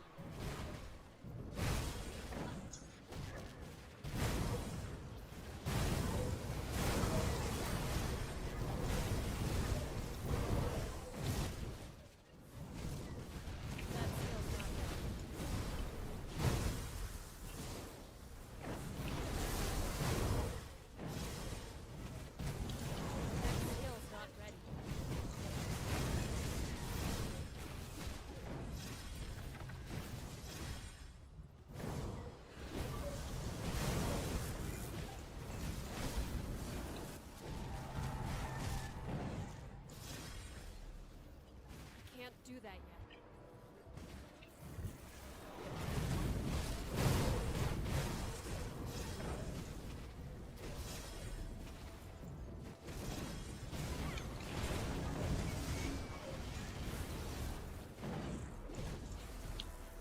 can't do that yet.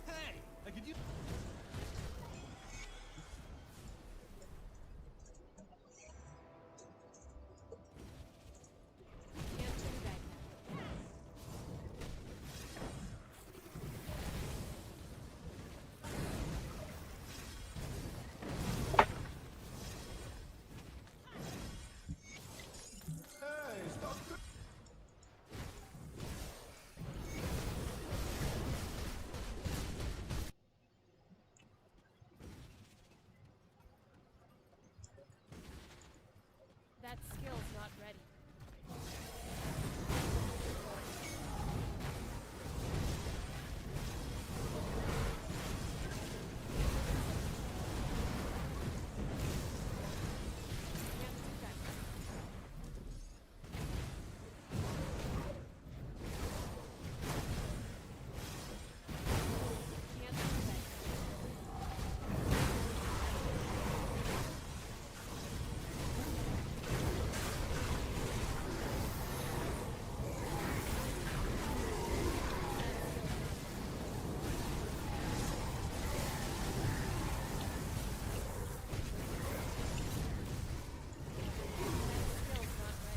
Hey, could you? Can't do that yet. Hey, stop! That skill's not ready. Can't do that yet. Can't do that yet. Skill's not ready.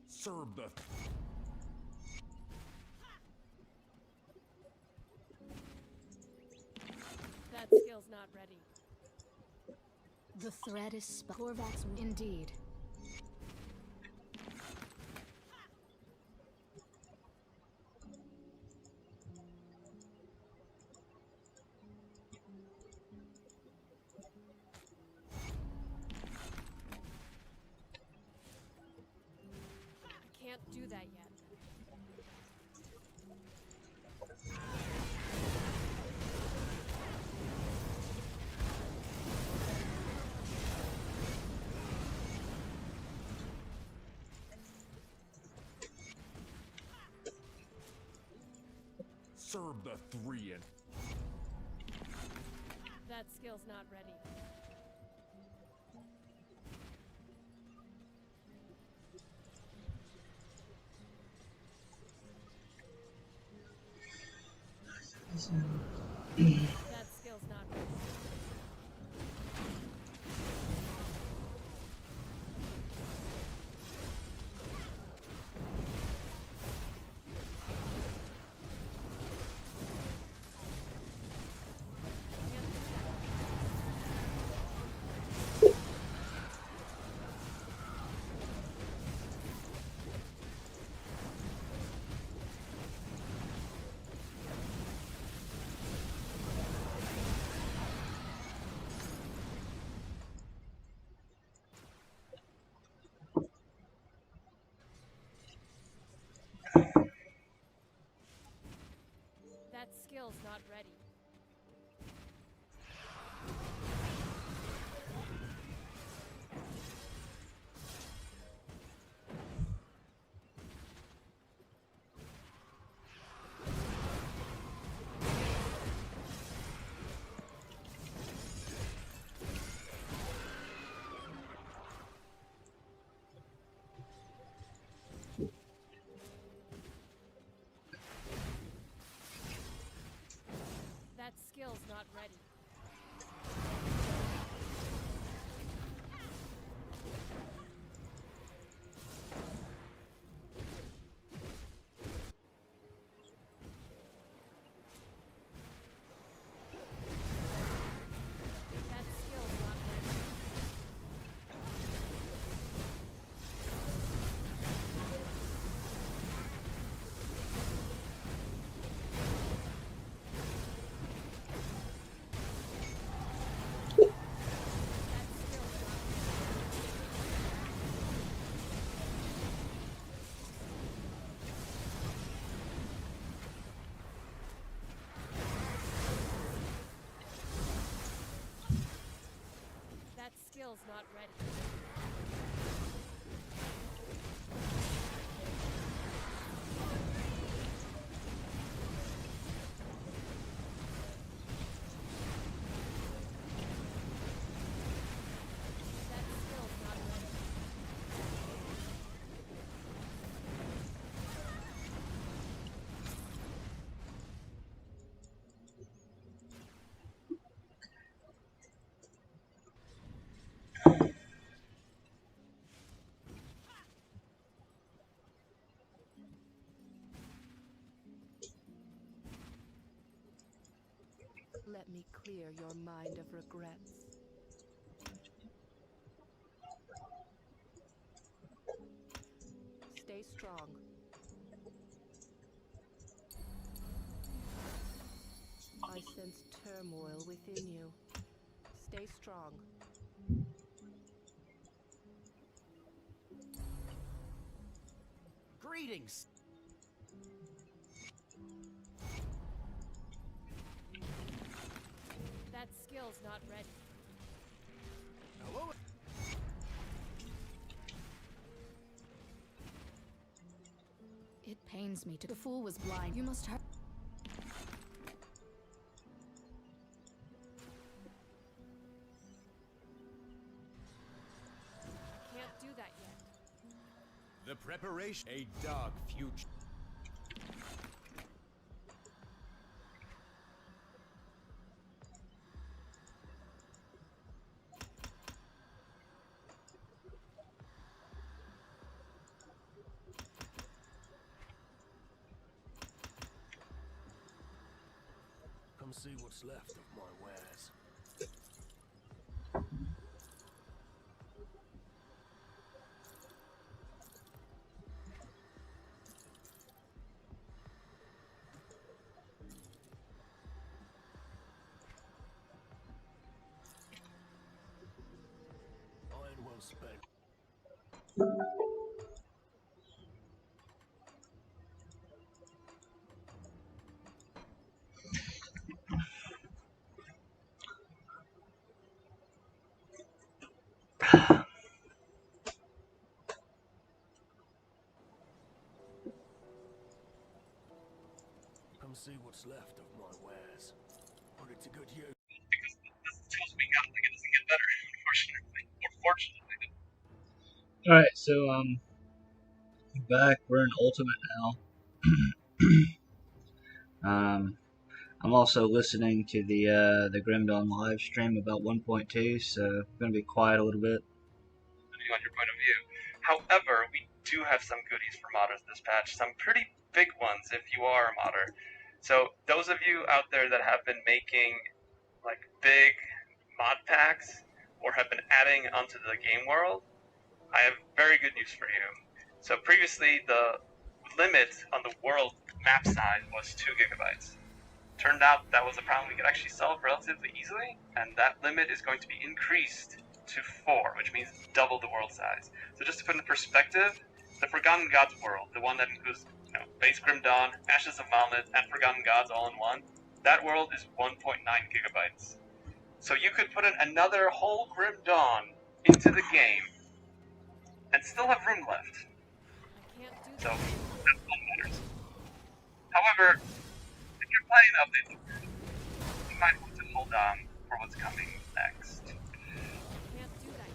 Serve the. That skill's not ready. The threat is Korvax indeed. I can't do that yet. Serve the 3 and. That skill's not ready. That skill's not ready. skill's not ready. That skill's not ready. Let me clear your mind of regrets. Stay strong. I sense turmoil within you. Stay strong. Greetings. That skill's not ready. Hello. It pains me to. The fool was blind. You must hurt. Can't do that yet. The preparation. A dark future. Come see what's left of my wares. Iron well spent. Come see what's left of my wares. Put it to good use. Because this tells me nothing, it doesn't get better, unfortunately. Or fortunately. Alright, so, back, we're in Ultimate now. I'm also listening to the Grim Dawn live stream about 1.2, so I'm gonna be quiet a little bit. Depending on your point of view. However, we do have some goodies for modders this patch, some pretty big ones if you are a modder. So those of you out there that have been making like big mod packs or have been adding onto the game world, I have very good news for you. So previously the limit on the world map size was 2 gigabytes. Turned out that was a problem we could actually solve relatively easily, and that limit is going to be increased to 4, which means double the world size. So just to put in perspective, the Forgotten Gods world, the one that includes base Grim Dawn, Ashes of Malmit, and Forgotten Gods all in one, that world is 1.9 gigabytes. So you could put in another whole Grim Dawn into the game and still have room left. I can't do So that. that's what matters. However, if you're playing updates, you might want to hold on for what's coming next. Can't do that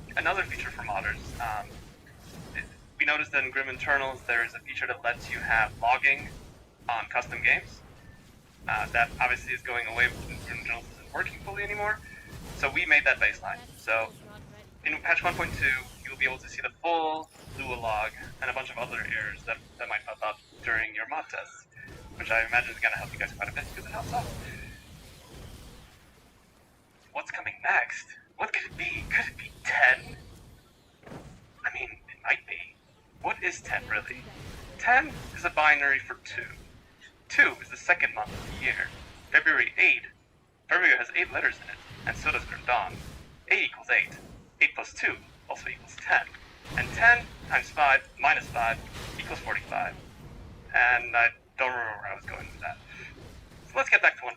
yet. Another feature for modders, we noticed that in Grim Internals there is a feature that lets you have logging on custom games. That obviously is going away because Grim Internals isn't working fully anymore. So we made that baseline. So in patch 1.2, you'll be able to see the full Lua log and a bunch of other errors that might pop up during your mod tests, which I imagine is going to help you guys quite a bit because it helps out. What's coming next? What could it be? Could it be 10? I mean, it might be. What is 10 really? 10 is a binary for 2. 2 is the second month of the year. February 8. February has 8 letters in it, and so does Grim Dawn. 8 equals 8. 8 plus 2 also equals 10. And 10 times 5 minus 5 equals 45. And I don't remember where I was going with that. So let's get back to 1.2.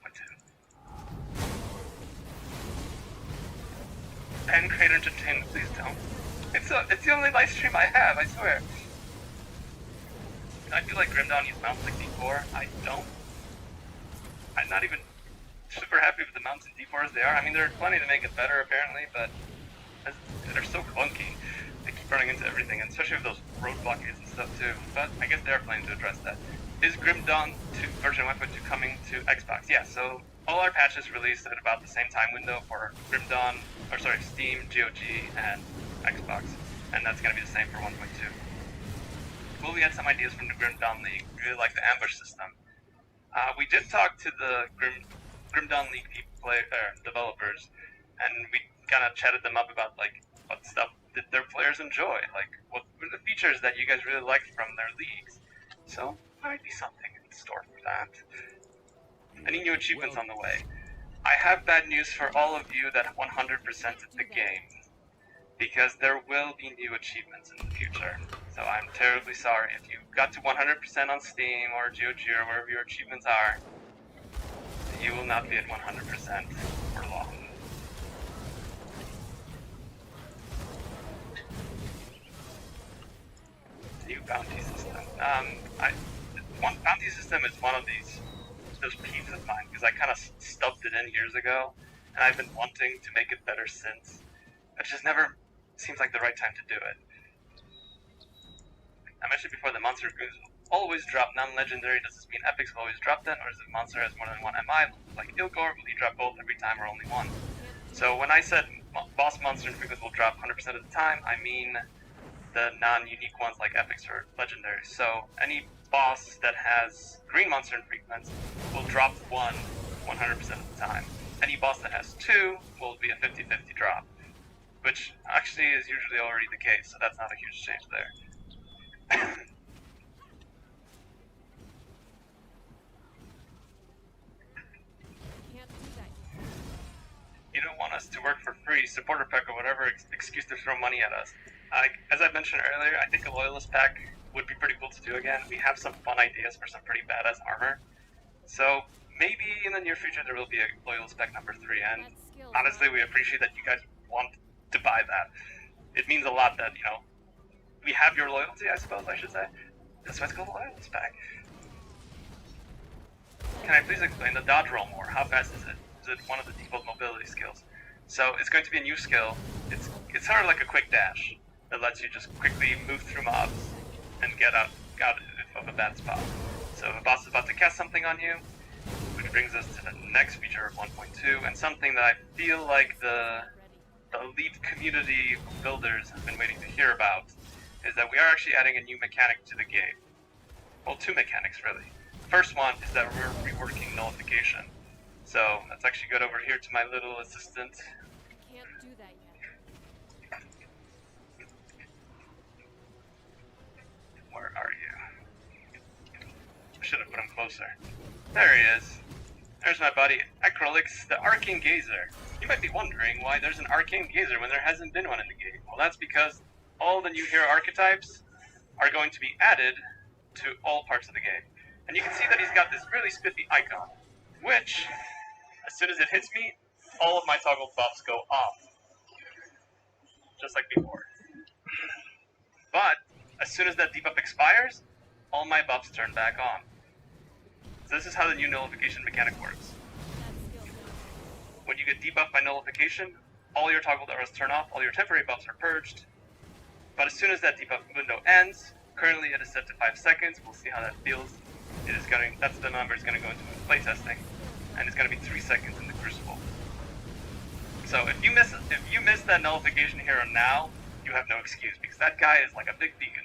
Pancrate Entertainment, please don't. It's the only live stream I have, I swear. I feel like Grim Dawn needs mounts like D4. I don't. I'm not even super happy with the mounts in D4 as they are. I mean, there are plenty to make it better, apparently, but they're so clunky. They keep running into everything, and especially with those road blockades and stuff, too. But I guess they are planning to address that. Is Grim Dawn 2 version 1.2 coming to Xbox? Yeah, so all our patches released at about the same time window for Grim Dawn, or sorry, Steam, GOG, and Xbox. And that's going to be the same for 1.2. Well, we had some ideas from the Grim Dawn League. We really like the ambush system. We did talk to the Grim Dawn League developers, and we kind of chatted them up about like what stuff did their players enjoy, like what were the features that you guys really liked from their leagues. So might be something in store for that. Any new achievements on the way? I have bad news for all of you that 100%ed the game, because there will be new achievements in the future. So I'm terribly sorry if you got to 100% on Steam or GOG or wherever your achievements are. You will not be at 100% for long. New bounty system. Bounty system is one of those peeves of mine, because I kind of stubbed it in years ago, and I've been wanting to make it better since. It just never seems like the right time to do it. I mentioned before the monster goons will always drop non-legendary. Does this mean epics will always drop them, or is it monster has more than one MI? Like Ilgor, will he drop both every time or only one? So when I said boss monster and frequency will drop 100% of the time, I mean the non-unique ones like epics or legendaries. So any boss that has green monster and frequency will drop one 100% of the time. Any boss that has two will be a 50-50 drop, which actually is usually already the case, so that's not a huge change there. You don't want us to work for free, supporter pack or whatever excuse to throw money at us. As I mentioned earlier, I think a loyalist pack would be pretty cool to do again. We have some fun ideas for some pretty badass armor. So maybe in the near future there will be a loyalist pack number 3, and honestly we appreciate that you guys want to buy that. It means a lot that, you know, we have your loyalty, I suppose I should say. That's why it's called a loyalist pack. Can I please explain the dodge roll more? How fast is it? Is it one of the default mobility skills? So it's going to be a new skill. It's sort of like a quick dash that lets you just quickly move through mobs and get out of a bad spot. So if a boss is about to cast something on you, which brings us to the next feature of 1.2, and something that I feel like the elite community builders have been waiting to hear about, is that we are actually adding a new mechanic to the game. Well, 2 mechanics really. First one is that we're reworking nullification. So let's actually go over here to my little assistant. Can't do that yet. Where are you? I should have put him closer. There he is. There's my buddy, Acrolix, the Arcane Gazer. You might be wondering why there's an Arcane Gazer when there hasn't been one in the game. Well, that's because all the new hero archetypes are going to be added to all parts of the game. And you can see that he's got this really spiffy icon, which, as soon as it hits me, all of my toggle buffs go off. Just like before. But, as soon as that debuff expires, all my buffs turn back on. So this is how the new nullification mechanic works. When you get debuffed by nullification, all your toggle arrows turn off, all your temporary buffs are purged. But as soon as that debuff window ends, currently it is set to 5 seconds, we'll see how that feels. That's the number it's going to go into playtesting, and it's going to be 3 seconds in the Crucible. So if you miss that nullification hero now, you have no excuse, because that guy is like a big beacon.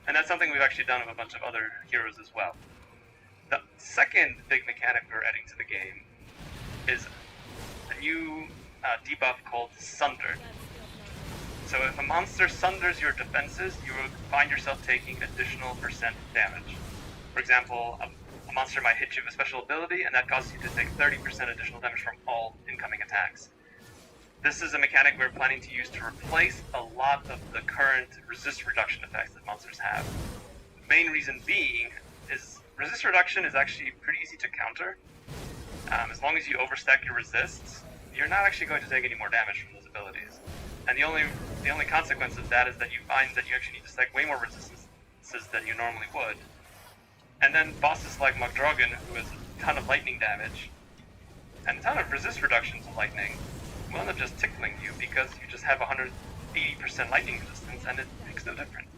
And that's something we've actually done with a bunch of other heroes as well. The second big mechanic we're adding to the game is a new debuff called Sunder. So if a monster sunders your defenses, you will find yourself taking additional % damage. For example, a monster might hit you with a special ability, and that causes you to take 30% additional damage from all incoming attacks. This is a mechanic we're planning to use to replace a lot of the current resist reduction effects that monsters have. The main reason being is resist reduction is actually pretty easy to counter. As long as you overstack your resists, you're not actually going to take any more damage from those abilities. And the only consequence of that is that you find that you actually need to stack way more resistances than you normally would. And then bosses like Magdrogan, who has a ton of lightning damage, and a ton of resist reduction to lightning, will end up just tickling you because you just have 180% lightning resistance and it makes no difference.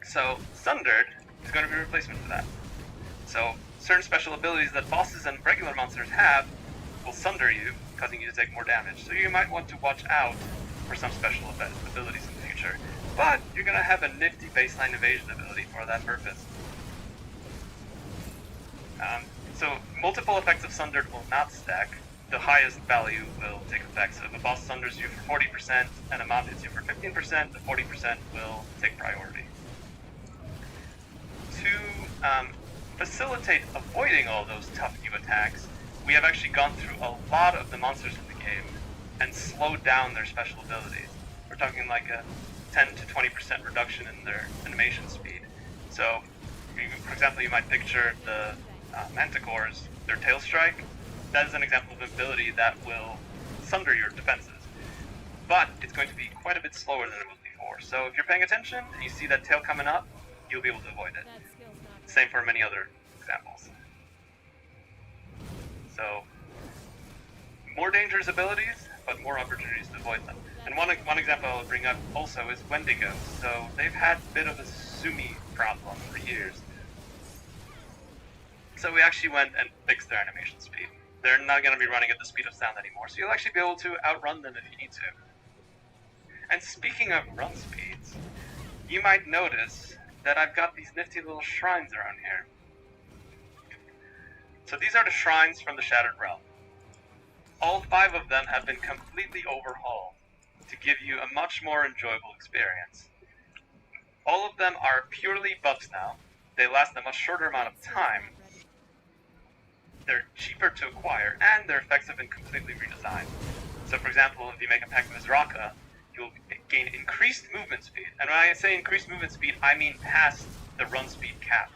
So Sundered is going to be a replacement for that. So certain special abilities that bosses and regular monsters have will sunder you, causing you to take more damage. So you might want to watch out for some special abilities in the future. But you're going to have a nifty baseline evasion ability for that purpose. So multiple effects of Sundered will not stack. The highest value will take effect. So if a boss sunders you for 40% and a mob hits you for 15%, the 40% will take priority. To facilitate avoiding all those tough new attacks, we have actually gone through a lot of the monsters in the game and slowed down their special abilities. We're talking like a 10 to 20% reduction in their animation speed. So, for example, you might picture the Manticores, their Tail Strike. That is an example of an ability that will sunder your defenses. But it's going to be quite a bit slower than it was before. So if you're paying attention and you see that tail coming up, you'll be able to avoid it. Same for many other examples. So, more dangerous abilities, but more opportunities to avoid them. And one example I'll bring up also is Wendigo. So they've had a bit of a Sumi problem for years. So we actually went and fixed their animation speed. They're not going to be running at the speed of sound anymore, so you'll actually be able to outrun them if you need to. And speaking of run speeds, you might notice that I've got these nifty little shrines around here. So these are the shrines from the Shattered Realm. All 5 of them have been completely overhauled to give you a much more enjoyable experience. All of them are purely buffs now. They last a much shorter amount of time. They're cheaper to acquire, and their effects have been completely redesigned. So for example, if you make a pact with Zraka, you'll gain increased movement speed. And when I say increased movement speed, I mean past the run speed cap.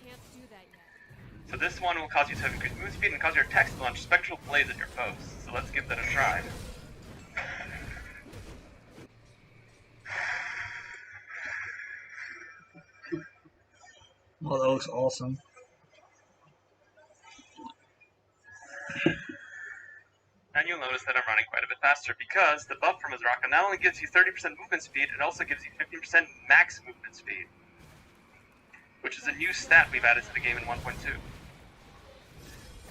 Can't do that yet. So this one will cause you to have increased movement speed and cause your attacks to launch spectral blades at your foes. So let's give that a try. Oh, that looks awesome. And you'll notice that I'm running quite a bit faster because the buff from Azraka not only gives you 30% movement speed, it also gives you 15% max movement speed, which is a new stat we've added to the game in 1.2.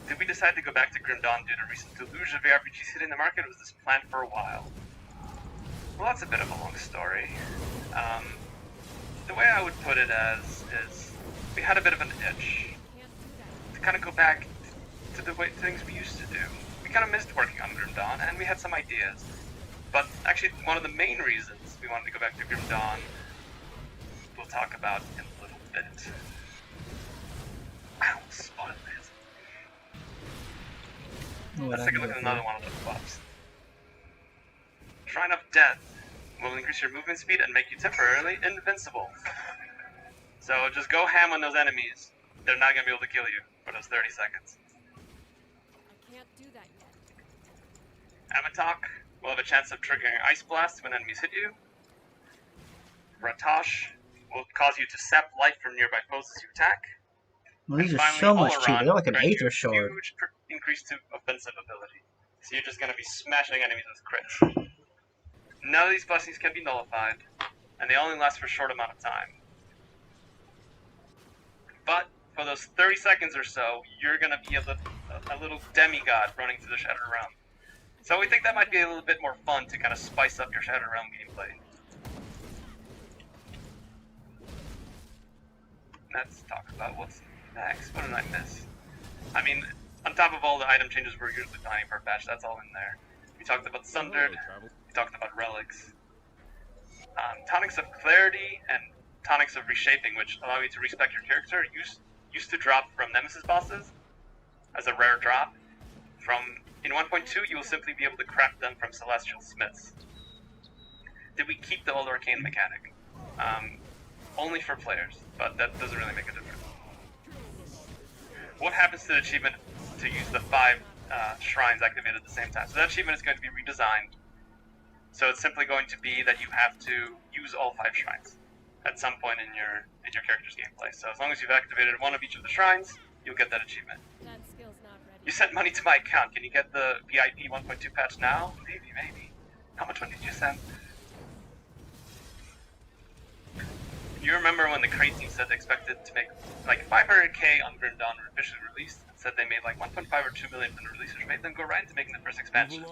Did we decide to go back to Grim Dawn due to recent deluge of ARPGs hitting the market, or was this planned for a while? Well, that's a bit of a long story. The way I would put it is we had a bit of an itch to kind of go back to the way things we used to do. We kind of missed working on Grim Dawn, and we had some ideas. But actually, one of the main reasons we wanted to go back to Grim Dawn, we'll talk about in a little bit. I will spoil it. Let's take a look at another one of those buffs. Shrine of Death will increase your movement speed and make you temporarily invincible. So just go ham on those enemies. They're not going to be able to kill you for those 30 seconds. I can't do that yet. Amatok will have a chance of triggering Ice Blast when enemies hit you. Ratosh will cause you to sap life from nearby foes as you attack. Well, these are so much cheaper. They're like an Aether Shard. Huge increase to offensive ability. So you're just going to be smashing enemies with crits. None of these blessings can be nullified, and they only last for a short amount of time. But for those 30 seconds or so, you're going to be a little demigod running through the Shattered Realm. So we think that might be a little bit more fun to kind of spice up your Shattered Realm gameplay. Let's talk about what's next. What did I miss? I mean, on top of all the item changes we're usually planning per patch, that's all in there. We talked about Sundered, we talked about Relics. Tonics of Clarity and Tonics of Reshaping, which allow you to respec your character, used to drop from Nemesis bosses as a rare drop. In 1.2, you will simply be able to craft them from Celestial Smiths. Did we keep the Old Arcane mechanic? Only for players, but that doesn't really make a difference. What happens to the achievement to use the 5 shrines activated at the same time. So that achievement is going to be redesigned. So it's simply going to be that you have to use all 5 shrines at some point in your character's gameplay. So as long as you've activated one of each of the shrines, you'll get that achievement. That skill's not ready. You sent money to my account. Can you get the VIP 1.2 patch now? Maybe. How much money did you send? You remember when the Crate team said they expected to make like 500k on Grim Dawn when officially released, and said they made like 1.5 or 2 million from the release, which made them go right into making the first expansion.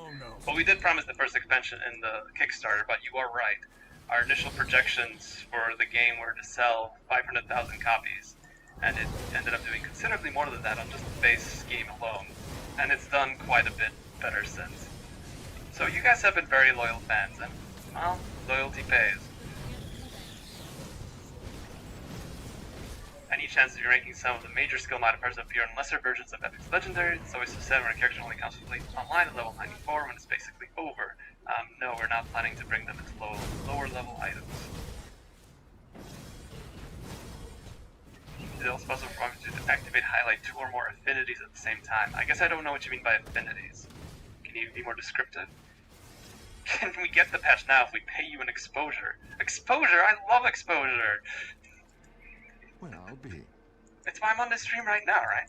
Well, we did promise the first expansion in the Kickstarter, but you are right. Our initial projections for the game were to sell 500,000 copies, and it ended up doing considerably more than that on just the base game alone, and it's done quite a bit better since. So you guys have been very loyal fans, and, well, loyalty pays. Any chance that you're making some of the major skill modifiers appear in lesser versions of Epic's Legendary? It's always so sad when a character only counts complete online at level 94 when it's basically over. No, we're not planning to bring them into lower level items. It is also possible for me to activate highlight 2 or more affinities at the same time. I guess I don't know what you mean by affinities. Can you be more descriptive? Can we get the patch now if we pay you an exposure? Exposure? I love exposure! Well, I'll be. It's why I'm on this stream right now, right?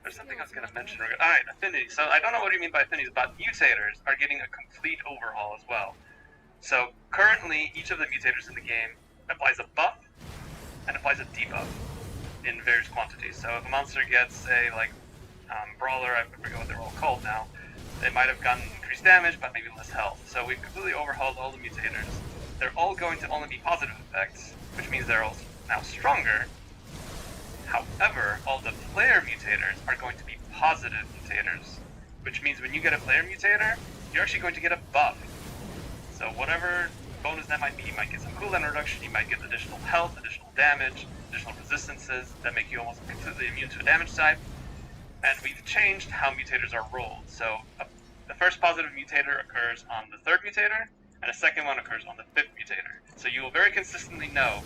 There's something I was going to mention. Alright, affinities. So I don't know what you mean by affinities, but mutators are getting a complete overhaul as well. So currently, each of the mutators in the game applies a buff and applies a debuff in various quantities. So if a monster gets a, brawler, I forget what they're all called now, they might have gotten increased damage, but maybe less health. So we've completely overhauled all the mutators. They're all going to only be positive effects, which means they're all now stronger. However, all the player mutators are going to be positive mutators, which means when you get a player mutator, you're actually going to get a buff. So whatever bonus that might be, you might get some cooldown reduction, you might get additional health, additional damage, additional resistances that make you almost completely immune to a damage type. And we've changed how mutators are rolled. So the first positive mutator occurs on the 3rd mutator, and a second one occurs on the 5th mutator. So you will very consistently know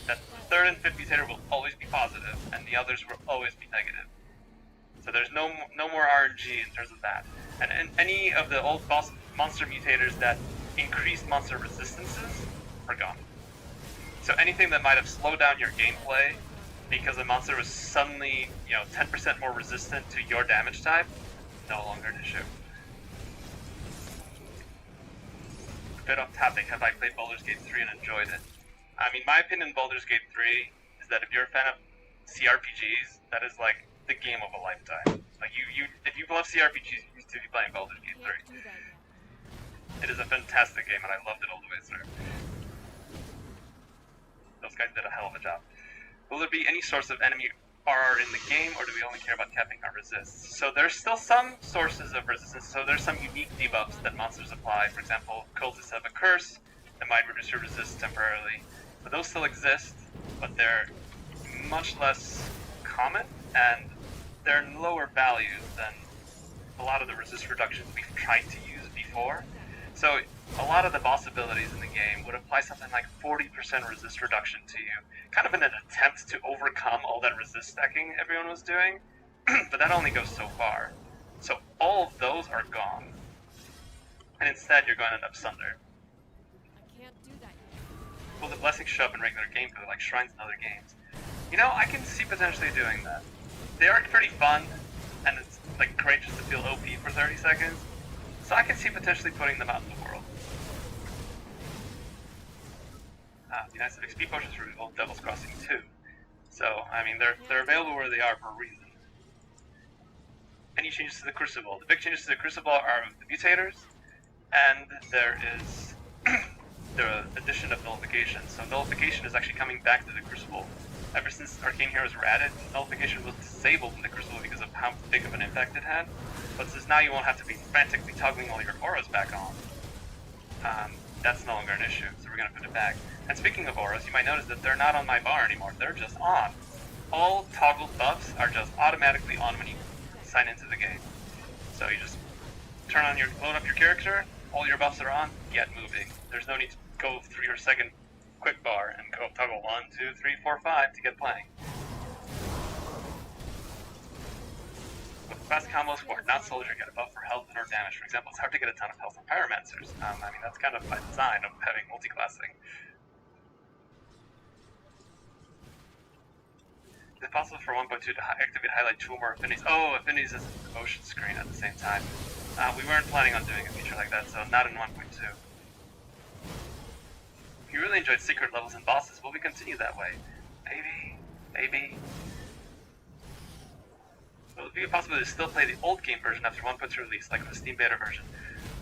that the 3rd and 5th mutator will always be positive, and the others will always be negative. So there's no more RNG in terms of that. And any of the old monster mutators that increased monster resistances are gone. So anything that might have slowed down your gameplay because a monster was suddenly, 10% more resistant to your damage type, no longer an issue. A bit off topic, have I played Baldur's Gate 3 and enjoyed it? I mean, my opinion on Baldur's Gate 3 is that if you're a fan of CRPGs, that is like the game of a lifetime. Like if you love CRPGs, you need to be playing Baldur's Gate 3. It is a fantastic game, and I loved it all the way through. Those guys did a hell of a job. Will there be any source of enemy RR in the game, or do we only care about capping our resists? So there's still some sources of resistance, so there's some unique debuffs that monsters apply. For example, cultists have a curse that might reduce your resist temporarily. But those still exist, but they're much less common, and they're in lower values than a lot of the resist reductions we've tried to use before. So a lot of the boss abilities in the game would apply something like 40% resist reduction to you, kind of in an attempt to overcome all that resist stacking everyone was doing, but that only goes so far. So all of those are gone, and instead you're going to end up sundered. I can't do that yet. Will the blessings show up in regular gameplay like shrines in other games? I can see potentially doing that. They are pretty fun, and it's great just to feel OP for 30 seconds, so I can see potentially putting them out in the world. The United States XP potions for Devil's Crossing 2. So, I mean, they're available where they are for a reason. Any changes to the Crucible? The big changes to the Crucible are the mutators, and there is the addition of Nullification. So Nullification is actually coming back to the Crucible. Ever since Arcane Heroes were added, Nullification was disabled in the Crucible because of how big of an impact it had. But since now you won't have to be frantically toggling all your auras back on, that's no longer an issue, so we're going to put it back. And speaking of auras, you might notice that they're not on my bar anymore, they're just on. All toggled buffs are just automatically on when you sign into the game. So you just load up your character, all your buffs are on, get moving. There's no need to go through your second quick bar and go toggle 1, 2, 3, 4, 5 to get playing. Class combos for not-soldier get a buff for health or damage. For example, it's hard to get a ton of health from pyromancers. I mean, that's kind of by design of having multi-classing. Is it possible for 1.2 to activate highlight 2 or more affinities? Oh, affinities is a devotion screen at the same time. We weren't planning on doing a feature like that, so not in 1.2. If you really enjoyed secret levels and bosses, will we continue that way? Maybe. Well, it would be possible to still play the old game version after 1.2 release, like the Steam beta version.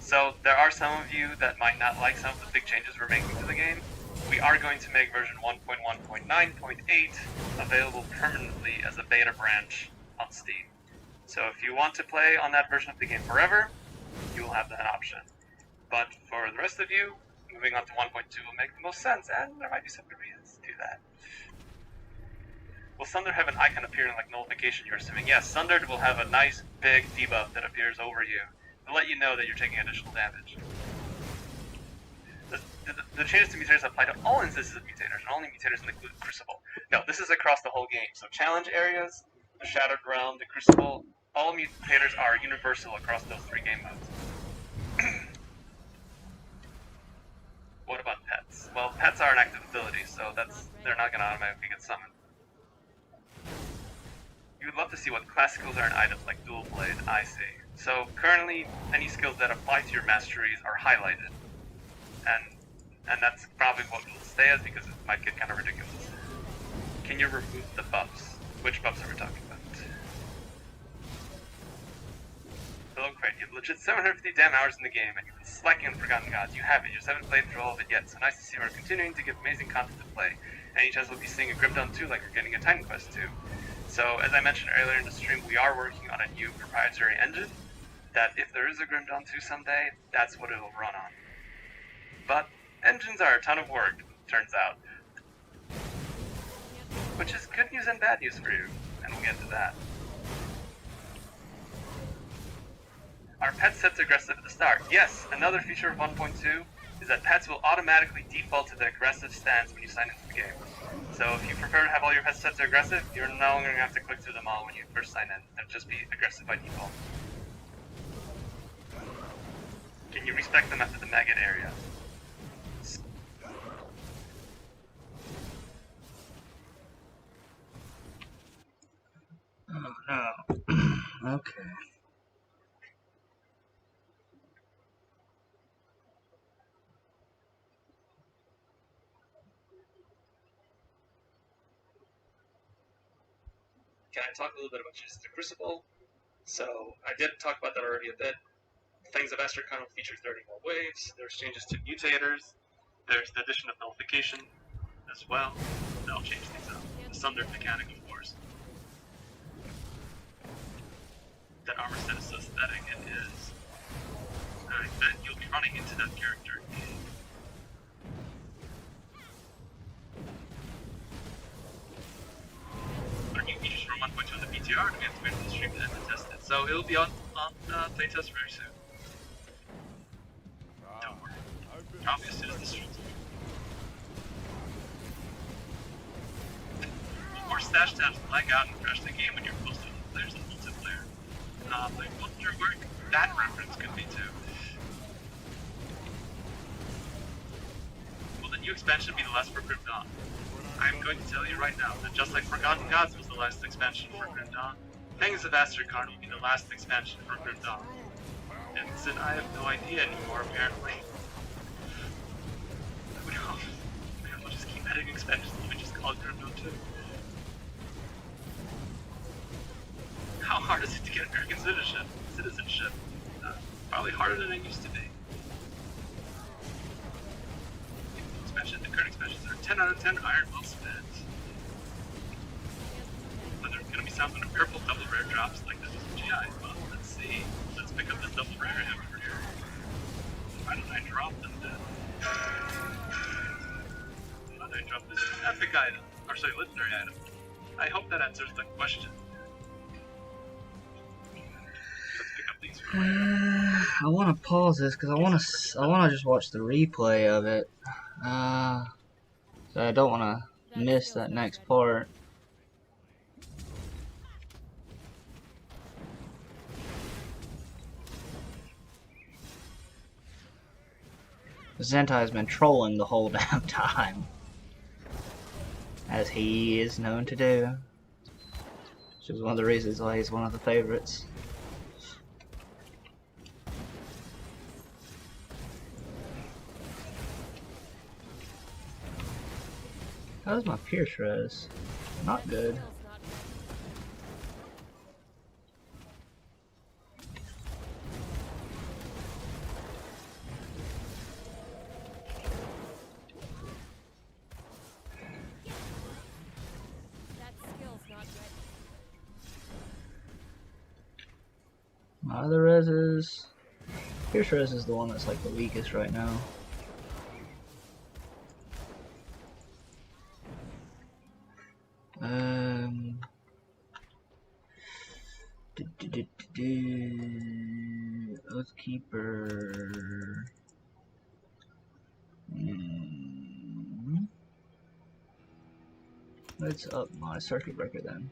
So there are some of you that might not like some of the big changes we're making to the game. We are going to make version 1.1.9.8 available permanently as a beta branch on Steam. So if you want to play on that version of the game forever, you will have that option. But for the rest of you, moving on to 1.2 will make the most sense, and there might be some good reasons to do that. Will Sunder have an icon appearing like nullification, you're assuming? Yes, Sunder will have a nice big debuff that appears over you to let you know that you're taking additional damage. The changes to mutators apply to all instances of mutators, and only mutators include Crucible. No, this is across the whole game. So challenge areas, the Shattered Realm, the Crucible, all mutators are universal across those 3 game modes. What about pets? Well, pets are an active ability, so they're not going to automatically get summoned. You would love to see what class skills are in items like Dual Blade, I see. So currently, any skills that apply to your masteries are highlighted. And that's probably what we'll stay as because it might get kind of ridiculous. Can you remove the buffs? Which buffs are we talking about? Hello, Crate. You have legit 750 damn hours in the game, and you've been slacking on Forgotten Gods. You have it. You just haven't played through all of it yet, so nice to see we're continuing to give amazing content to play. Any chance we'll be seeing a Grim Dawn 2 like we're getting a Titan Quest 2? So, as I mentioned earlier in the stream, we are working on a new proprietary engine that if there is a Grim Dawn 2 someday, that's what it'll run on. But engines are a ton of work, turns out. Which is good news and bad news for you, and we'll get to that. Are pets set to aggressive at the start? Yes, another feature of 1.2 is that pets will automatically default to the aggressive stance when you sign into the game. So if you prefer to have all your pets set to aggressive, you're no longer going to have to click through them all when you first sign in. They'll just be aggressive by default. Can you respect them after the maggot area? Oh no. Okay. Can I talk a little bit about just the Crucible? So, I did talk about that already a bit. Things of Astrocon will feature 30 more waves, there's changes to mutators, there's the addition of nullification as well. That'll change things up. The Sunder mechanic, of course. That armor set is so aesthetic, it is. I bet you'll be running into that character. Our new features from 1.2 on the BTR, we have to wait for the stream to end to test it. So it'll be on playtest very soon. Don't worry. Probably as soon as the stream's over. Or stash tabs lag out and crash the game when you're close to the players in multiplayer. Like multiplayer work, that reference could be too. Will the new expansion be the last for Grim Dawn? I'm going to tell you right now that just like Forgotten Gods was the last expansion for Grim Dawn, Pangs of Astrocon will be the last expansion for Grim Dawn. And since I have no idea anymore, apparently. We'll just keep adding expansions and we just call it Grim Dawn 2. How hard is it to get American citizenship? Probably harder than it used to be. The current expansions are 10 out of 10 iron well spent. But there's gonna be some purple double rare drops like this is GI. Well, let's see. Let's pick up this double rare I have over here. Why don't I drop them then? Why don't I drop this epic item? Or sorry, legendary item. I hope that answers the question. Let's pick up these for I want to pause this because I want to just watch the replay of it. So I don't want to miss that next part. Zentai has been trolling the whole damn time, as he is known to do. Which is one of the reasons why he's one of the favorites. How's my Pierce res? Not good. My other reses. Pierce res is the one that's like the weakest right now. Oathkeeper. Let's up my circuit breaker then.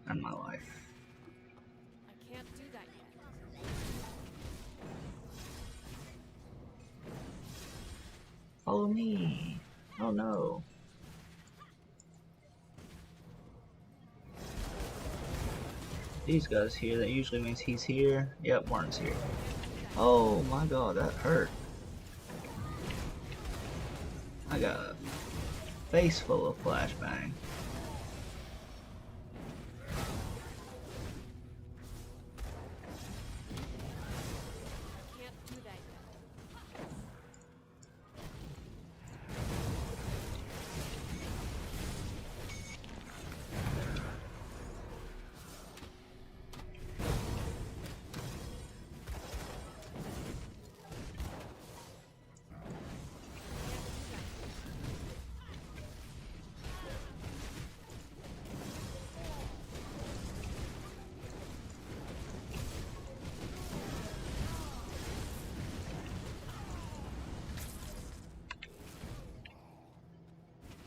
And my life. I can't do that yet. Follow me. Oh no. These guys here, that usually means he's here. Yep, Martin's here. Oh my god, that hurt. I got a face full of flashbang.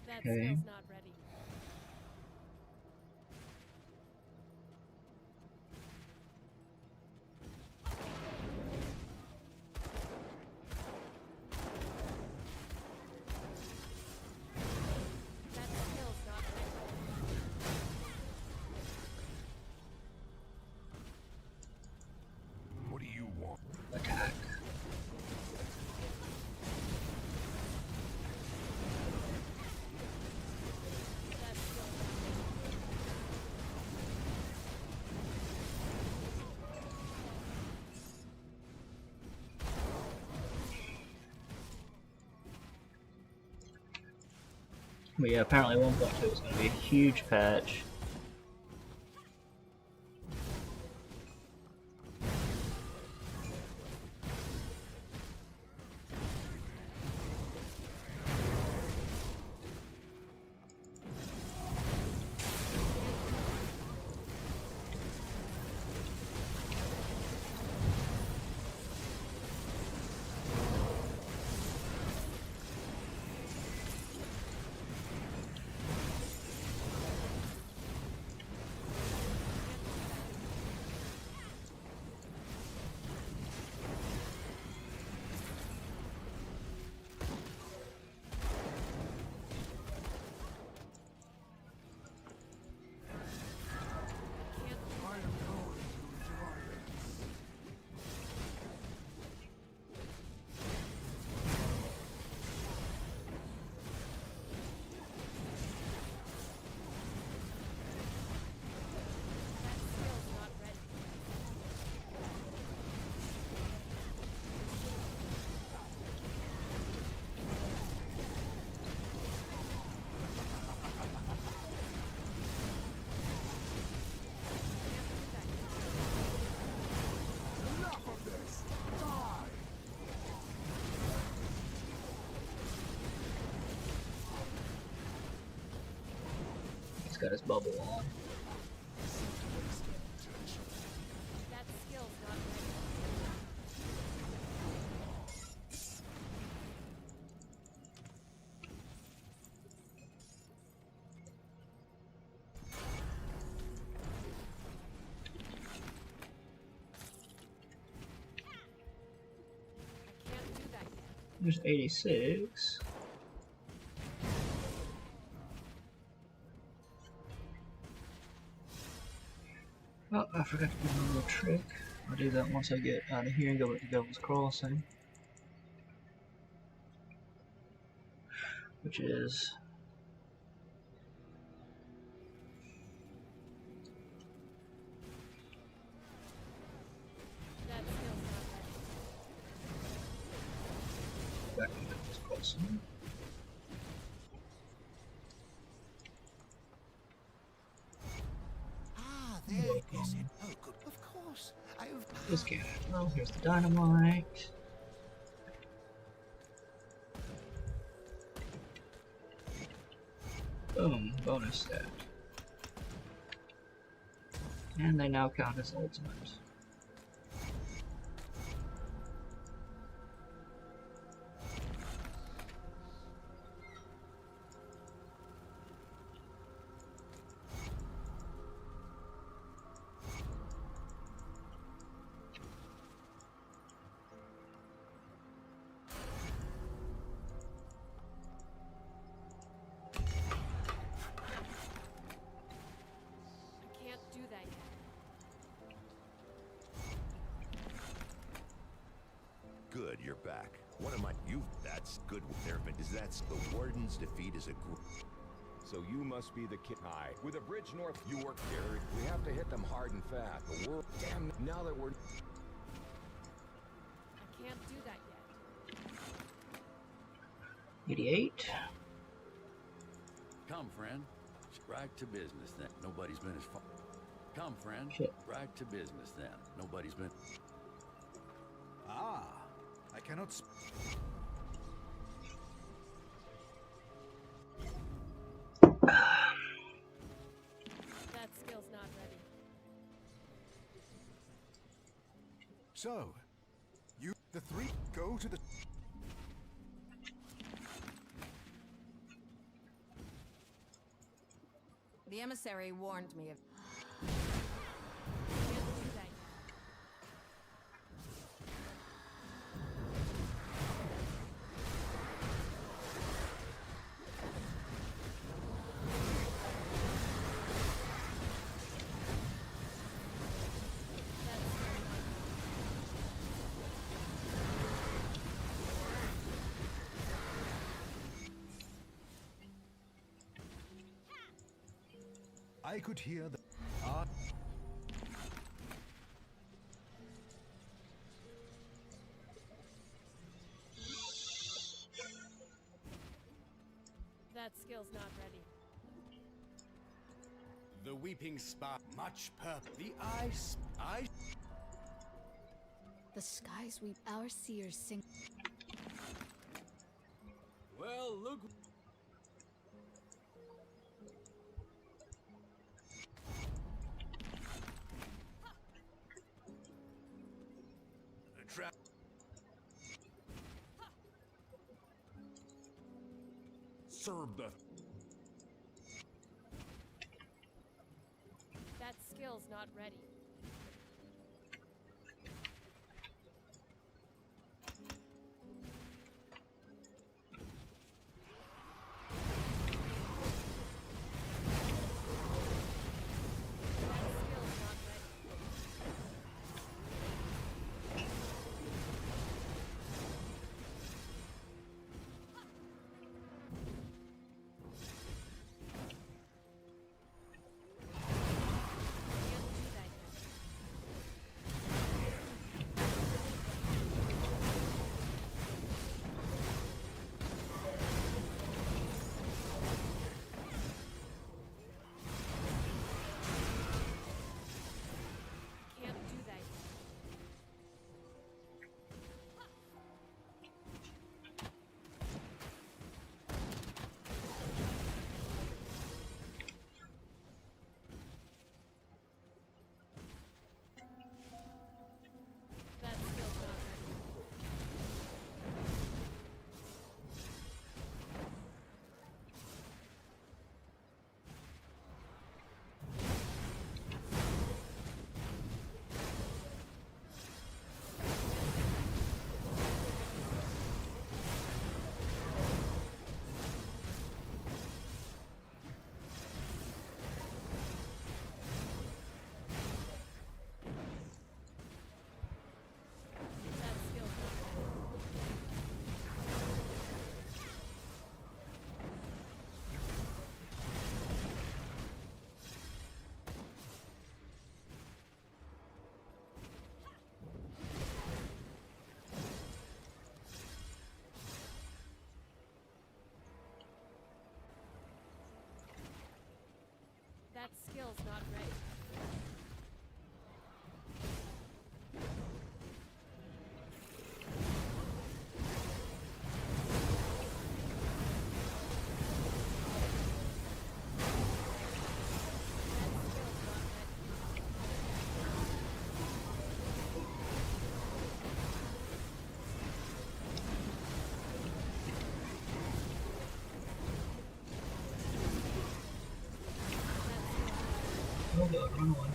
That Okay. skill's not ready. That skill's not ready. What do you want? Attack. But yeah, apparently 1.2 is going to be a huge patch. He's got his bubble on. That skill's not ready. I can't There's 86. Oh, I forgot to do my little trick. I'll do that once I get out of here and go with the Devil's Crossing. Which is... back to the Devil's Crossing. There. Yes, it. Oh, good. Of course. This guy. Oh, here's the dynamite. Boom, bonus stat. And they now count as ultimate. Good, you're back. What am I? You. That's good. There, but is that the warden's defeat is a group? So you must be the kid. Hi. With a bridge north, you work there. We have to hit them hard and fast. The world. Damn. Now that we're. I can't do that yet. 88. Come, friend. Right to business then. Nobody's been as far. Come, friend. Shit. Right to business then. Nobody's been. Ah, I cannot. That skill's not ready. So, you the three go to the. The emissary warned me of. I could hear the. That skill's not ready. The weeping spark, much purple. The ice. The skies weep, our seers sing. Well, look. Serve the. That skill's not ready. That skill's not ready. Oh god, run away.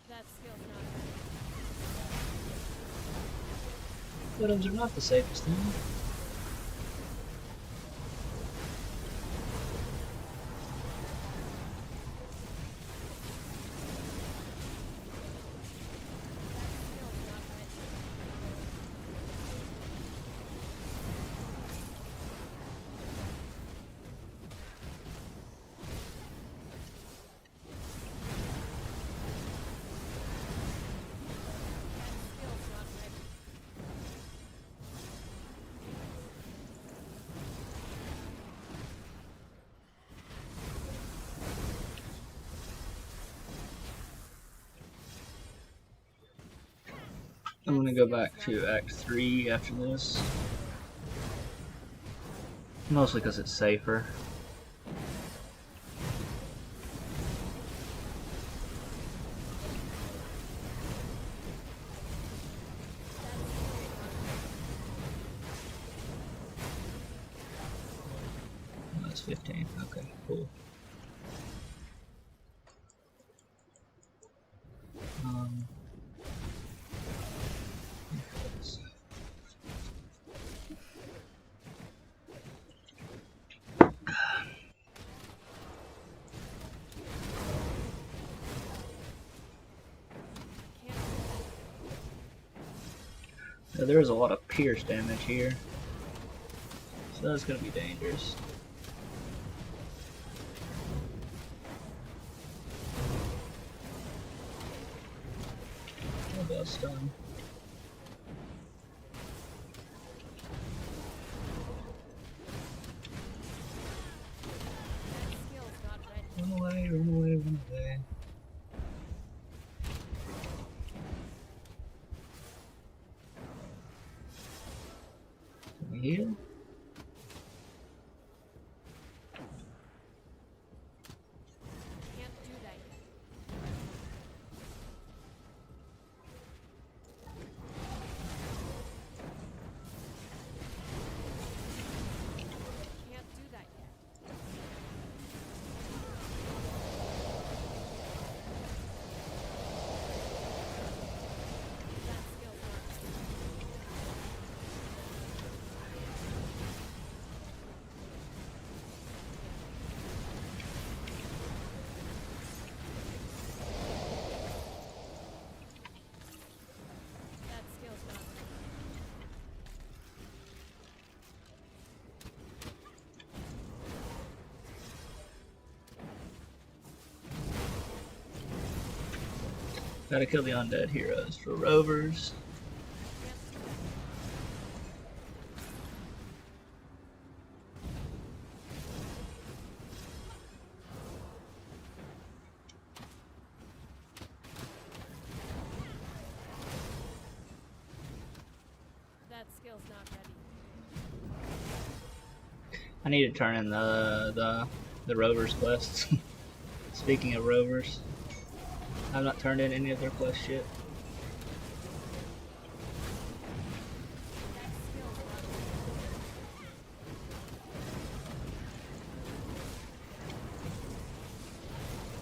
That skill's not ready. Widows are not the safest thing. I'm gonna go back to Act 3 after this. Mostly because it's safer. Oh, that's 15. Okay, cool. So there is a lot of pierce damage here, so that's going to be dangerous. What about stun? Run away, run away, run away. Can we heal? Can't do that yet. Can't do that yet. That skill's not That skill's not ready. Gotta kill the undead heroes for rovers. That skill's not ready. I need to turn in the rovers quests. Speaking of rovers, I've not turned in any of their quests yet.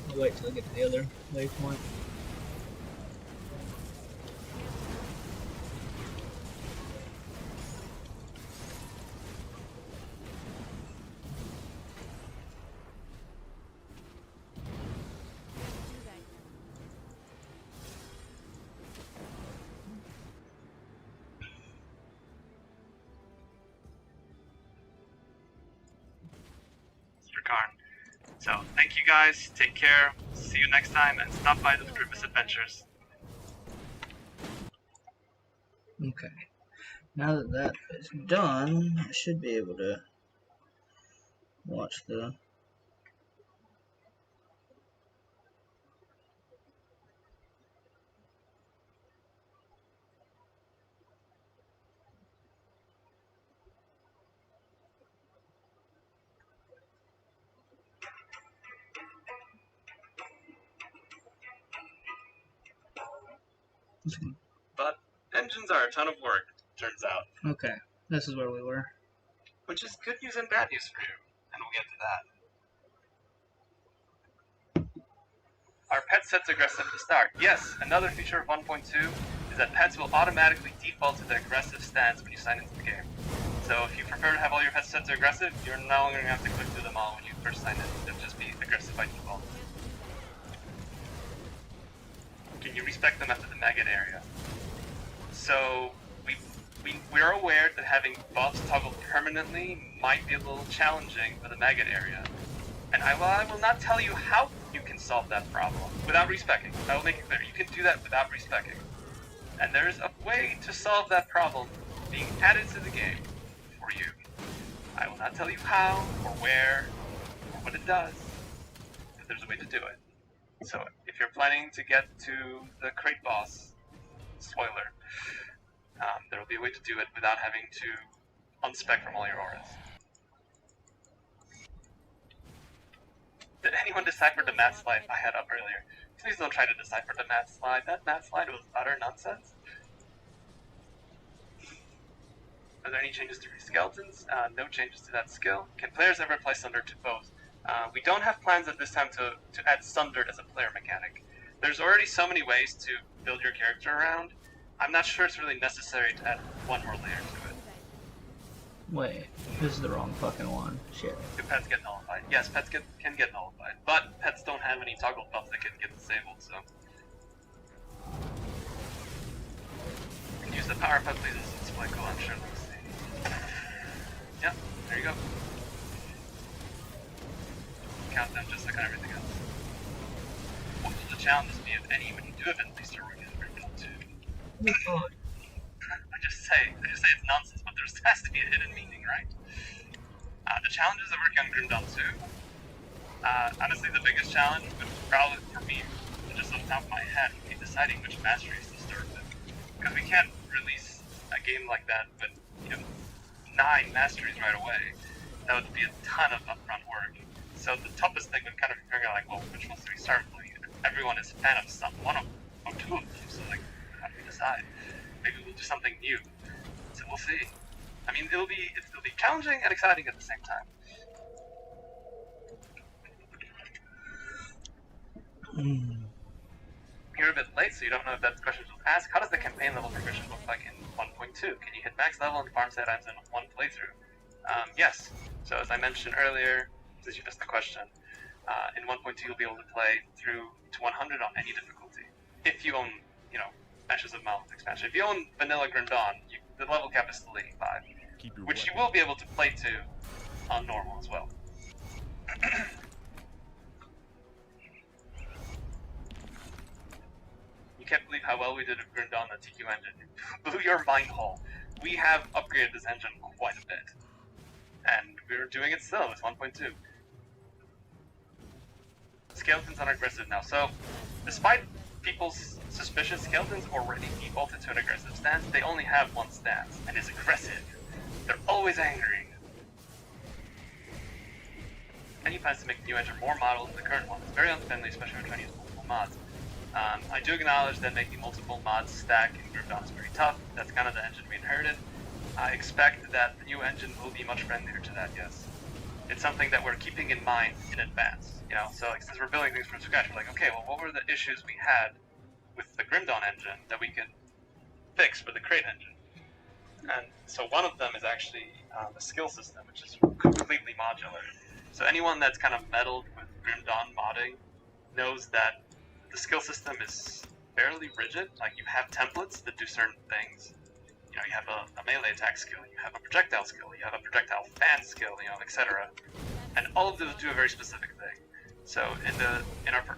I'll wait till I get to the other waypoint. So, thank you guys, take care, see you next time, and stop by the Grievous Adventures. Okay. Now that that is done, I should be able to watch the... But engines are a ton of work, turns out. Okay, this is where we were. Which is good news and bad news for you, and we'll get to that. Are pet sets aggressive to start? Yes, another feature of 1.2 is that pets will automatically default to the aggressive stance when you sign into the game. So if you prefer to have all your pet sets aggressive, you're no longer going to have to click through them all when you first sign in. They'll just be aggressive by default. Can you respect them after the maggot area? So we're aware that having buffs toggled permanently might be a little challenging for the maggot area. And I will not tell you how you can solve that problem without respecking. I will make it clear, you can do that without respecking. And there's a way to solve that problem being added to the game for you. I will not tell you how, or where, or what it does, but there's a way to do it. So if you're planning to get to the crate boss, spoiler, there will be a way to do it without having to unspec from all your auras. Did anyone decipher the math slide I had up earlier? Please don't try to decipher the math slide. That math slide was utter nonsense. Are there any changes to skeletons? No changes to that skill. Can players ever apply Sunder to bows? We don't have plans at this time to add Sundered as a player mechanic. There's already so many ways to build your character around. I'm not sure it's really necessary to add one more layer to it. Wait, this is the wrong fucking one. Shit. Do pets get nullified? Yes, pets can get nullified, but pets don't have any toggle buffs that can get disabled, so... You can use the power pet please as a display cool, I'm sure they'll see. Yep, there you go. Count them just like on everything else. What will the challenges be, if any, when you do eventually start working on Grimdawn 2? I just say it's nonsense, but there has to be a hidden meaning, right? The challenges of working on Grimdawn 2, honestly the biggest challenge would probably, for me, just off the top of my head, would be deciding which masteries to start with. Because we can't release a game like that with, 9 masteries right away. That would be a ton of upfront work. So the toughest thing would kind of be figuring out, like, well, which ones do we start with? Everyone is a fan of one of them, or two of them, so like, how do we decide? Maybe we'll do something new. So we'll see. I mean, it'll be challenging and exciting at the same time. You're a bit late, so you don't know if that's questions we'll ask. How does the campaign level progression look like in 1.2? Can you hit max level and farm set items in one playthrough? Yes. So as I mentioned earlier, since you missed the question, in 1.2 you'll be able to play through to 100 on any difficulty. If you own, Ashes of Mouth expansion. If you own Vanilla Grim Dawn, the level cap is still 85, which you will be able to play to on normal as well. You can't believe how well we did with Grim Dawn, the TQ engine. Blew your mind hole. We have upgraded this engine quite a bit, and we're doing it still with 1.2. Skeletons are aggressive now, so despite people's suspicion, skeletons already defaulted to an aggressive stance. They only have one stance, and it's aggressive. They're always angry. Any plans to make the new engine more model than the current one? It's very unfriendly, especially when trying to use multiple mods. I do acknowledge that making multiple mods stack in Grim Dawn is very tough. That's kind of the engine we inherited. I expect that the new engine will be much friendlier to that, yes. It's something that we're keeping in mind in advance. So like, since we're building things from scratch, we're like, okay, well, what were the issues we had with the Grim Dawn engine that we could fix with the Crate engine? And so one of them is actually the skill system, which is completely modular. So anyone that's kind of meddled with Grim Dawn modding knows that the skill system is fairly rigid. Like, you have templates that do certain things. You have a melee attack skill, you have a projectile skill, you have a projectile fan skill, etc. And all of those do a very specific thing. So in our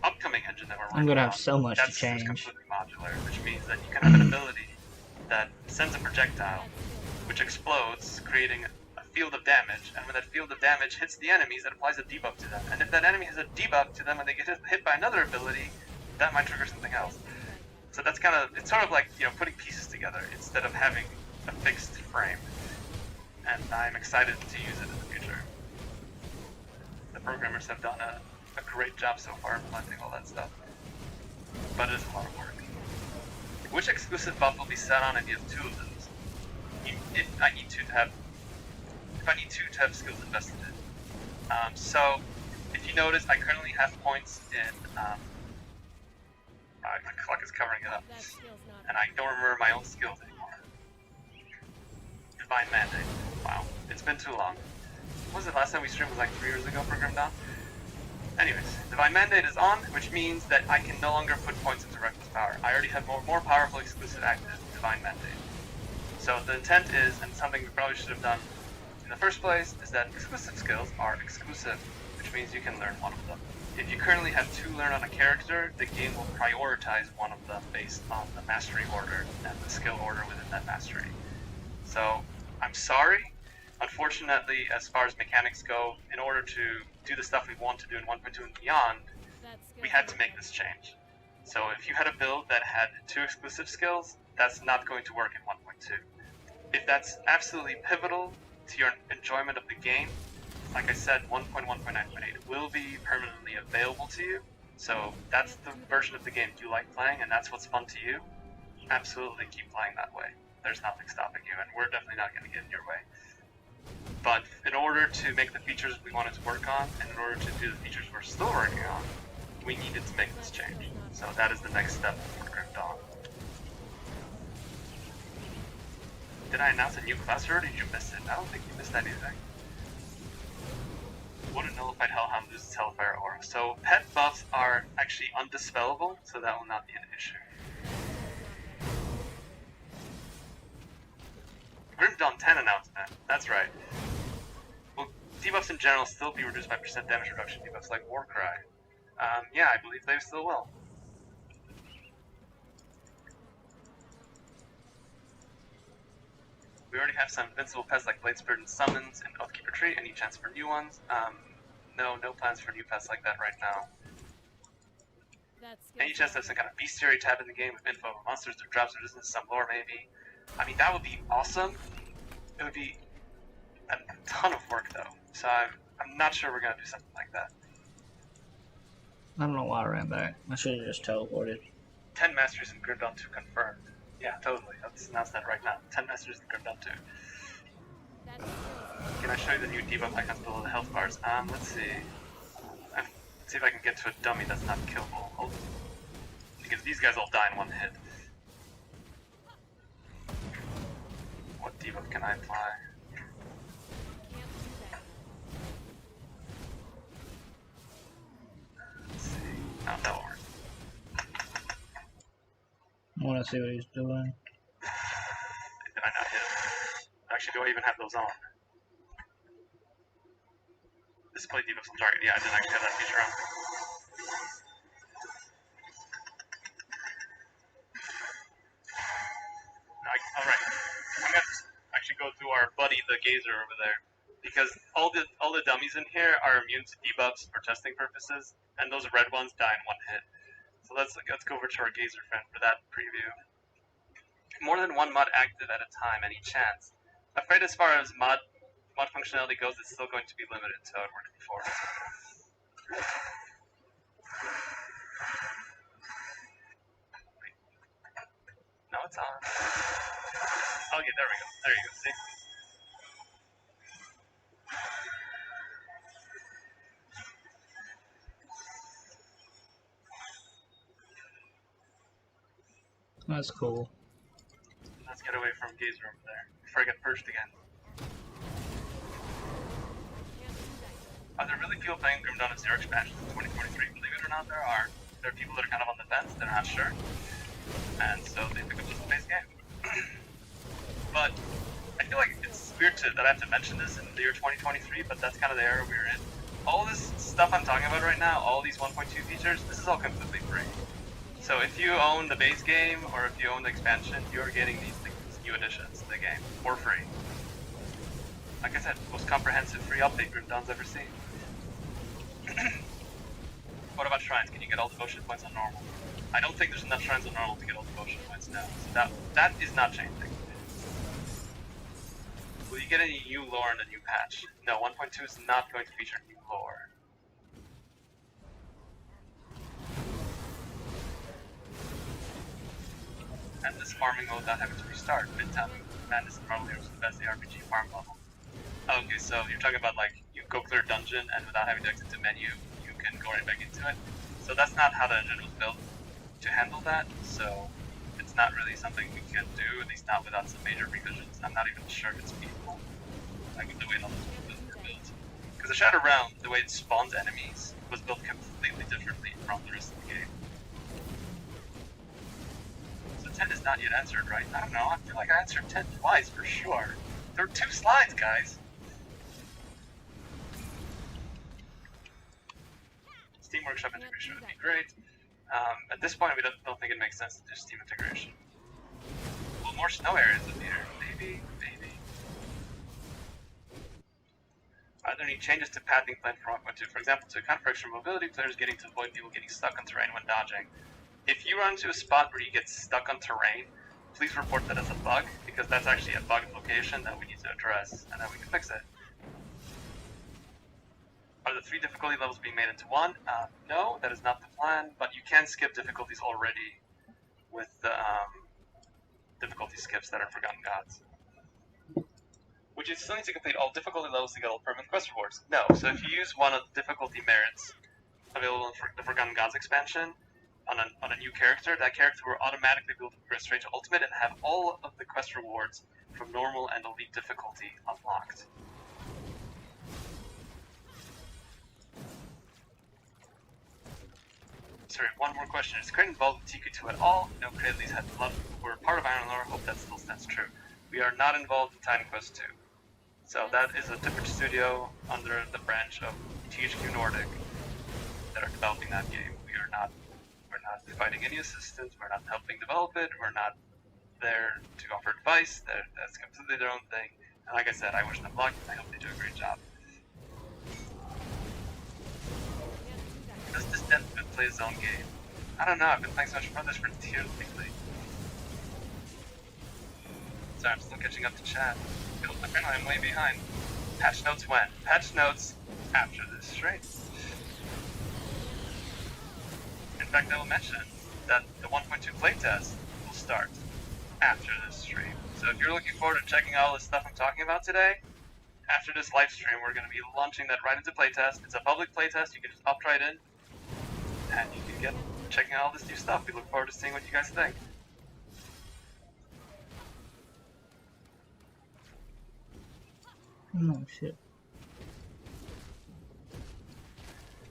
upcoming engine that we're working I'm gonna on, have so much to that's change. completely modular, which means that you can have an ability that sends a projectile, which explodes, creating a field of damage, and when that field of damage hits the enemies, it applies a debuff to them. And if that enemy has a debuff to them and they get hit by another ability, that might trigger something else. So that's kind of, it's sort of like, you know, putting pieces together instead of having a fixed frame. And I'm excited to use it in the future. The programmers have done a great job so far implementing all that stuff. But it is a lot of work. Which exclusive buff will be set on if you have 2 of those? If I need 2 to have skills invested in. So, if you notice, I currently have points in, the clock is covering it up, and I don't remember my own skills anymore. Divine Mandate. Wow, it's been too long. What was it last time we streamed? Was like 3 years ago for Grim Dawn? Anyways, Divine Mandate is on, which means that I can no longer put points into Reckless Power. I already have more powerful exclusive active Divine Mandate. So the intent is, and something we probably should have done in the first place, is that exclusive skills are exclusive, which means you can learn one of them. If you currently have 2 learned on a character, the game will prioritize one of them based on the mastery order and the skill order within that mastery. So, I'm sorry. Unfortunately, as far as mechanics go, in order to do the stuff we want to do in 1.2 and beyond, we had to make this change. So if you had a build that had 2 exclusive skills, that's not going to work in 1.2. If that's absolutely pivotal to your enjoyment of the game, like I said, 1.1.9.8 will be permanently available to you. So that's the version of the game you like playing, and that's what's fun to you. Absolutely keep playing that way. There's nothing stopping you, and we're definitely not going to get in your way. But in order to make the features we wanted to work on, and in order to do the features we're still working on, we needed to make this change. So that is the next step for Grim Dawn. Did I announce a new class or did you miss it? I don't think you missed anything. What a nullified Hellhound loses Hellfire Aura. So pet buffs are actually undispellable, so that will not be an issue. Grim Dawn 10 announcement, that's right. Will debuffs in general still be reduced by % damage reduction debuffs like Warcry? Yeah, I believe they still will. We already have some invincible pets like Blade Spirit and Summons and Oathkeeper Tree. Any chance for new ones? No plans for new pets like that right now. Any chance there's some kind of bestiary tab in the game with info of monsters or drops or resistance, some lore maybe? I mean, that would be awesome. It would be a ton of work though, so I'm not sure we're gonna do something like that. I don't know why I ran back. I should have just teleported. 10 Masters in Grim Dawn 2 confirmed. Yeah, totally. Let's announce that right now. 10 Masters in Grim Dawn 2. Can I show you the new debuff icons below the health bars? Let's see. Let's see if I can get to a dummy that's not killable. Oh, because these guys all die in 1 hit. What debuff can I apply? Let's see. No, that won't work. I want to see what he's doing. Did I not hit him? Actually, do I even have those on? Display debuffs on target. Yeah, I didn't actually have that feature on. Alright. I'm gonna actually go through our buddy the Gazer over there. Because all the dummies in here are immune to debuffs for testing purposes, and those red ones die in 1 hit. So let's go over to our Gazer friend for that preview. More than 1 mod active at a time, any chance? Afraid as far as mod functionality goes, it's still going to be limited to how it worked before. No, it's on. Oh yeah, there we go. There you go, see? That's cool. Let's get away from Gazer over there before I get purged again. Are there really people playing Grim Dawn of Zero expansions in 2043? Believe it or not, there are. There are people that are kind of on the fence, they're not sure. And so they pick up just the base game. But I feel like it's weird that I have to mention this in the year 2023, but that's kind of the era we're in. all this stuff I'm talking about right now, all these 1.2 features, this is all completely free. So if you own the base game, or if you own the expansion, you're getting these new additions to the game for free. Like I said, most comprehensive free update Grim Dawn's ever seen. What about shrines? Can you get all devotion points on normal? I don't think there's enough shrines on normal to get all devotion points now. So that is not changing. Will you get any new lore in the new patch? No, 1.2 is not going to feature new lore. And this farming mode without having to restart. Midtown Madness and Marvel Heroes is the best RPG farm level. Okay, so you're talking about like you go clear a dungeon and without having to exit the menu, you can go right back into it. So that's not how the engine was built to handle that. So it's not really something we can do, at least not without some major revisions. I'm not even sure if it's feasible, like with the way all those were built. Because the Shadow Realm, the way it spawns enemies, was built completely differently from the rest of the game. So 10 is not yet answered, right? I don't know, I feel like I answered 10 twice for sure. There were 2 slides, guys! Steam Workshop integration would be great. At this point, we don't think it makes sense to do Steam integration. Well, more snow areas appear. Maybe. Are there any changes to pathing plan for 1.2? For example, to account for extra mobility, players getting to avoid people getting stuck on terrain when dodging. If you run into a spot where you get stuck on terrain, please report that as a bug, because that's actually a bugged location that we need to address, and then we can fix it. Are the 3 difficulty levels being made into 1? No, that is not the plan, but you can skip difficulties already with the difficulty skips that are Forgotten Gods. Would you still need to complete all difficulty levels to get all permanent quest rewards? No, so if you use one of the difficulty merits available in the Forgotten Gods expansion on a new character, that character will automatically be able to progress straight to Ultimate and have all of the quest rewards from normal and elite difficulty unlocked. Sorry, one more question. Is Crane involved with TQ2 at all? No, Crane at least had a lot of people who were part of Iron Lore. Hope that still stands true. We are not involved in Titan Quest 2. So that is a different studio under the branch of THQ Nordic that are developing that game. We're not providing any assistance, we're not helping develop it, we're not there to offer advice. That's completely their own thing. And like I said, I wish them luck, and I hope they do a great job. Does this Deathbit play his own game? I don't know, I've been playing so much Brothers for Tears lately. Sorry, I'm still catching up to chat. Apparently I'm way behind. Patch notes when? Patch notes after this stream. In fact, I will mention that the 1.2 playtest will start after this stream. So if you're looking forward to checking out all the stuff I'm talking about today, after this live stream, we're going to be launching that right into playtest. It's a public playtest, you can just opt right in, and you can get checking out all this new stuff. We look forward to seeing what you guys think. Oh shit.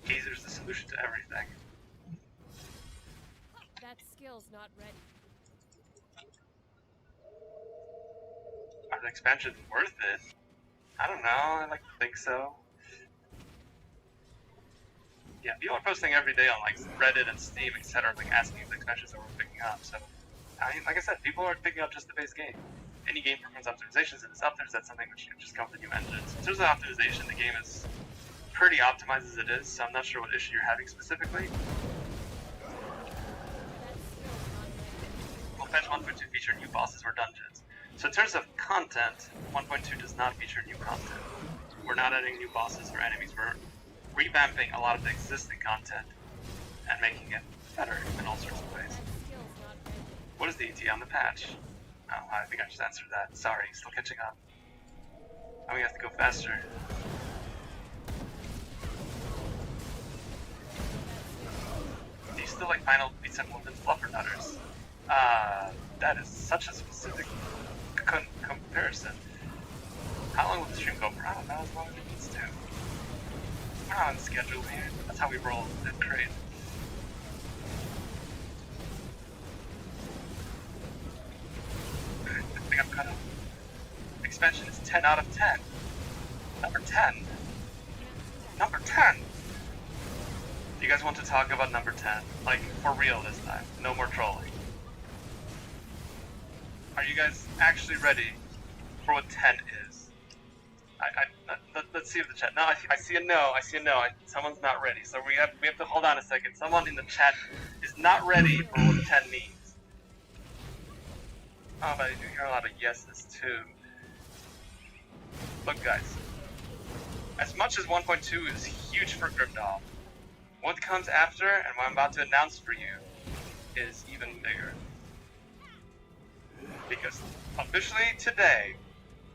Gazer's the solution to everything. That skill's not ready. Are the expansions worth it? I don't know, I like to think so. Yeah, people are posting every day on like Reddit and Steam, etc., like asking if the expansions are worth picking up. So, I mean, like I said, people are picking up just the base game. Any game performance optimizations, and it's up there, that's something which can just come with the new engines. In terms of optimization, the game is pretty optimized as it is, so I'm not sure what issue you're having specifically. Will patch 1.2 feature new bosses or dungeons? So in terms of content, 1.2 does not feature new content. We're not adding new bosses or enemies, we're revamping a lot of the existing content and making it better in all sorts of ways. What is the ET on the patch? Oh, I think I just answered that. Sorry, still catching up. I'm gonna have to go faster. Do you still like Final Beats and Women's Fluffer Nutters? That is such a specific comparison. How long will the stream go for? I don't know, as long as it needs to. We're not on schedule here. That's how we roll. That's great. I think I'm cut up. Expansion is 10 out of 10. Number 10. number 10. Do you guys want to talk about number 10? Like, for real this time. No more trolling. Are you guys actually ready for what 10 is? Let's see if the chat. No, I see a no. I see a no. Someone's not ready. So we have to hold on a second. Someone in the chat is not ready for what 10 means. Oh, but I do hear a lot of yeses too. Look, guys. As much as 1.2 is huge for Grim Dawn, what comes after and what I'm about to announce for you is even bigger. Because officially today,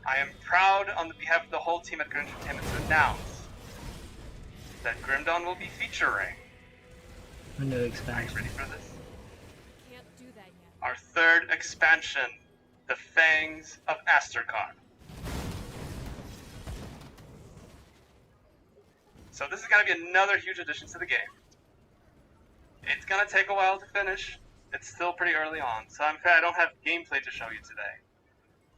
I am proud on behalf of the whole team at Grim Entertainment to announce that Grim Dawn will be featuring A new Are you expansion. ready for this? Can't do that yet. Our third expansion, The Fangs of Asterkarn. So this is going to be another huge addition to the game. It's going to take a while to finish. It's still pretty early on, so I'm afraid I don't have gameplay to show you today.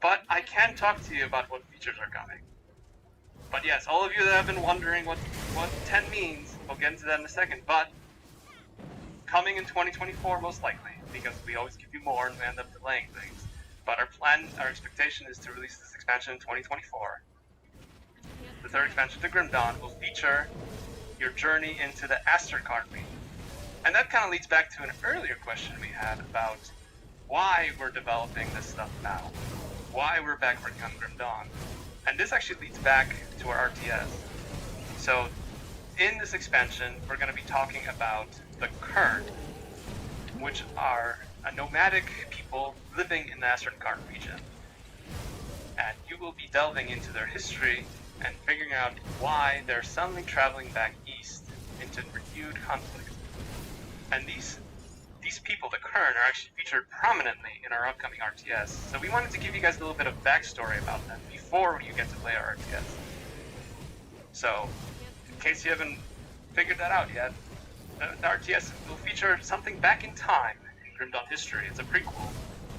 But I can talk to you about what features are coming. But yes, all of you that have been wondering what 10 means, we'll get into that in a second, but coming in 2024 most likely, because we always give you more and we end up delaying things. But our expectation is to release this expansion in 2024. The third expansion to Grim Dawn will feature your journey into the Asterkarn region. And that kind of leads back to an earlier question we had about why we're developing this stuff now. Why we're back working on Grim Dawn. And this actually leads back to our RTS. So, in this expansion, we're going to be talking about the Kern, which are a nomadic people living in the Asterkarn region. And you will be delving into their history and figuring out why they're suddenly traveling back east into renewed conflict. And these people, the Kern, are actually featured prominently in our upcoming RTS. So we wanted to give you guys a little bit of backstory about them before you get to play our RTS. So, in case you haven't figured that out yet, the RTS will feature something back in time in Grim Dawn history. It's a prequel.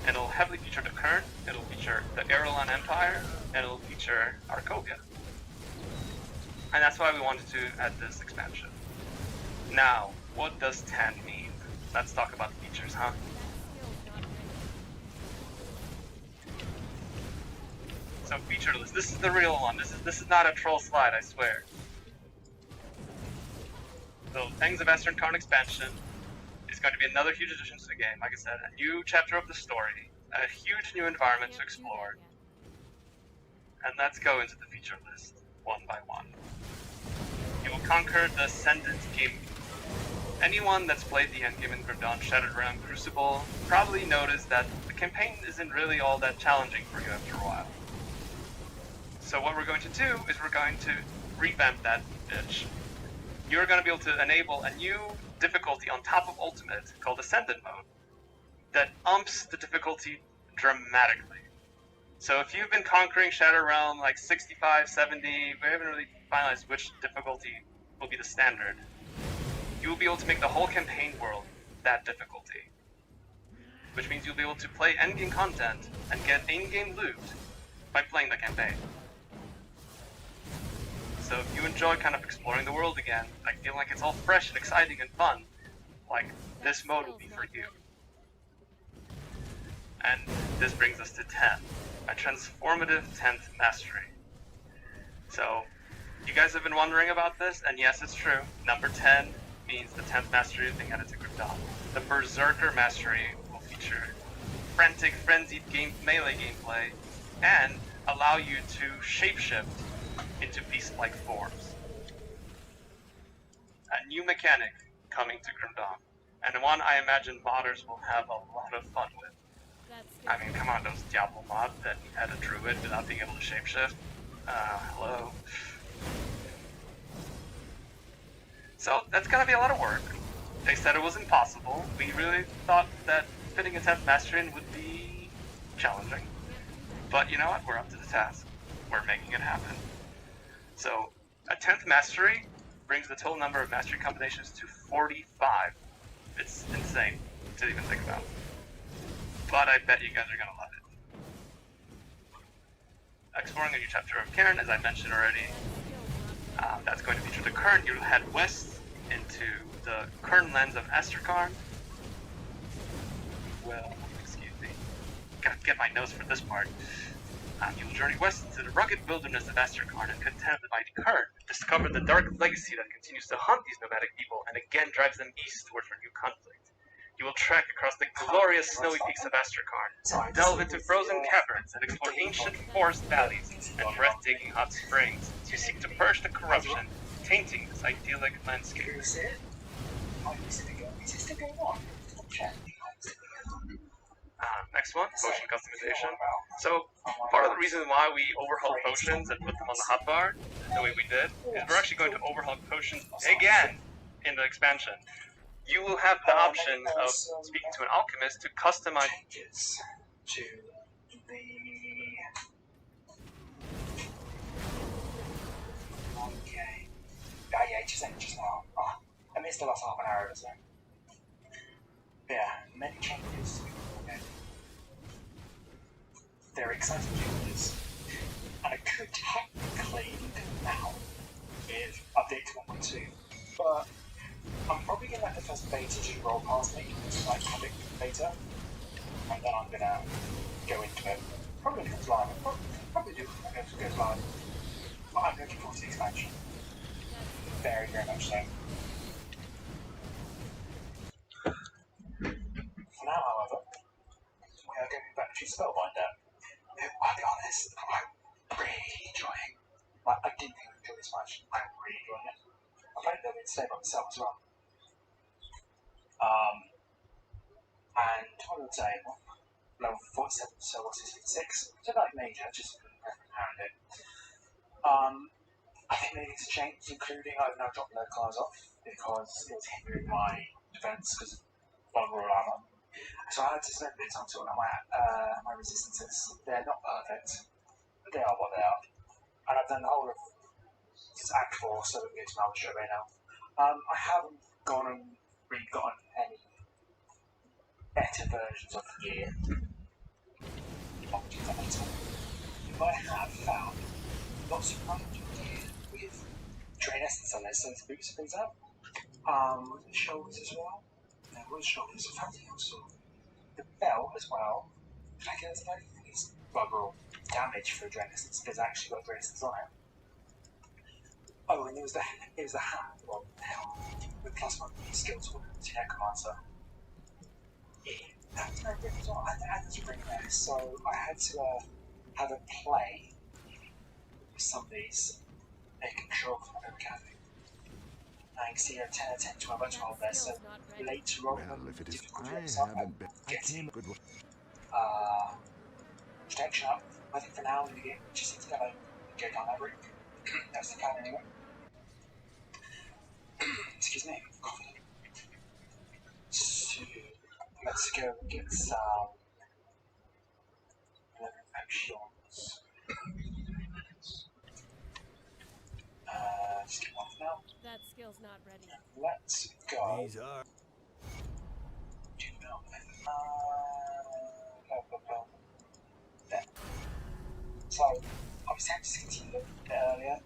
And it'll heavily feature the Kern, it'll feature the Erelon Empire, and it'll feature Arkovia. And that's why we wanted to add this expansion. Now, what does 10 mean? Let's talk about features, huh? So feature list. This is the real one. This is not a troll slide, I swear. So Fangs of Asterkarn expansion is going to be another huge addition to the game. Like I said, a new chapter of the story, a huge new environment to explore. And let's go into the feature list one by one. You will conquer the Ascendant game. Anyone that's played the endgame in Grim Dawn Shattered Realm Crucible probably noticed that the campaign isn't really all that challenging for you after a while. So what we're going to do is we're going to revamp that bitch. You're going to be able to enable a new difficulty on top of Ultimate called Ascendant Mode that umps the difficulty dramatically. So if you've been conquering Shattered Realm like 65, 70, we haven't really finalized which difficulty will be the standard. You will be able to make the whole campaign world that difficulty. Which means you'll be able to play endgame content and get in-game loot by playing the campaign. So if you enjoy kind of exploring the world again, like feeling like it's all fresh and exciting and fun, like this mode will be for you. And this brings us to 10, a transformative 10th mastery. So, you guys have been wondering about this, and yes, it's true. Number 10 means the 10th mastery is being added to Grim Dawn. The Berserker mastery will feature frantic, frenzied melee gameplay, and allow you to shapeshift into beast-like forms. A new mechanic coming to Grim Dawn, and one I imagine modders will have a lot of fun with. I mean, come on, those Diablo mods that had a druid without being able to shapeshift. Hello. So, that's gonna be a lot of work. They said it was impossible. We really thought that fitting a 10th mastery in would be challenging. But you know what? We're up to the task. We're making it happen. So, a 10th mastery brings the total number of mastery combinations to 45. It's insane to even think about. But I bet you guys are gonna love it. Exploring a new chapter of Cairn, as I mentioned already. That's going to feature the Kern. You'll head west into the Kern lands of Astrakarn. Well, excuse me. Gotta get my notes for this part. You will journey west into the rugged wilderness of Astrakarn and contend the mighty Kern. Discover the dark legacy that continues to haunt these nomadic people and again drives them eastward for new conflict. You will trek across the glorious snowy peaks of Astrakarn, delve into frozen caverns and explore ancient forest valleys and breathtaking hot springs as you seek to purge the corruption tainting this idyllic landscape. Next one, potion customization. So, part of the reason why we overhauled potions and put them on the hotbar the way we did is we're actually going to overhaul potions again in the expansion. You will have the option of speaking to an alchemist to customize to the okay. Yeah, just now. I missed the last half an hour or so. Yeah, many changes. Okay. They're exciting changes. And I could technically do them now with update to 1.2, but I'm probably going to let the first beta just roll past me, like public beta, and then I'm going to go into it. Probably when it comes live. Probably do when it goes live. But I'm looking forward to the expansion. Very, very much so. For now, however, we are going back to Spellbinder. I'll be honest, I'm really enjoying. Like, I didn't think I'd enjoy this much. I'm really enjoying it. I've played a little bit today by myself as well. And what would I say? Level 47, so what's this, 56? So not major, just around it. I think they need to change, including I've now dropped low cards off because it was hindering my defense because of vulnerable armor. So I had to spend a bit of time sorting out my resistances. They're not perfect, but they are what they are. And I've done the whole of this Act 4, so we're going to Malva straight away now. I haven't gone and really gotten any better versions of the gear. But I have found lots of random gear with Drain Essence on it, so it's boots and things up. With the shoulders as well. There was shoulders, in fact, also the belt as well. I guess I don't think it's bugger all damage for Drain Essence, but it's actually got Drain Essence on it. Oh, and there was the hat, well, the helm, with +1 skills for the Necromancer. That's very good as well. I had to bring this, so I had to have a play with some of these, making sure for my cafe. I can see a 10, 10, 12, 12 there, so later on, Well, if it is, difficult I jobs up, haven't been. I came good one. protection up. I think for now, I'm going to just need to go down that route. That's the plan anyway. Excuse me, coffee. So, let's go and get some actions. Just get one for now. That skill's not ready. Let's go. These are. There. So, I was tempted to continue a bit earlier,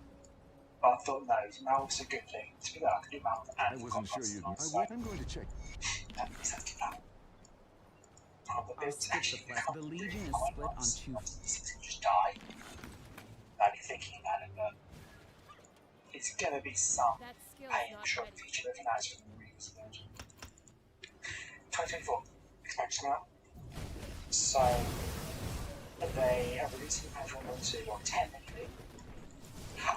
but I thought no, mouth's a good thing. To be fair, I could do mouth and I wasn't sure you'd. I'm going to check. That makes sense to that. I'll skip the flex. The Legion is split on two. These things can just die. Without you thinking about it, but it's gonna be some pain sure feature that nice from the Readers version. 2024 expansion out. So they are releasing patch 1.2 or 10 maybe. I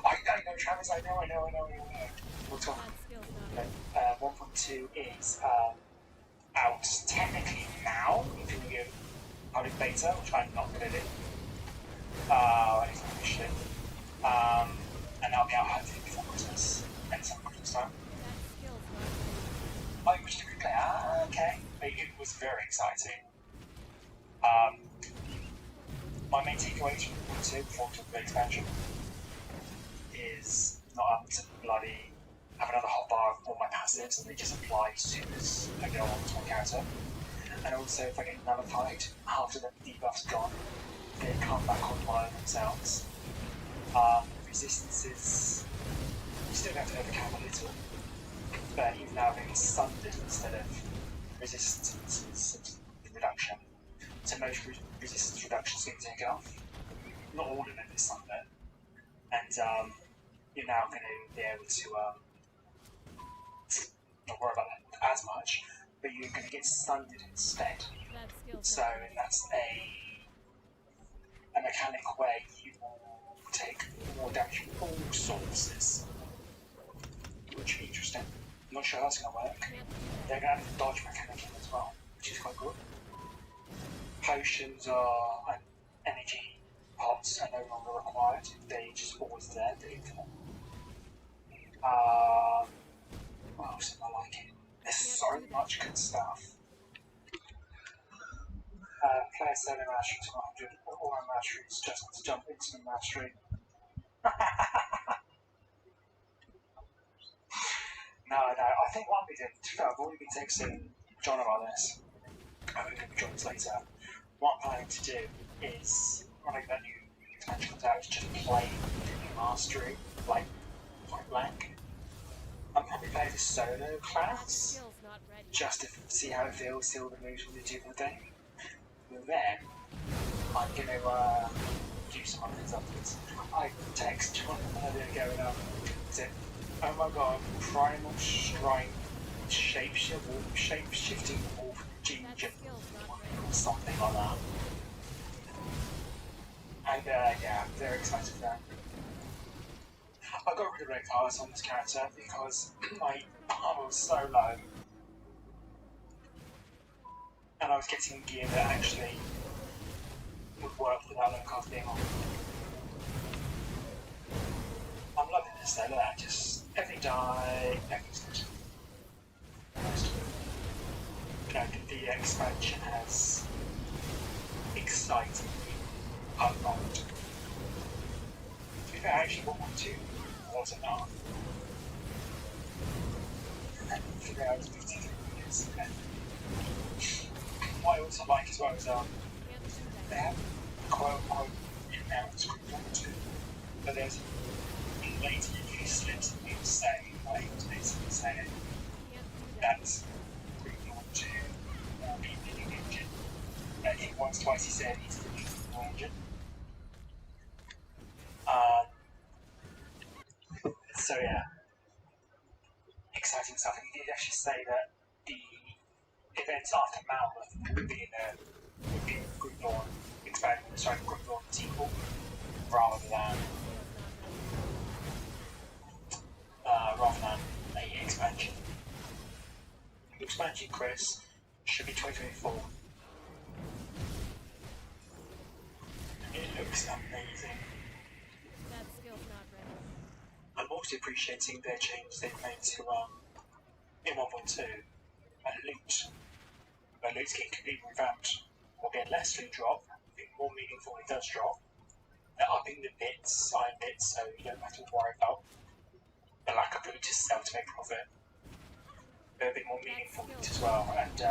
know, Travis, I know. We'll talk. 1.2 is out technically now, if you give public beta, which I'm not going to do. At least officially. And I'll be out hopefully before Christmas, and some Christmas time. Oh, you wish to quickly? Okay. It was very exciting. My main takeaways from 1.2 before the expansion is not up to bloody have another hot bar of all my passives and they just apply as soon as I go on to my character. And also if I get another fight after the debuff's gone, they come back online themselves. Resistances still have to overcome a little, but you've now been sundered instead of resistance reduction. So most resistance reductions get taken off. Not all of it is sundered. And you're now going to be able to not worry about it as much, but you're going to get sundered instead. So that's a mechanic where you will take more damage from all sources, which will be interesting. I'm not sure how that's going to work. They're going to have the dodge mechanic in as well, which is quite good. Potions and energy pots are no longer required. They just always there, they're infinite. What else am I liking? There's so much good stuff. Player 7 mastery to 100, all our masteries just to jump into the mastery. No, I think what we did, I've already been texting John about this. I'm going to join us later. What I'm planning to do is, when I get that new expansion comes out, is just play the new mastery, like, point blank. I'm probably playing the solo class, just to see how it feels, see all the moves when they do the thing. And then, I'm going to do some other things afterwards. I text John earlier going, said, oh my god, Primal Strike shape-shifting wolf ginger, something like that. And yeah, I'm very excited for that. I got rid of red cards on this character because my armor was so low, and I was getting gear that actually would work without red cards being on. I'm loving this though, look at that, just every die, everything's good. You know, the expansion has excitingly unlocked. To be fair, actually 1.2 was enough. And 3 hours 53 minutes. What I also like as well is they have quote unquote in-house script 1.2, but there's later you slips and you say, like, basically saying that's Group 1.2 will be the new engine. I think once, twice he said he's the new engine. So yeah, exciting stuff. And he did actually say that the events after Malmouth would be Group Dawn Group Dawn sequel rather than a expansion. The expansion, Chris, should be 2024. It looks amazing. I'm also appreciating their change they've made to in 1.2 and loot. The loot's getting completely revamped. We'll get less loot drop, more meaningful when it does drop. They're upping the bits, iron bits, so you don't have to worry about the lack of loot to sell to make profit. They're a bit more meaningful loot as well, and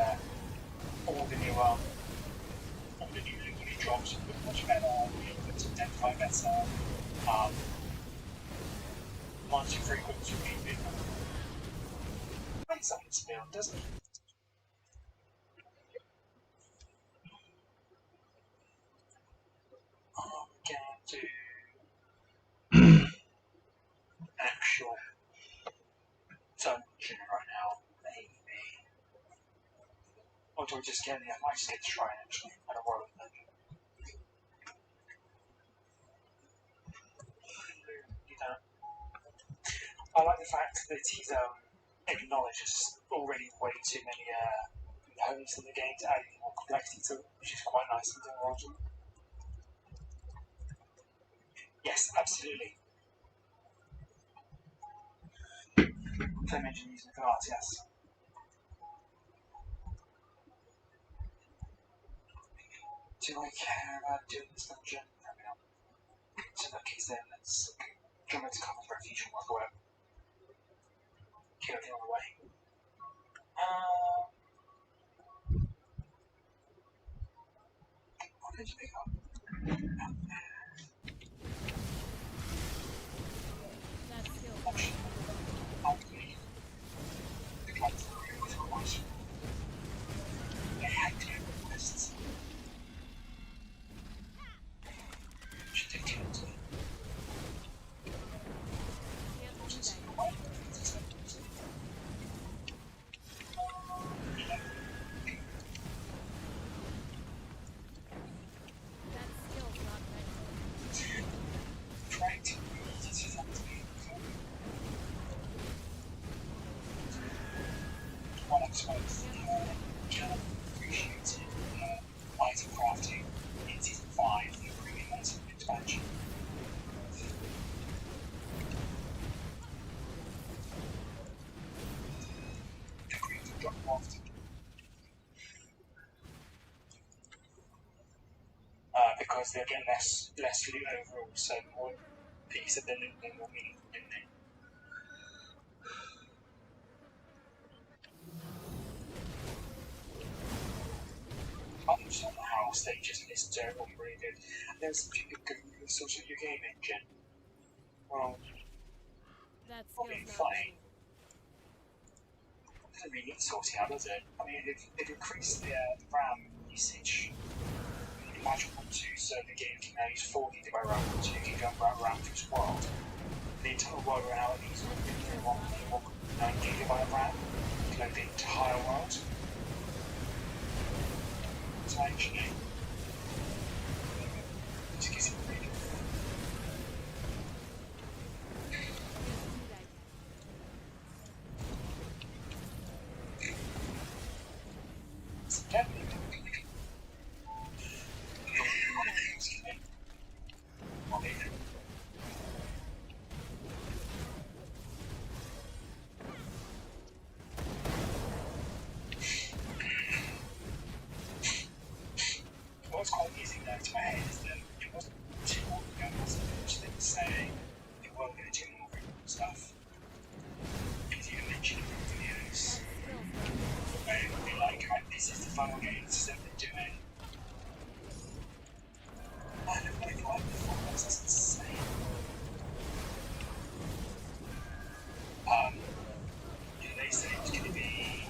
all the new loot drops look much better, to identify better. Monster frequency would be a bit more. Makes something to build, doesn't it? I'm going to actual dungeon right now, maybe. Or do I just get the? I might just get the shrine actually. I don't worry about dungeon. I like the fact that he's acknowledges already way too many components in the game to add any more complexity to it, which is quite nice in Dawn Oathkeeper. Yes, absolutely. Flame engine using the cards, yes. Do I care about doing this dungeon? Probably not. So in that case then, let's jump into Common Refuge and work away. Kill everything on the way. What did you pick up? Option. because they'll get less loot overall, so more piece of the loot, the more meaningful, didn't they? I'm just on the house, they just missed terrible really good. And there's some people good sort of your game engine. Well, That I mean, skill's not funny. ready. Doesn't really need sorting out, does it? I mean, they've increased the RAM usage. Imagine 1.2, so the game can now use 4 GB RAM, 2 GB RAM for its world. The entire world right now needs 1.9 GB RAM to load the entire world. So actually, just gives it really good. It's definitely what's quite amusing though to my head is that it wasn't too long ago which they were saying they weren't going to do more stuff. Because you mentioned in videos, where it would be like, right, this is the final game, this is what they're doing. I don't really like the performance, that's insane. They said it's going to be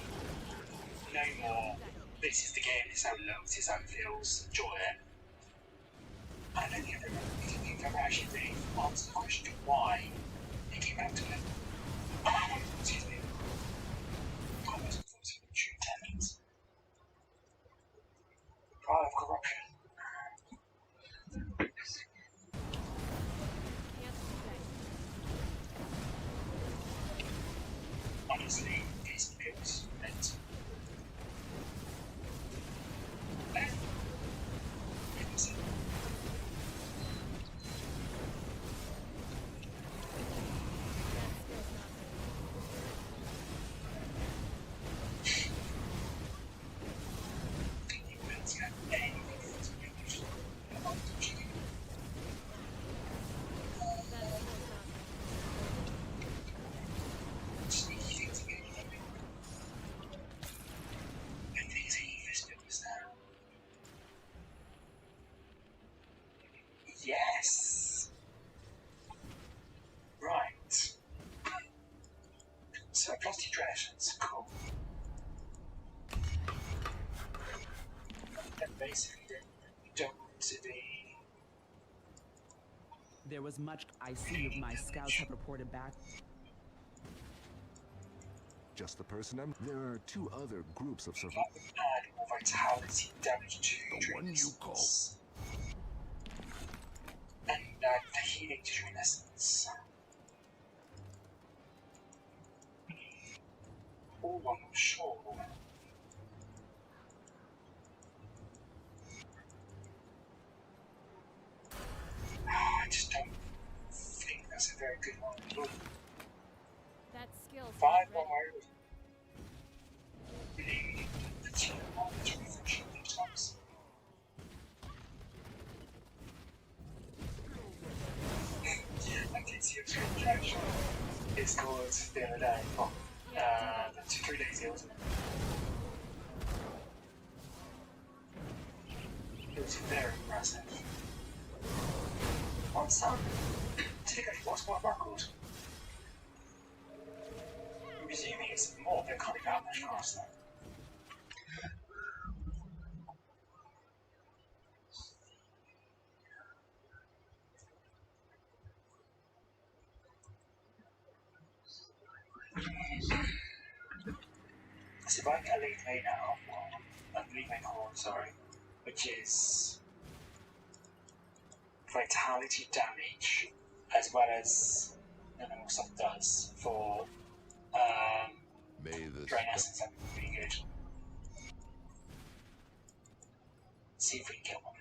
no more, this is the game, this is how it looks, this is how it feels, enjoy it. I don't think I've ever actually really answered the question why it came out to it. Excuse me. I wasn't forcing the true tenants. Pride of corruption. Honestly, these pills meant. Yes! Right. So, plastic dragons, cool. And basically, you don't want to be. There was much I see of my scouts have reported back. Just the person there are 2 other groups of survivors. Add more vitality damage to the one you call. And the healing to Dream Essence. Oh, I'm not sure. I just don't think that's a very good one. That skill's 5 not on ready. my really the 2 on the refresh times. I did see a strange reaction. It's called the other day. Well, 3 days ago, wasn't it? It was very impressive. On some, typically, what's my record? I'm assuming it's more, but it can't be that much faster. So if I get a lead mate now, a lead mate core, sorry, which is vitality damage, as well as I don't know what stuff does for Drain Essence, that would be pretty good. See if we can get one.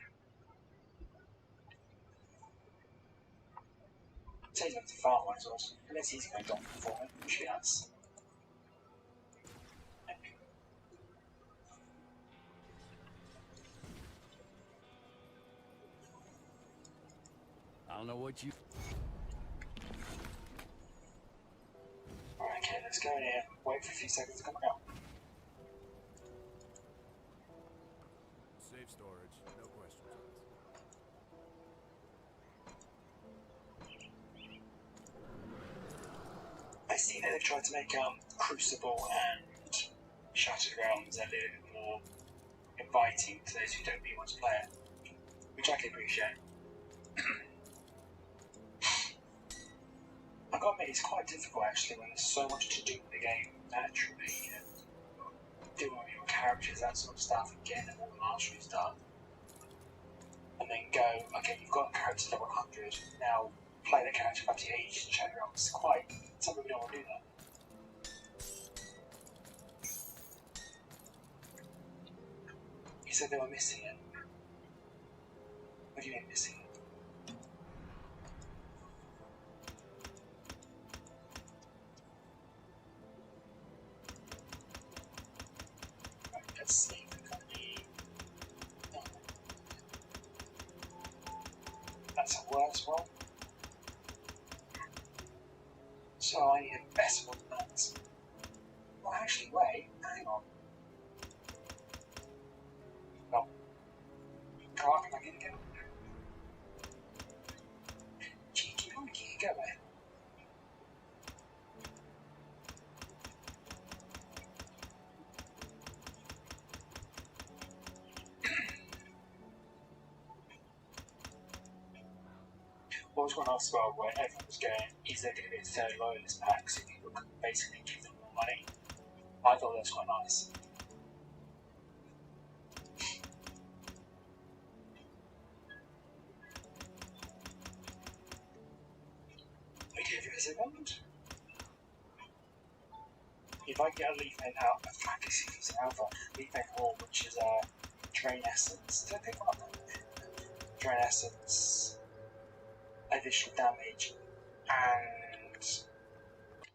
Saves up to farm one as well, so let's see if we can go for it. Should be nice. don't know what you... Alright, okay, let's go in here. Wait for a few seconds to come out. Safe storage, no questions asked. I see that they've tried to make Crucible and Shattered Realms a little bit more inviting to those who don't really want to play it, which I can appreciate. I gotta admit, it's quite difficult actually when there's so much to do in the game naturally, you know, doing all your characters, that sort of stuff, and getting all the masteries done. And then go, okay, you've got a character level 100, now play the character up to your age and Shattered Realms. It's quite, some people don't want to do that. You said they were missing it. What do you mean missing it? Right, let's see if we've got any... That's a worse one. So I need a better one than that. Well, actually, wait, hang on. No. Come on, I get again. Cheeky monkey, go away. What I was going to ask about where everyone was going, is there going to be a third low in this pack so people can basically give them more money? I thought that was quite nice. We give you a second. If I get a leaf in out, a practice is alpha, leaf in wall, which is a drain essence. Did I pick one up? Drain essence, additional damage, and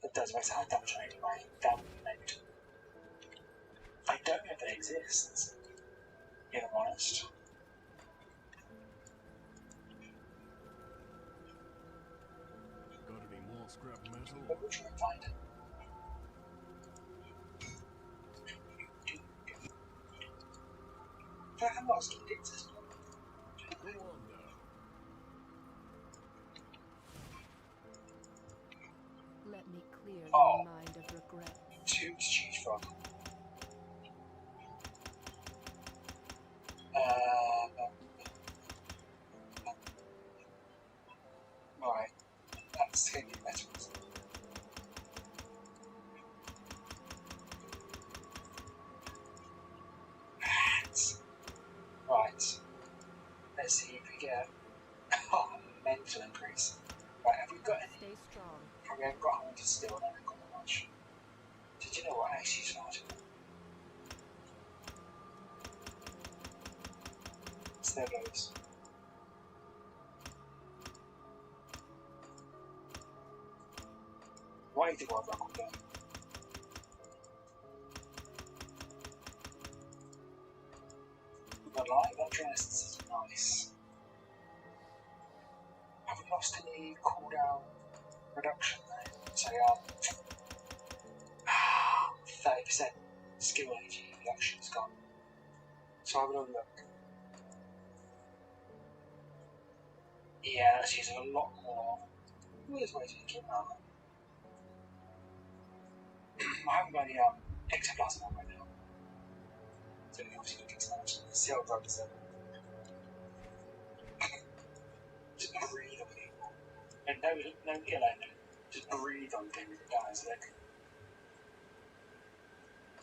it does make high damage anyway. That would I don't know if it exists, if I'm honest. Got any more scrap metal? But we'll try and find it. I'm lost in it exists. Go on now. Let me clear Oh. your mind of regret. Two to choose from. Right. That's going to be better. Right. Let's see if we get a mental increase. Right, have we got any? Stay strong. We haven't got 100 still, and I haven't got much. Did you know what? I actually started. So there goes. Why do you want to rock with that? But like that dress is nice. Have we lost any cooldown reduction there? So 30% skill energy reduction is gone. So have a little look. Yeah, that's using a lot more. Where's ways to keep that? I haven't got any ectoplasm on right now. So we obviously look into that. See how drug is. Just breathe on people. And no yellow, just breathe on things that dies. Look.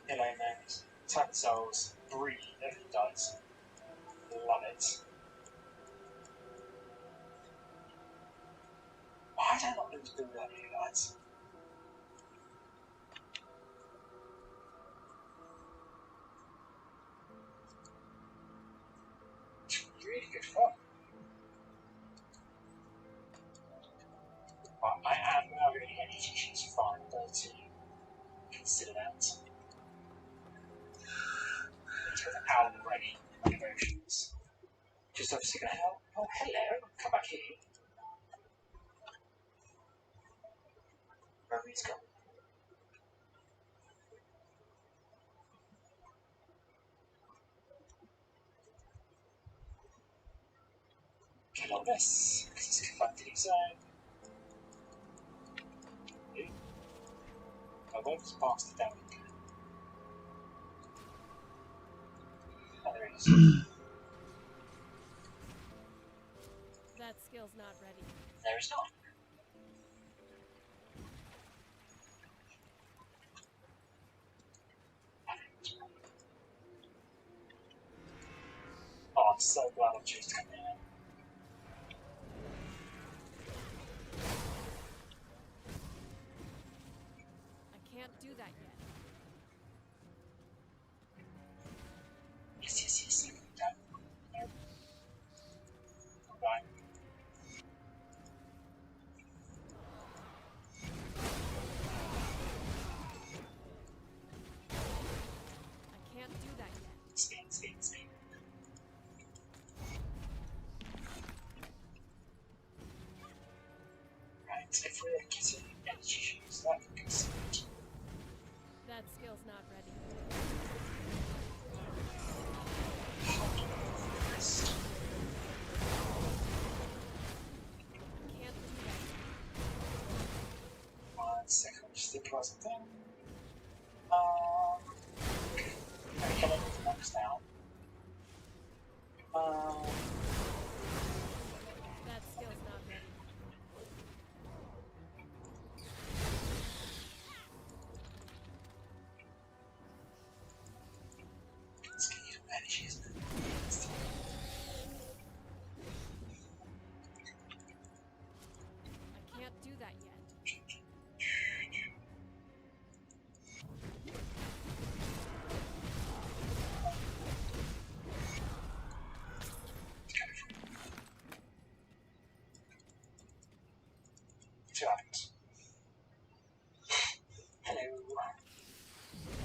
Yellow names, type cells, breathe, everything dies. Love it. Why did I not lose build on you guys? It's really good fun. But I am now really any issues for fine, but to consider that. Let's go for already emotions. Just obviously gonna help. Oh hello, come back here. Wherever he's gone. Kill all this, because he's confronted his own. I won't just pass the down. Oh, there it is. That skill's not ready. There is not. Oh, I'm so glad I chose to come here. I can't do that yet. Yes. No. Right. I can't do that yet. Speed. Right, if we're getting energy shoes, that can go speed. That skill's not ready. First. I can't do that. 1 second, just think about something. I can look at the box now. That skill's not ready. Let's get you energy, isn't it? I can't do that yet. Giant. Hello.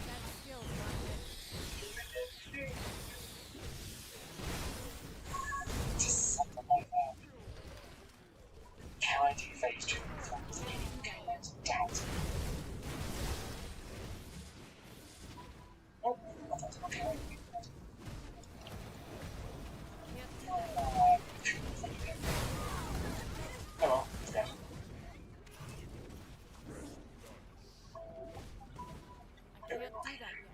That skill's not ready. Just something like that. Can I do phase 2 reforms? Doubt. Oh, I thought okay. I can't do that. Oh well, it's dead. I can't do that yet.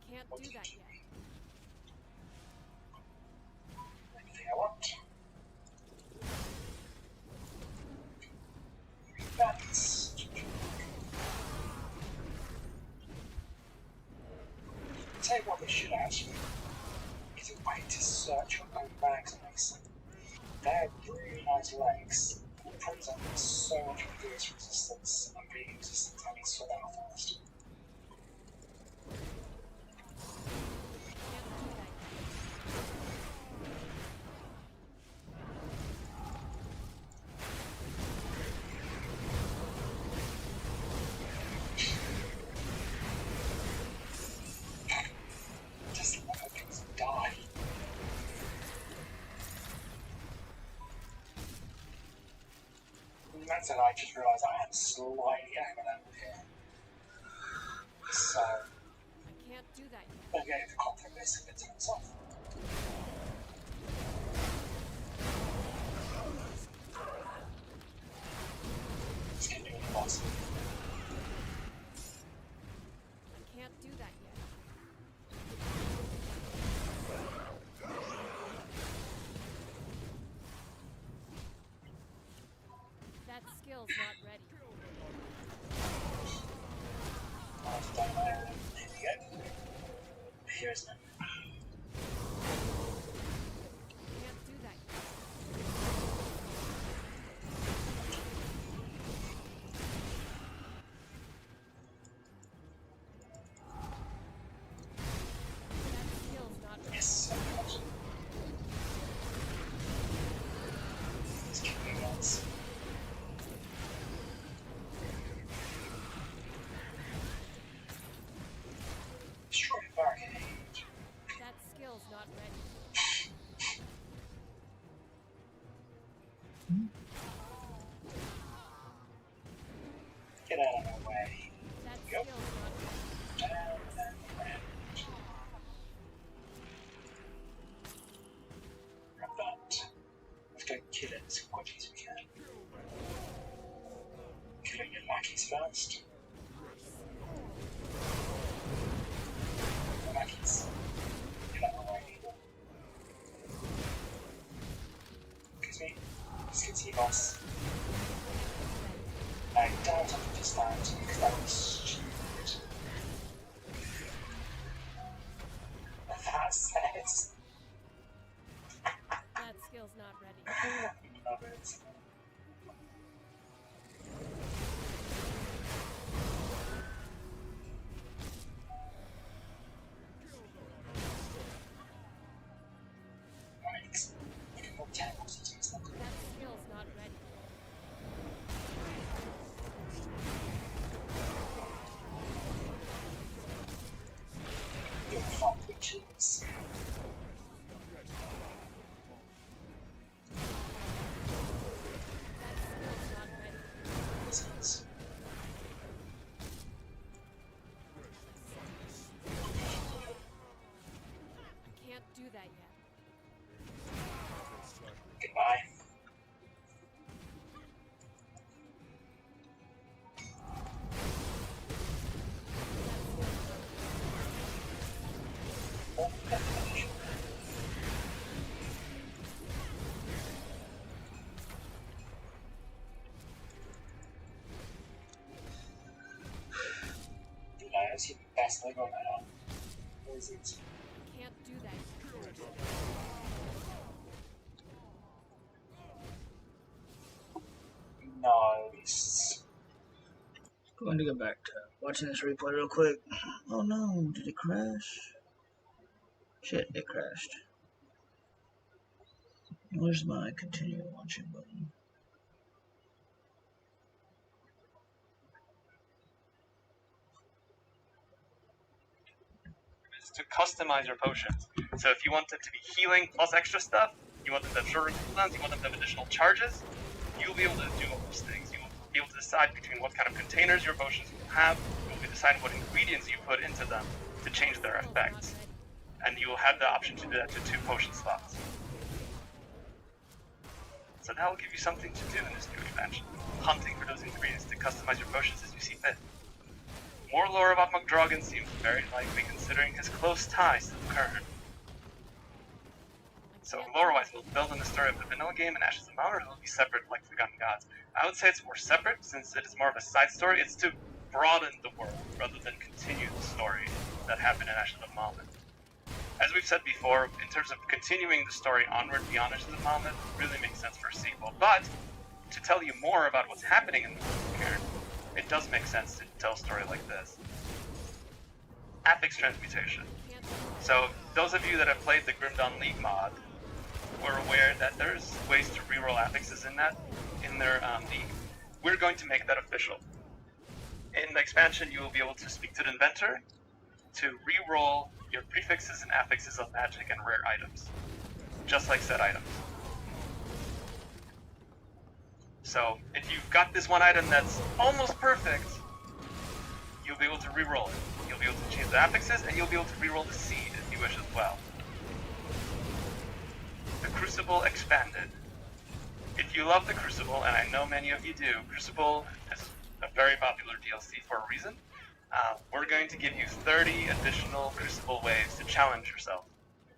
I can't do that yet. Anything I want. That's... Tell you what they should actually is a way to search your own bags and legs. They have really nice legs. It proves that there's so much reverse resistance and being resistant having sort out first. Just let things die. And that's it, I just realised I had slightly overloaded here. So, I can't do that yet. okay, the conflict basically to itself. It's gonna be really boss. I can't do that yet. That skill's not ready. Here we go. Here's them. Can't do that yet. Get out of my way. That Go. skill's not Down, down, down. Grab that. Let's go kill it as quickly as we can. Killing your lackeys first. The lackeys. Get out of my way. Excuse me. Excuse me, boss. I don't understand because that was stupid. That says. That skill's not ready. Love it. Right. You can put 10 more cities. That skill's not ready. You'll find witches. Wizards. I can't do that yet. Goodbye. I see the best thing on that. What is it? I can't do that yet. Nice. Going to go back to watching this replay real quick. Oh no, did it crash? Shit, it crashed. Where's my continue watching button? Is to customize your potions. So if you want them to be healing plus extra stuff, you want them to have shorter cooldowns, you want them to have additional charges, you'll be able to do all those things. You'll be able to decide between what kind of containers your potions will have, you'll be deciding what ingredients you put into them to change their effects. And you will have the option to do that to 2 potion slots. So that will give you something to do in this new expansion. Hunting for those ingredients to customize your potions as you see fit. More lore about McDragon seems very likely considering his close ties to the current. So lore-wise, we'll build on the story of the vanilla game and Ashes of Mount, or it'll be separate like Forgotten Gods. I would say it's more separate since it is more of a side story. It's to broaden the world rather than continue the story that happened in Ashes of Mount. As we've said before, in terms of continuing the story onward beyond Ashes of Mount, really makes sense for a sequel. But to tell you more about what's happening in the world of Cairn, it does make sense to tell a story like this. Affix Transmutation. So, those of you that have played the Grim Dawn League mod were aware that there's ways to reroll affixes in their league. We're going to make that official. In the expansion, you will be able to speak to the inventor to reroll your prefixes and affixes of magic and rare items, just like said items. So, if you've got this one item that's almost perfect, you'll be able to reroll it. You'll be able to change the affixes, and you'll be able to reroll the seed if you wish as well. The Crucible Expanded. If you love the Crucible, and I know many of you do, Crucible is a very popular DLC for a reason. We're going to give you 30 additional Crucible waves to challenge yourself,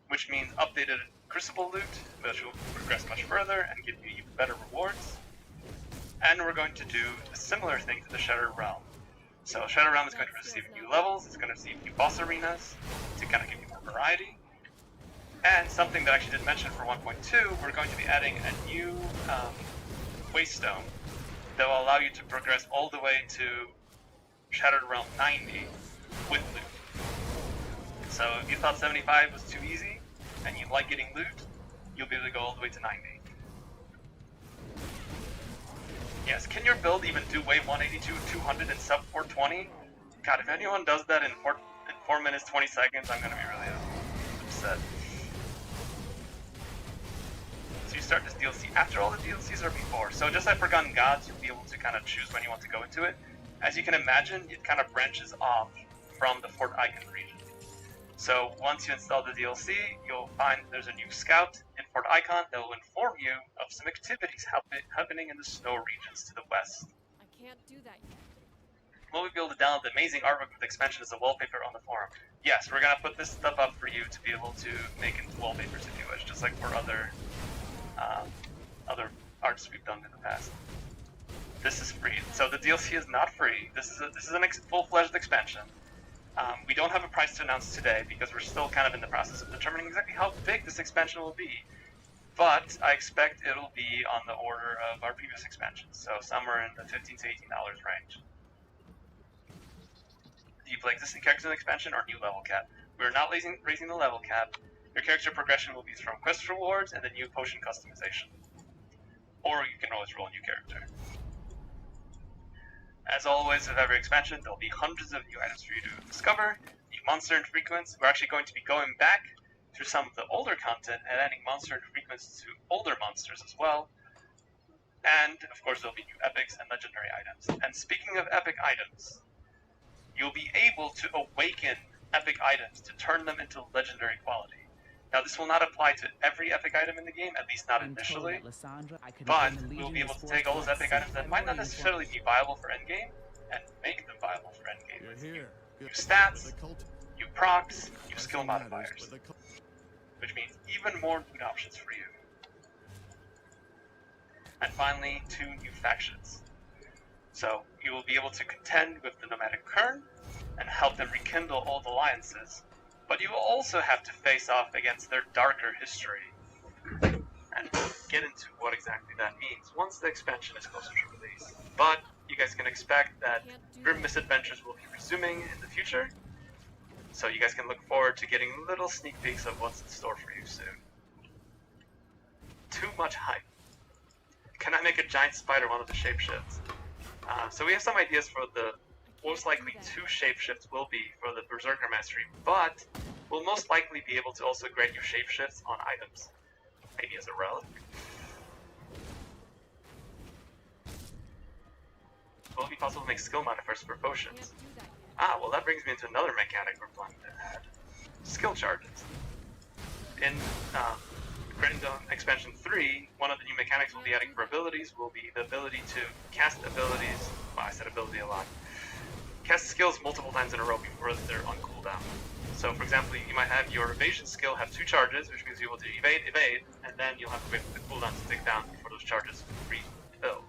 which means updated Crucible loot, which will progress much further and give you even better rewards. And we're going to do a similar thing to the Shattered Realm. So Shattered Realm is going to receive new levels, it's going to receive new boss arenas to kind of give you more variety. And something that I actually didn't mention for 1.2, we're going to be adding a new Waystone that will allow you to progress all the way to Shattered Realm 90 with loot. So if you thought 75 was too easy, and you like getting loot, you'll be able to go all the way to 90. Yes, can your build even do wave 182, 200, and sub 420? God, if anyone does that in 4 minutes, 20 seconds, I'm gonna be really upset. So you start this DLC after all the DLCs or before. So just like Forgotten Gods, you'll be able to kind of choose when you want to go into it. As you can imagine, it kind of branches off from the Fort Icon region. So once you install the DLC, you'll find there's a new scout in Fort Icon that will inform you of some activities happening in the snow regions to the west. I can't do that yet. Will we be able to download the amazing artwork with expansion as a wallpaper on the forum? Yes, we're gonna put this stuff up for you to be able to make into wallpapers if you wish, just like for other arts we've done in the past. This is free. So the DLC is not free. This is an full-fledged expansion. We don't have a price to announce today because we're still kind of in the process of determining exactly how big this expansion will be. But I expect it'll be on the order of our previous expansions, so somewhere in the $15 to $18 range. Do you play existing characters in the expansion or new level cap? We're not raising the level cap. Your character progression will be from quest rewards and the new potion customization. Or you can always roll a new character. As always, with every expansion, there'll be hundreds of new items for you to discover, new monster infrequents. We're actually going to be going back through some of the older content and adding monster infrequents to older monsters as well. And, of course, there'll be new epics and legendary items. And speaking of epic items, you'll be able to awaken epic items to turn them into legendary quality. Now, this will not apply to every epic item in the game, at least not initially, but we'll be able to take all those epic items that might not necessarily be viable for endgame and make them viable for endgame with new stats, new procs, new skill modifiers, which means even more loot options for you. And finally, 2 new factions. So you will be able to contend with the Nomadic Kern and help them rekindle old alliances, but you will also have to face off against their darker history. And we'll get into what exactly that means once the expansion is closer to release. But you guys can expect that Grim Misadventures will be resuming in the future, so you guys can look forward to getting little sneak peeks of what's in store for you soon. Too much hype. Can I make a giant spider one of the shapeshifts? So we have some ideas for the most likely 2 shapeshifts will be for the Berserker Mastery, but we'll most likely be able to also grant you shapeshifts on items, maybe as a relic. Will it be possible to make skill modifiers for potions? Well that brings me into another mechanic we're planning to add. Skill charges. In Grand Dawn Expansion 3, one of the new mechanics we'll be adding for abilities will be the ability to cast abilities, well I said ability a lot, cast skills multiple times in a row before they're on cooldown. So for example, you might have your evasion skill have 2 charges, which means you're able to evade, and then you'll have to wait for the cooldown to tick down before those charges refill.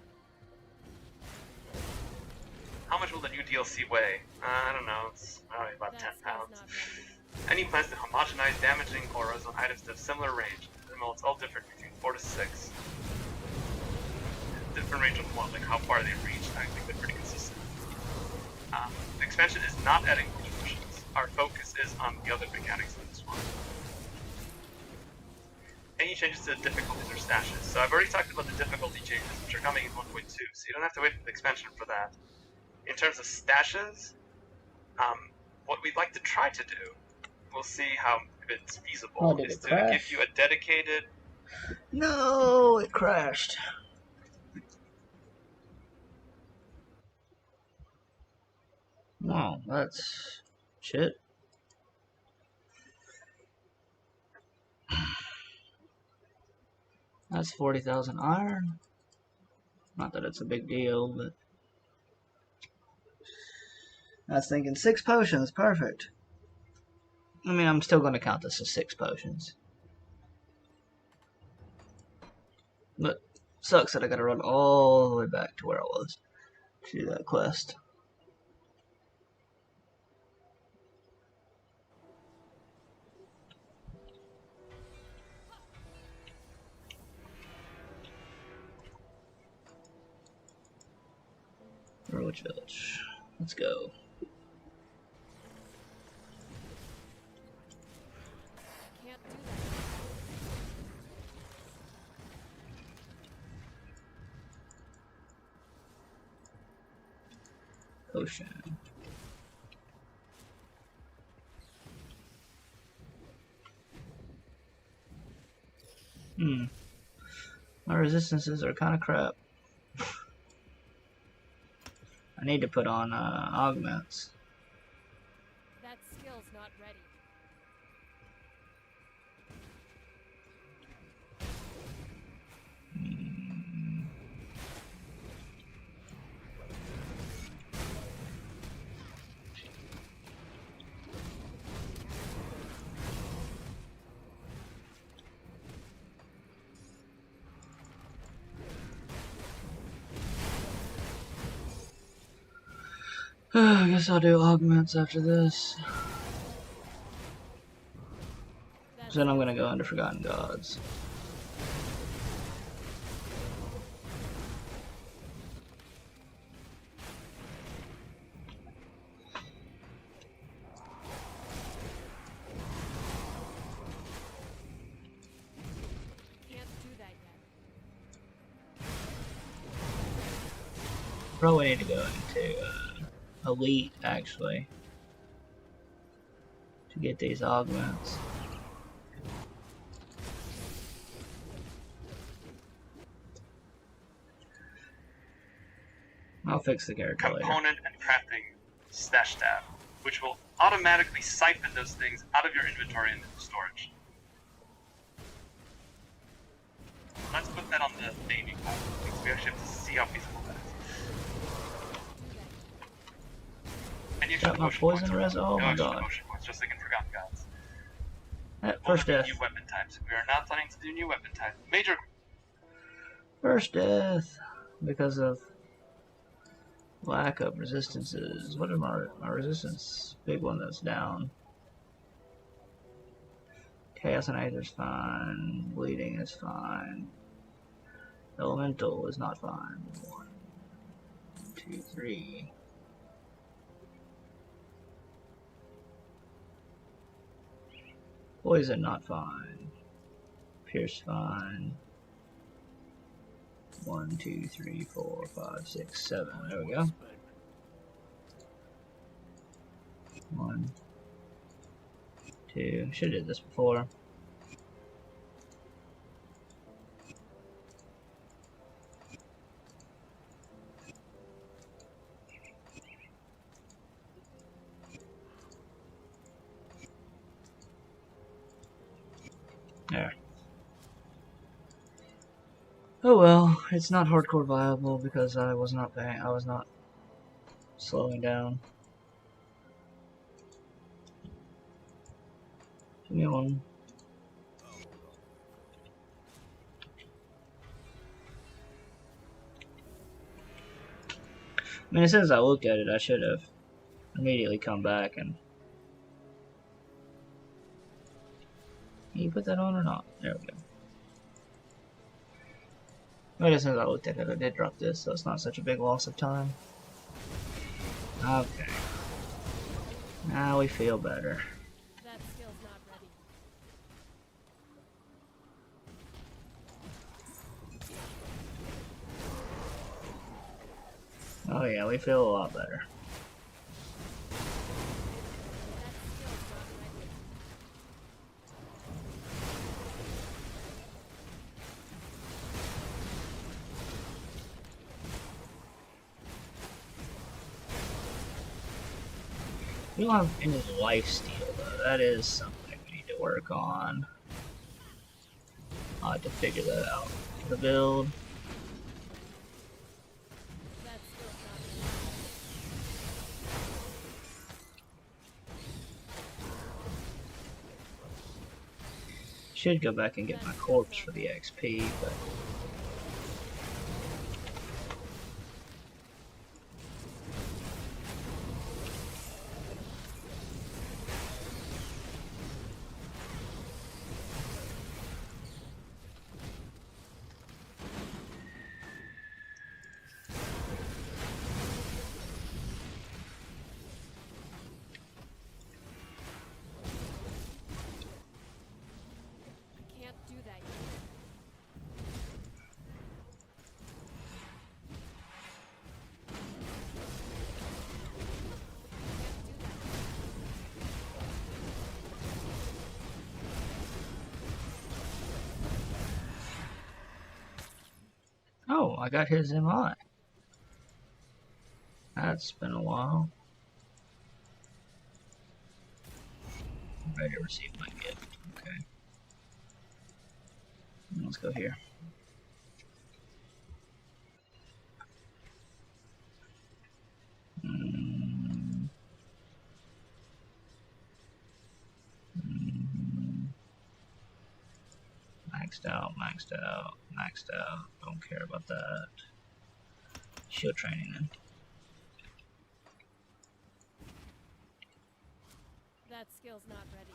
How much will the new DLC weigh? I don't know, it's probably about 10 pounds. Any plans to homogenize damaging auras on items to a similar range? Well, it's all different between 4 to 6. Different range of what, like how far they reach, I think they're pretty consistent. The expansion is not adding more potions. Our focus is on the other mechanics of this one. Any changes to the difficulties or stashes? So I've already talked about the difficulty changes, which are coming in 1.2, so you don't have to wait for the expansion for that. In terms of stashes, what we'd like to try to do, we'll see how it's feasible, is to give you a dedicated... No, it crashed. Wow, that's shit. That's 40,000 iron. Not that it's a big deal, but I was thinking 6 potions, perfect. I mean, I'm still going to count this as 6 potions. But sucks that I gotta run all the way back to where I was to do that quest. Which village? Let's go. Ocean. My resistances are kind of crap. I need to put on augments. That skill's not ready. I guess I'll do augments after this. So then I'm gonna go into Forgotten Gods. Can't do that yet. Probably need to go into Elite, actually, to get these augments. I'll fix the character later. Component and crafting stash tab, which will automatically siphon those things out of your inventory and into storage. Let's put that on the naming tab, because we actually have to see how feasible that is. And you Got my poison res. Oh my god. Points, just like in Forgotten Gods. First death. New weapon types. We are not planning to do new weapon types. Major. First death because of lack of resistances. What are my resistance? Big one that's down. Chaos and Aether's fine. Bleeding is fine. Elemental is not fine. 1, 2, 3. Poison not fine. Pierce fine. 1, 2, 3, 4, 5, 6, 7. There we go. 1, 2. Should have did this before. There. Oh well, it's not hardcore viable because I was not paying. I was not slowing down. Give me one. I mean, as soon as I looked at it, I should have immediately come back and. Can you put that on or not? There we go. But as soon as I looked at it, I did drop this, so it's not such a big loss of time. Okay. Now we feel better. That skill's not ready. Oh yeah, we feel a lot better. We don't have any lifesteal though. That is something we need to work on. I'll have to figure that out. The build. Should go back and get my corpse for the XP, but I got his MI. That's been a while. Ready to receive my gift. Okay. Let's go here. Maxed out, maxed out, maxed out. Don't care about that. Shield training then. That skill's not ready.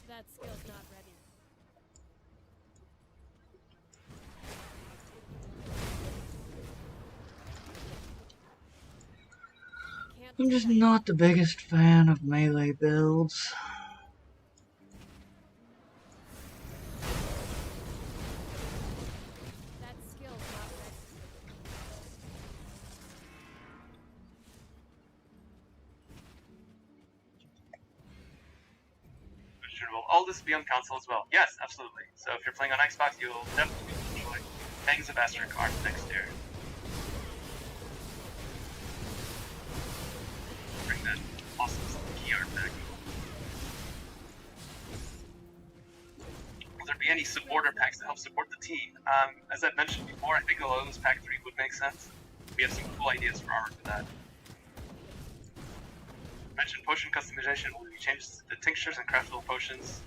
That skill's not ready. I'm just not the biggest fan of melee builds. That skill's not ready. Will all this be on console as well? Yes, absolutely. So if you're playing on Xbox, you'll definitely enjoy Fangs of Astrocard next year. Bring that awesome key art back. Will there be any supporter packs to help support the team? As I've mentioned before, I think a Lotus Pack 3 would make sense. We have some cool ideas for armor for that. Mentioned potion customization. Will there be changes to the tinctures and craftable potions,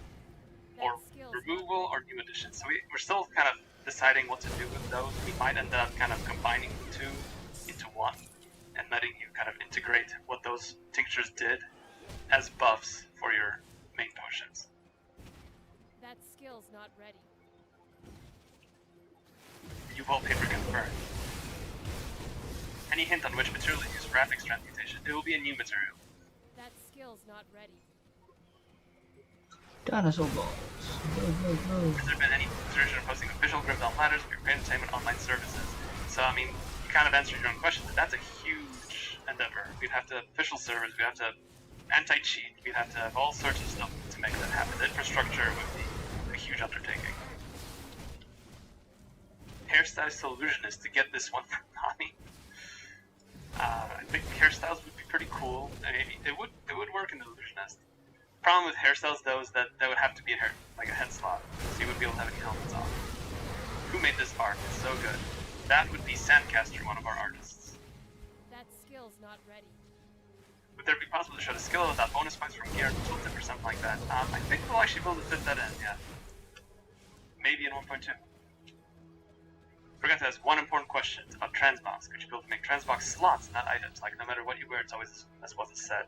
or removal, or new additions? So we're still kind of deciding what to do with those. We might end up kind of combining the two into one and letting you kind of integrate what those tinctures did as buffs for your main potions. That skill's not ready. New wallpaper confirmed. Any hint on which material to use graphics transmutation? It will be a new material. That skill's not ready. Dinosaur balls. Go, go, go. Has there been any consideration of posting official Grimdall Ladders for your entertainment online services? So, I mean, you kind of answered your own question, but that's a huge endeavor. We'd have to official servers, we'd have to anti-cheat, we'd have to have all sorts of stuff to make that happen. The infrastructure would be a huge undertaking. Hairstylist illusionist to get this one from Nami. I think hairstyles would be pretty cool. I mean, it would work in the illusionist. Problem with hairstyles though is that there would have to be a head slot, so you wouldn't be able to have any helmets on. Who made this art? It's so good. That would be Sandcaster, one of our artists. That skill's not ready. Would there be possible to show the skill without bonus points from gear or something like that? I think we'll actually be able to fit that in, yeah. Maybe in 1.2. Forgot to ask one important question about transbox. Could you be able to make transbox slots, not items? Like, no matter what you wear, it's always that's what it said.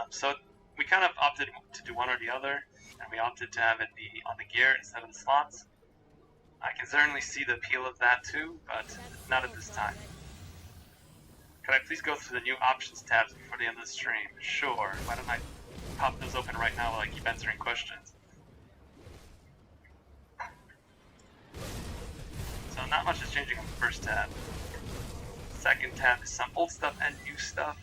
So we kind of opted to do one or the other, and we opted to have it be on the gear instead of the slots. I can certainly see the appeal of that too, but not at this time. Could I please go through the new options tabs before the end of the stream? Sure. Why don't I pop those open right now while I keep answering questions? So not much is changing on the first tab. Second tab is some old stuff and new stuff.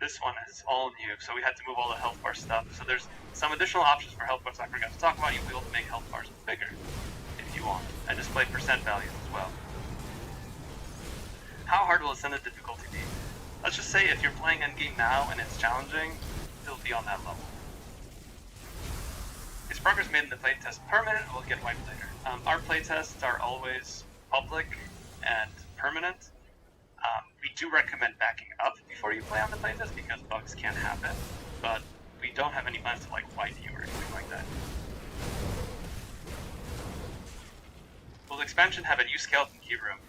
This one is all new, so we had to move all the health bar stuff. So there's some additional options for health bars I forgot to talk about. You'll be able to make health bars bigger if you want, and display percent values as well. How hard will Ascended difficulty be? Let's just say if you're playing endgame now and it's challenging, it'll be on that level. Is progress made in the playtest permanent or will it get wiped later? Our playtests are always public and permanent. We do recommend backing up before you play on the playtest because bugs can happen, but we don't have any plans to like wipe you or anything like that. Will the expansion have a new skeleton key room?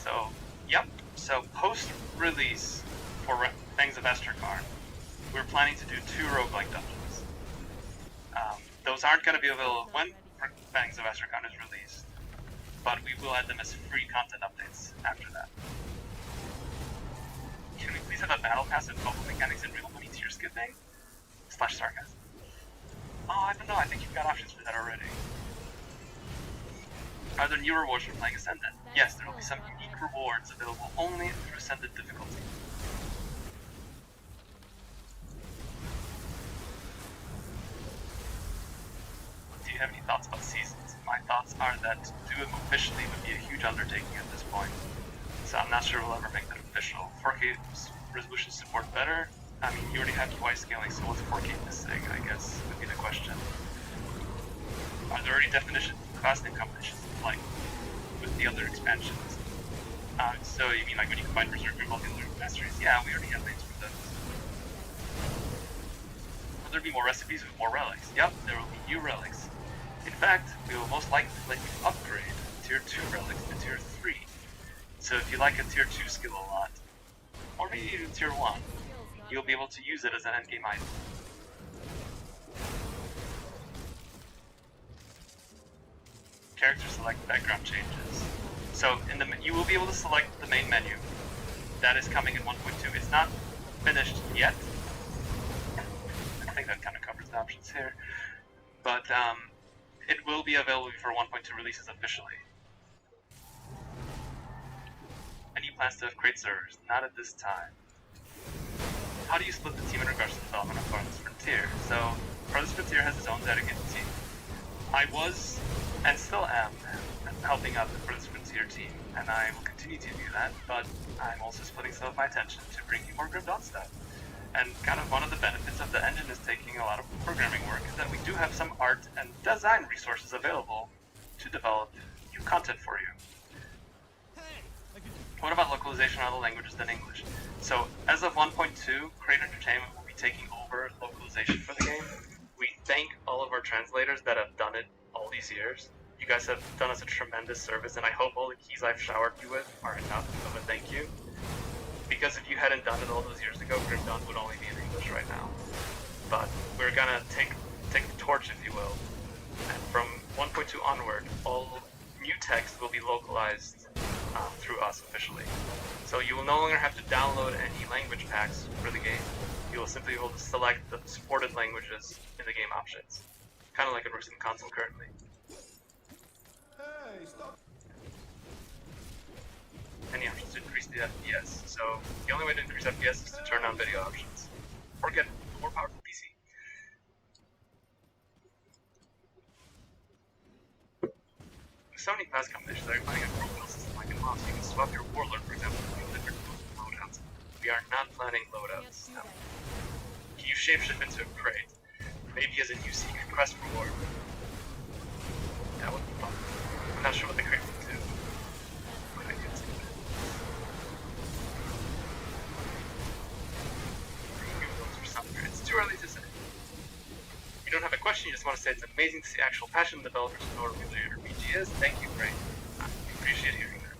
So, yep. So post-release for Fangs of Esterkarn, we're planning to do 2 roguelike dungeons. Those aren't going to be available when Fangs of Esterkarn is released, but we will add them as free content updates after that. Can we please have a battle pass with mobile mechanics and real money tier skipping? / sarcasm. Oh, I don't know, I think you've got options for that already. Are there new rewards for playing Ascendant? Yes, there will be some unique rewards available only through Ascendant difficulty. Do you have any thoughts about seasons? My thoughts are that to do them officially would be a huge undertaking at this point. So I'm not sure we'll ever make that official. 4K resolution support better? I mean, you already have UI scaling, so what's 4K missing, I guess, would be the question. Are there already definitions of costume combinations like with the other expansions? So you mean like when you combine Berserker and all the other masteries? Yeah, we already have names for those. Will there be more recipes with more relics? Yep, there will be new relics. In fact, we will most likely let you upgrade tier 2 relics to tier 3. So if you like a tier 2 skill a lot, or maybe even tier 1, you'll be able to use it as an endgame item. Character select background changes. So you will be able to select the main menu. That is coming in 1.2. It's not finished yet. I think that kind of covers the options here. But it will be available before 1.2 releases officially. Any plans to have create servers? Not at this time. How do you split the team in regards to the development of Farthest Frontier? So, Farthest Frontier has its own dedicated team. I was, and still am, helping out the Farthest Frontier team, and I will continue to do that, but I'm also splitting some of my attention to bring you more Grim Dawn stuff. And kind of one of the benefits of the engine is taking a lot of programming work is that we do have some art and design resources available to develop new content for you. What about localization in other languages than English? So, as of 1.2, Crate Entertainment will be taking over localization for the game. We thank all of our translators that have done it all these years. You guys have done us a tremendous service, and I hope all the keys I've showered you with are enough of a thank you. Because if you hadn't done it all those years ago, Grim Dawn would only be in English right now. But we're gonna take the torch, if you will. And from 1.2 onward, all new text will be localized through us officially. So you will no longer have to download any language packs for the game. You will simply be able to select the supported languages in the game options. Kind of like it works in the console currently. Hey, stop. Any options to increase the FPS. So the only way to increase FPS is to turn on video options. Or get a more powerful PC. With so many class combinations that you're playing a profile system like in MOS, you can swap your warlord, for example, with different loadouts. We are not planning loadouts. No. Can you shapeshift into a crate? Maybe as a new secret quest reward. That would be fun. I'm not sure what the crate would do. But I can see that. It's too early to say. You don't have a question, you just want to say it's amazing to see actual passion developers know what really RPG is. Thank you, Ray. I appreciate hearing that.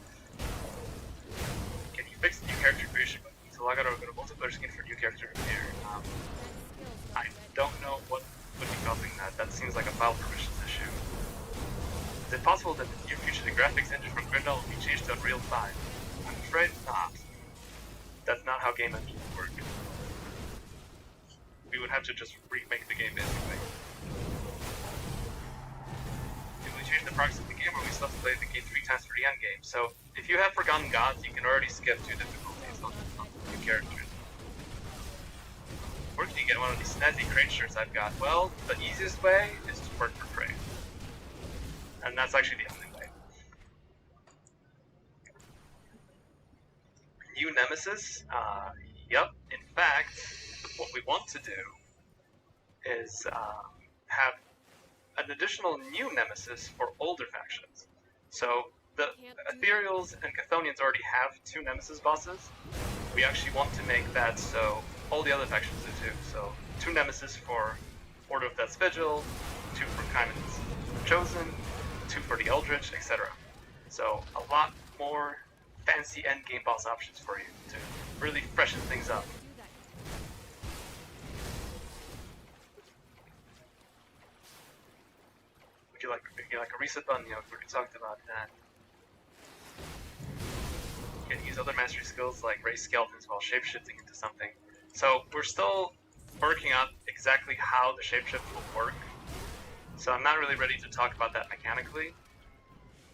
Can you fix the new character creation button to log out or go to multiplayer skin for new character appear? I don't know what would be causing that. That seems like a file permissions issue. Is it possible that in the near future the graphics engine from Grim Dawn will be changed to Unreal 5? I'm afraid not. That's not how game engines work. We would have to just remake the game basically. If we change the progress of the game, or we still have to play the game 3 times for the end game. So if you have Forgotten Gods, you can already skip 2 difficulties on new characters. Where can you get one of these snazzy crate shirts I've got? Well, the easiest way is to work for Crate. And that's actually the only way. New Nemesis? Yep. In fact, what we want to do is have an additional new Nemesis for older factions. So the Ethereals and Chthonians already have 2 Nemesis bosses. We actually want to make that so all the other factions do too. So 2 Nemesis for Order of Death's Vigil, 2 for Kaiman's Chosen, 2 for the Eldritch, etc. So a lot more fancy endgame boss options for you to really freshen things up. Would you like a reset button? You know, we already talked about that. You can use other mastery skills like raise skeletons while shapeshifting into something. So we're still working out exactly how the shapeshift will work. So I'm not really ready to talk about that mechanically.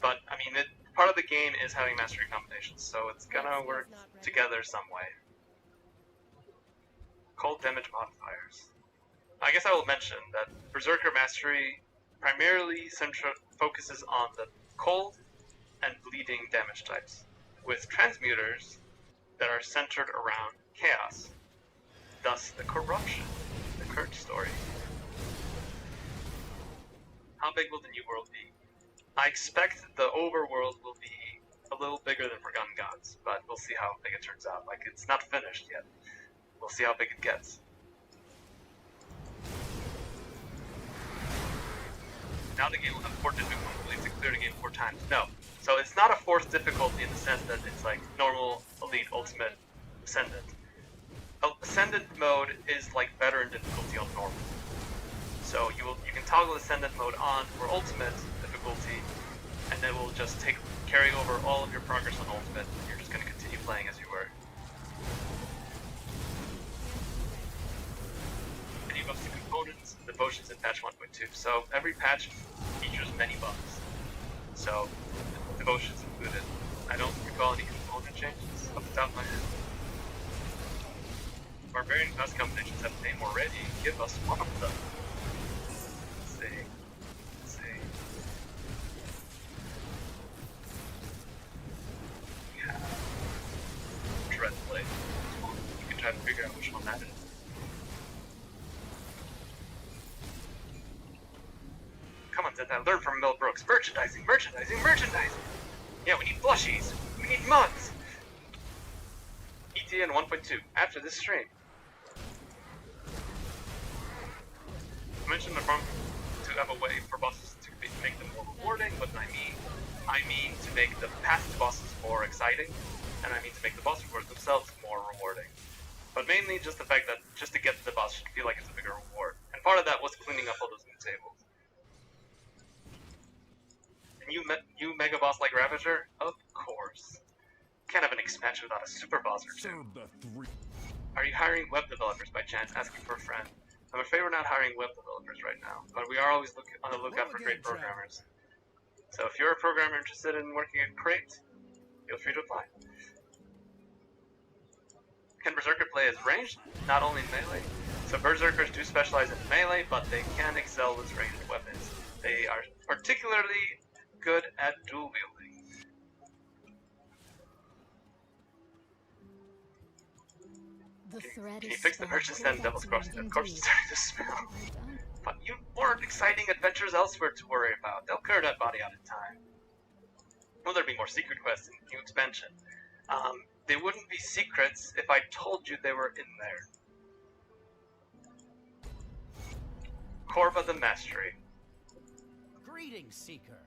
But I mean, part of the game is having mastery combinations, so it's gonna work together some way. Cold damage modifiers. I guess I will mention that Berserker Mastery primarily focuses on the cold and bleeding damage types, with transmuters that are centered around chaos. Thus, the corruption, the current story. How big will the new world be? I expect the overworld will be a little bigger than Forgotten Gods, but we'll see how big it turns out. Like, it's not finished yet. We'll see how big it gets. Now the game will have 4 difficulties to clear the game 4 times. No. So it's not a fourth difficulty in the sense that it's like normal, elite, ultimate, ascendant. Ascendant mode is like better in difficulty on normal. So you can toggle ascendant mode on for ultimate difficulty, and then we'll just carry over all of your progress on ultimate, and you're just going to continue playing as you were. Any buffs to components and devotions in patch 1.2. So every patch features many buffs. So devotions included. I don't recall any component changes off the top of my head. Barbarian class combinations have a name already. Give us one of them. Let's see. We have Dreadblade. You can try to figure out which one that is. Come on, Zeta, learn from Mel Brooks. Merchandising! Yeah, we need plushies. We need mugs. ETA in 1.2 after this stream. I mentioned the farm to have a way for bosses to make them more rewarding. What do I mean? I mean to make the past bosses more exciting, and I mean to make the boss rewards themselves more rewarding. But mainly just the fact that just to get to the boss should feel like it's a bigger reward. And part of that was cleaning up all those new tables. And you mega boss like Ravager? Of course. Can't have an expansion without a super boss or two. Are you hiring web developers by chance? Asking for a friend. I'm afraid we're not hiring web developers right now, but we are always on the lookout for great programmers. So if you're a programmer interested in working at Crate, feel free to apply. Can Berserker play as ranged? Not only in melee. So Berserkers do specialize in melee, but they can excel with ranged weapons. They are particularly good at dual wielding. Can you fix the merchant stand Devil's Crossing? Of course, it's starting to smell. But you more exciting adventures elsewhere to worry about. They'll clear that body out in time. Will there be more secret quests in the new expansion? They wouldn't be secrets if I told you they were in there. Korva the Mastery. Greetings, Seeker.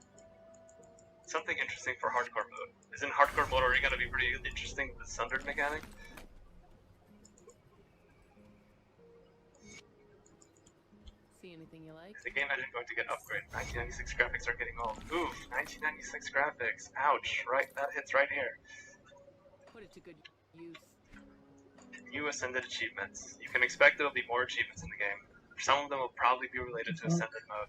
Something interesting for hardcore mode. Isn't hardcore mode already going to be pretty interesting with the Sundered mechanic? See anything you like? Is the game engine going to get upgraded? 1996 graphics are getting old. Oof, 1996 graphics. Ouch, right, that hits right here. Put it to good use. New Ascended achievements. You can expect there will be more achievements in the game. Some of them will probably be related to Ascended mode.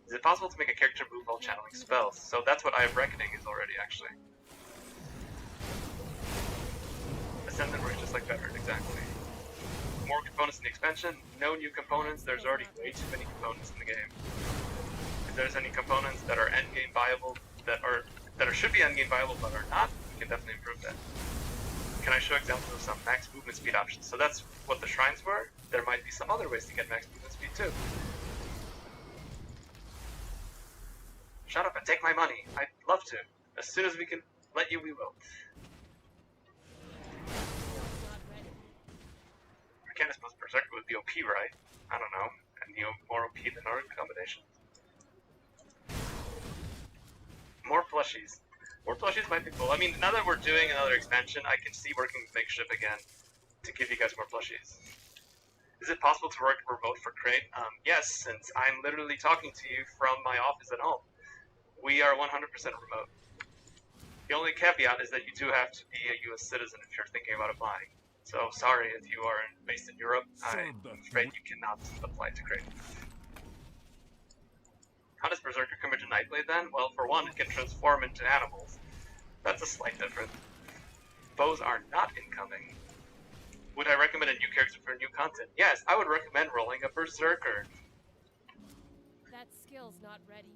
Is it possible to make a character move while channeling spells? So that's what Eye of Reckoning is already, actually. Ascended works just like Veteran, exactly. More components in the expansion? No new components. There's already way too many components in the game. If there's any components that are endgame viable, that should be endgame viable but are not, we can definitely improve that. Can I show examples of some max movement speed options? So that's what the shrines were. There might be some other ways to get max movement speed too. Shut up and take my money. I'd love to. As soon as we can let you, we will. I can't suppose Berserker would be OP, right? I don't know. And more OP than our combination. More plushies. More plushies might be cool. I mean, now that we're doing another expansion, I can see working with Makeship again to give you guys more plushies. Is it possible to work remote for Crate? Yes, since I'm literally talking to you from my office at home. We are 100% remote. The only caveat is that you do have to be a U.S. citizen if you're thinking about applying. So sorry if you are based in Europe, I'm afraid you cannot apply to Crate. How does Berserker come into Nightblade then? Well, for one, it can transform into animals. That's a slight difference. Bows are not incoming. Would I recommend a new character for new content? Yes, I would recommend rolling a Berserker. That skill's not ready.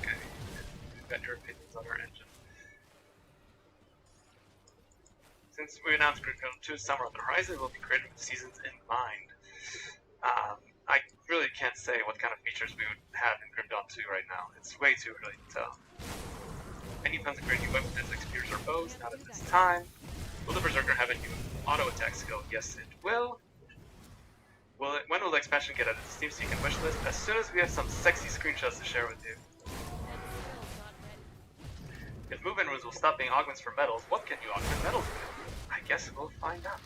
Okay. You've got your opinions on our engine. Since we announced Grid Dawn 2 Summer on the Horizon, will be created with seasons in mind. I really can't say what kind of features we would have in Grid Dawn 2 right now. It's way too early to tell. Any plans to create new weapons, like spears or bows? Not at this time. Will the Berserker have a new auto attack skill? Yes, it will. When will the expansion get added to Steam so you can wishlist? As soon as we have some sexy screenshots to share with you. If movement runes will stop being augments for metals, what can you augment metals with? I guess we'll find out.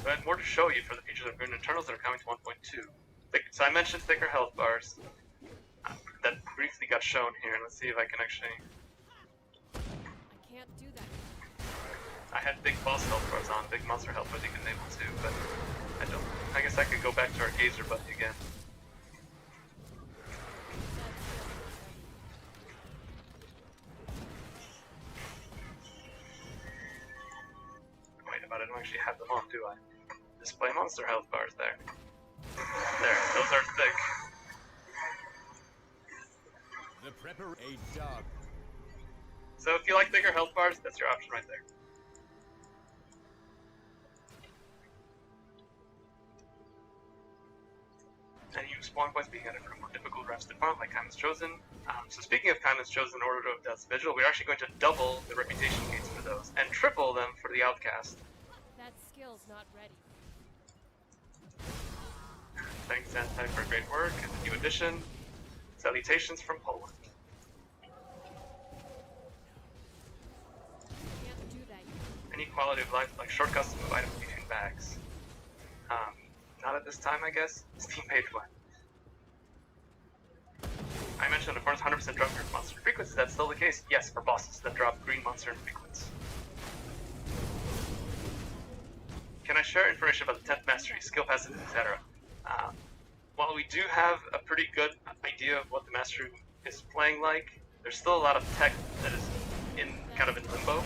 So I have more to show you for the features of Rune Internals that are coming to 1.2. So I mentioned thicker health bars. That briefly got shown here. Let's see if I can actually... I can't do that. I had big boss health bars on, big monster health bars you can enable too, but I don't... I guess I could go back to our Gazer button again. Wait, but I don't actually have them on, do I? Display monster health bars there. There, those are thick. The prepper a dog. So if you like bigger health bars, that's your option right there. And you spawn points being added for more difficult reps to farm, like Kaiman's Chosen. So speaking of Kaiman's Chosen Order of Death's Vigil, we're actually going to double the reputation gates for those, and triple them for the Outcast. That skill's not ready. Thanks, Zantai, for great work, and the new addition. Salutations from Poland. Can't do that yet. Any quality of life, like shortcuts to move items between bags. Not at this time, I guess. Steam page 1. I mentioned, of course, 100% drop green monster frequency. Is that still the case? Yes, for bosses that drop green monster frequency. Can I share information about the 10th mastery, skill passive, etc.? While we do have a pretty good idea of what the mastery is playing like, there's still a lot of tech that is kind of in limbo.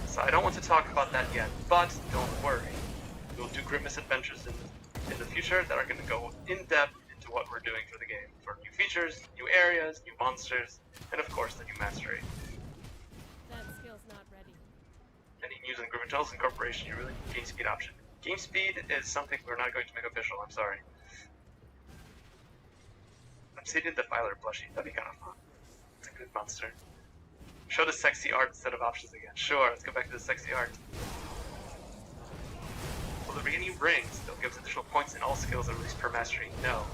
So I don't want to talk about that yet, but don't worry. We'll do grim misadventures in the future that are going to go in-depth into what we're doing for the game. For new features, new areas, new monsters, and of course the new mastery. That skill's not ready. Any news on Grim Intelligence Incorporation, you really game speed option. Game speed is something we're not going to make official, I'm sorry. Obsidian Defiler plushie, that'd be kind of fun. It's a good monster. Show the sexy art instead of options again. Sure, let's go back to the sexy art. Will there be any rings that gives additional points in all skills at least per mastery? No.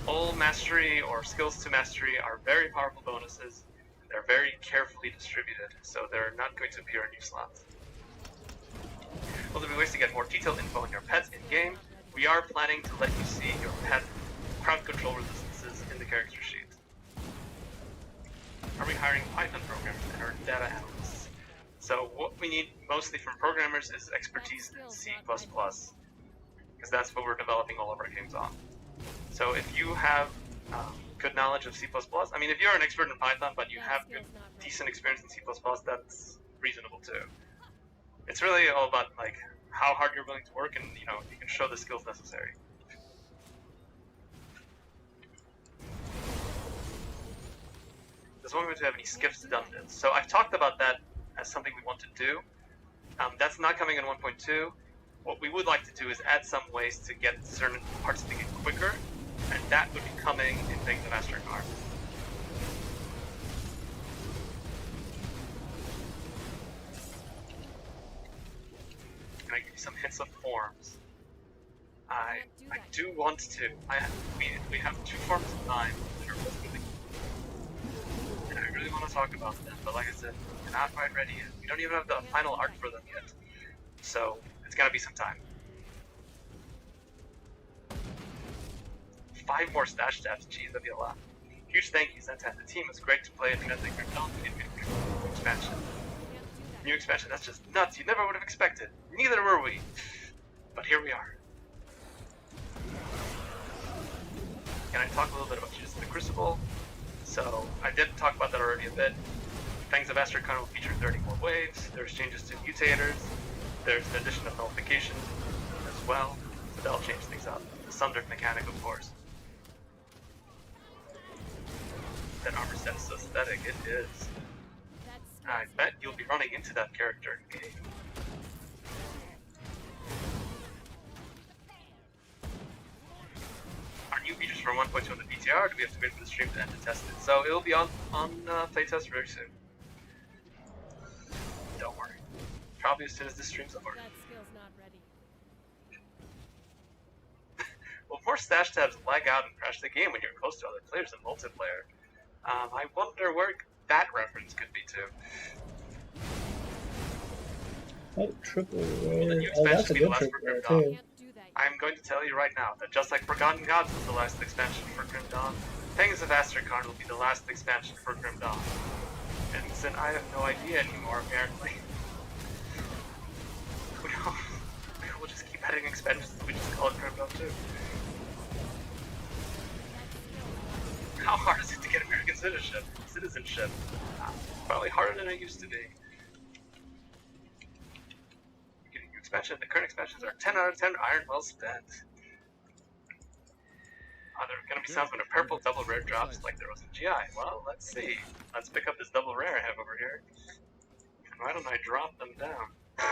All mastery or skills to mastery are very powerful bonuses. They're very carefully distributed, so they're not going to appear in new slots. Will there be ways to get more detailed info on your pets in-game? We are planning to let you see your pet crowd control resistances in the character sheet. Are we hiring Python programmers and our data analysts? So what we need mostly from programmers is expertise in C++, because that's what we're developing all of our games on. So if you have good knowledge of C++, I mean, if you're an expert in Python, but you have good, decent experience in C++, that's reasonable too. It's really all about like how hard you're willing to work, and you can show the skills necessary. Does one going to have any skips to dungeons? So I've talked about that as something we want to do. That's not coming in 1.2. What we would like to do is add some ways to get certain parts of the game quicker, and that would be coming in Make the Master Card. Can I give you some hints of forms? I do want to. We have two forms of time that are both really cool. And I really want to talk about them, but like I said, we're not quite ready yet. We don't even have the final art for them yet. So it's gotta be some time. 5 more stash tabs, geez, that'd be a lot. Huge thank you, Zentan. The team was great to play at Transit Dawn expansion. New expansion, that's just nuts. You never would have expected. Neither were we. But here we are. Can I talk a little bit about Jesus of the Crucible? So, I did talk about that already a bit. Fangs of Astrocon will feature 30 more waves. There's changes to mutators. There's an addition of nullification as well. So that'll change things up. The Sundered mechanic, of course. That armor set is so aesthetic, it is. I bet you'll be running into that character in game. Are new features for 1.2 on the BTR, or do we have to wait for the stream to end to test it? So it'll be on playtest very soon. Don't worry. Probably as soon as this stream's over. That skill's not ready. Well, more stash tabs lag out and crash the game when you're close to other players in multiplayer. I wonder where that reference could be to. Oh, triple Will the new rare. Oh, that's expansion a be the good last triple for rare, Grim Dawn? too. I'm going to tell you right now that just like Forgotten Gods was the last expansion for Grim Dawn, Fangs of Astrocon will be the last expansion for Grim Dawn. And since I have no idea anymore, apparently. We'll just keep adding expansions and we just call it Grim Dawn 2. How hard is it to get American citizenship? Probably harder than it used to be. Getting new expansion. The current expansions are 10 out of 10 iron well spent. Are there gonna be sounds when a purple double rare drops like there was in GI? Well, let's see. Let's pick up this double rare I have over here. Why don't I drop them down? Why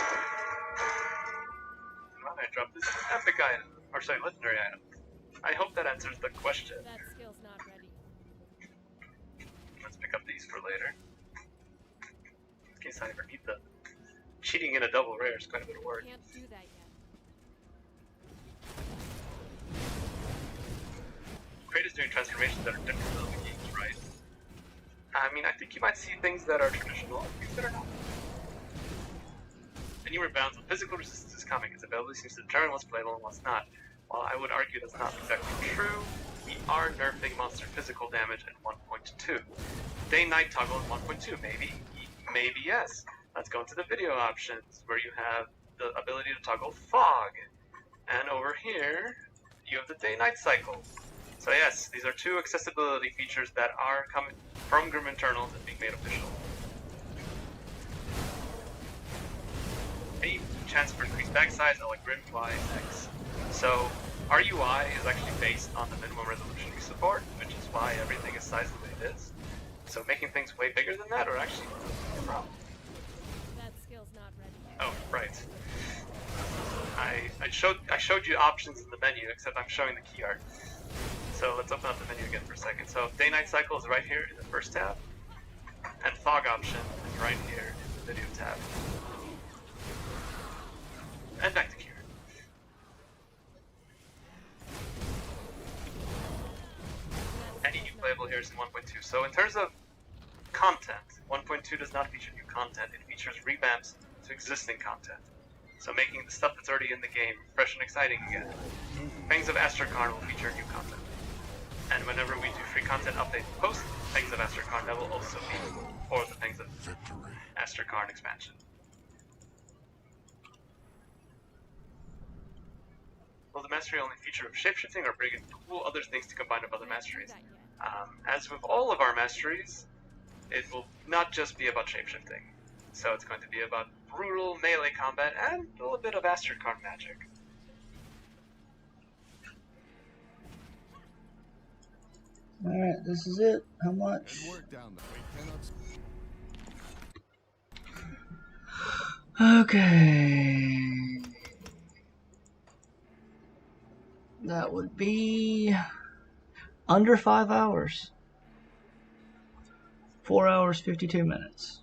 don't I drop this epic item? Or sorry, legendary item. I hope that answers the question. That skill's not ready. Let's pick up these for later. In case I ever need them. Cheating in a double rare is quite a bit of work. Can't do that yet. Kratos doing transformations that are different from other games, right? I mean, I think you might see things that are traditional, things that are not. The newer balance of physical resistance is coming. Its ability seems to determine what's playable and what's not. While I would argue that's not exactly true, we are nerfing monster physical damage at 1.2. Day-night toggle at 1.2, maybe yes. Let's go into the video options, where you have the ability to toggle fog. And over here, you have the day-night cycle. So yes, these are two accessibility features that are coming from Grim Internals and being made official. A chance for increased bag size, I like Grim UI X. So our UI is actually based on the minimum resolution we support, which is why everything is sized the way it is. So making things way bigger than that are actually a problem. That skill's not ready. Oh, right. I showed you options in the menu, except I'm showing the key art. So let's open up the menu again for a second. So day-night cycle is right here in the first tab, and fog option is right here in the video tab. And back to key art. Any new playable here is in 1.2. So in terms of content, 1.2 does not feature new content. It features revamps to existing content. So making the stuff that's already in the game fresh and exciting again. Fangs of Astrocon will feature new content. And whenever we do free content update post Fangs of Astrocon, that will also be for the Fangs of Astrocon expansion. Will the mastery only feature shapeshifting or bring in cool other things to combine with other masteries? As with all of our masteries, it will not just be about shapeshifting. So it's going to be about brutal melee combat and a little bit of Astrocon magic. Alright, this is it. How much? Okay. That would be under 5 hours. 4 hours, 52 minutes.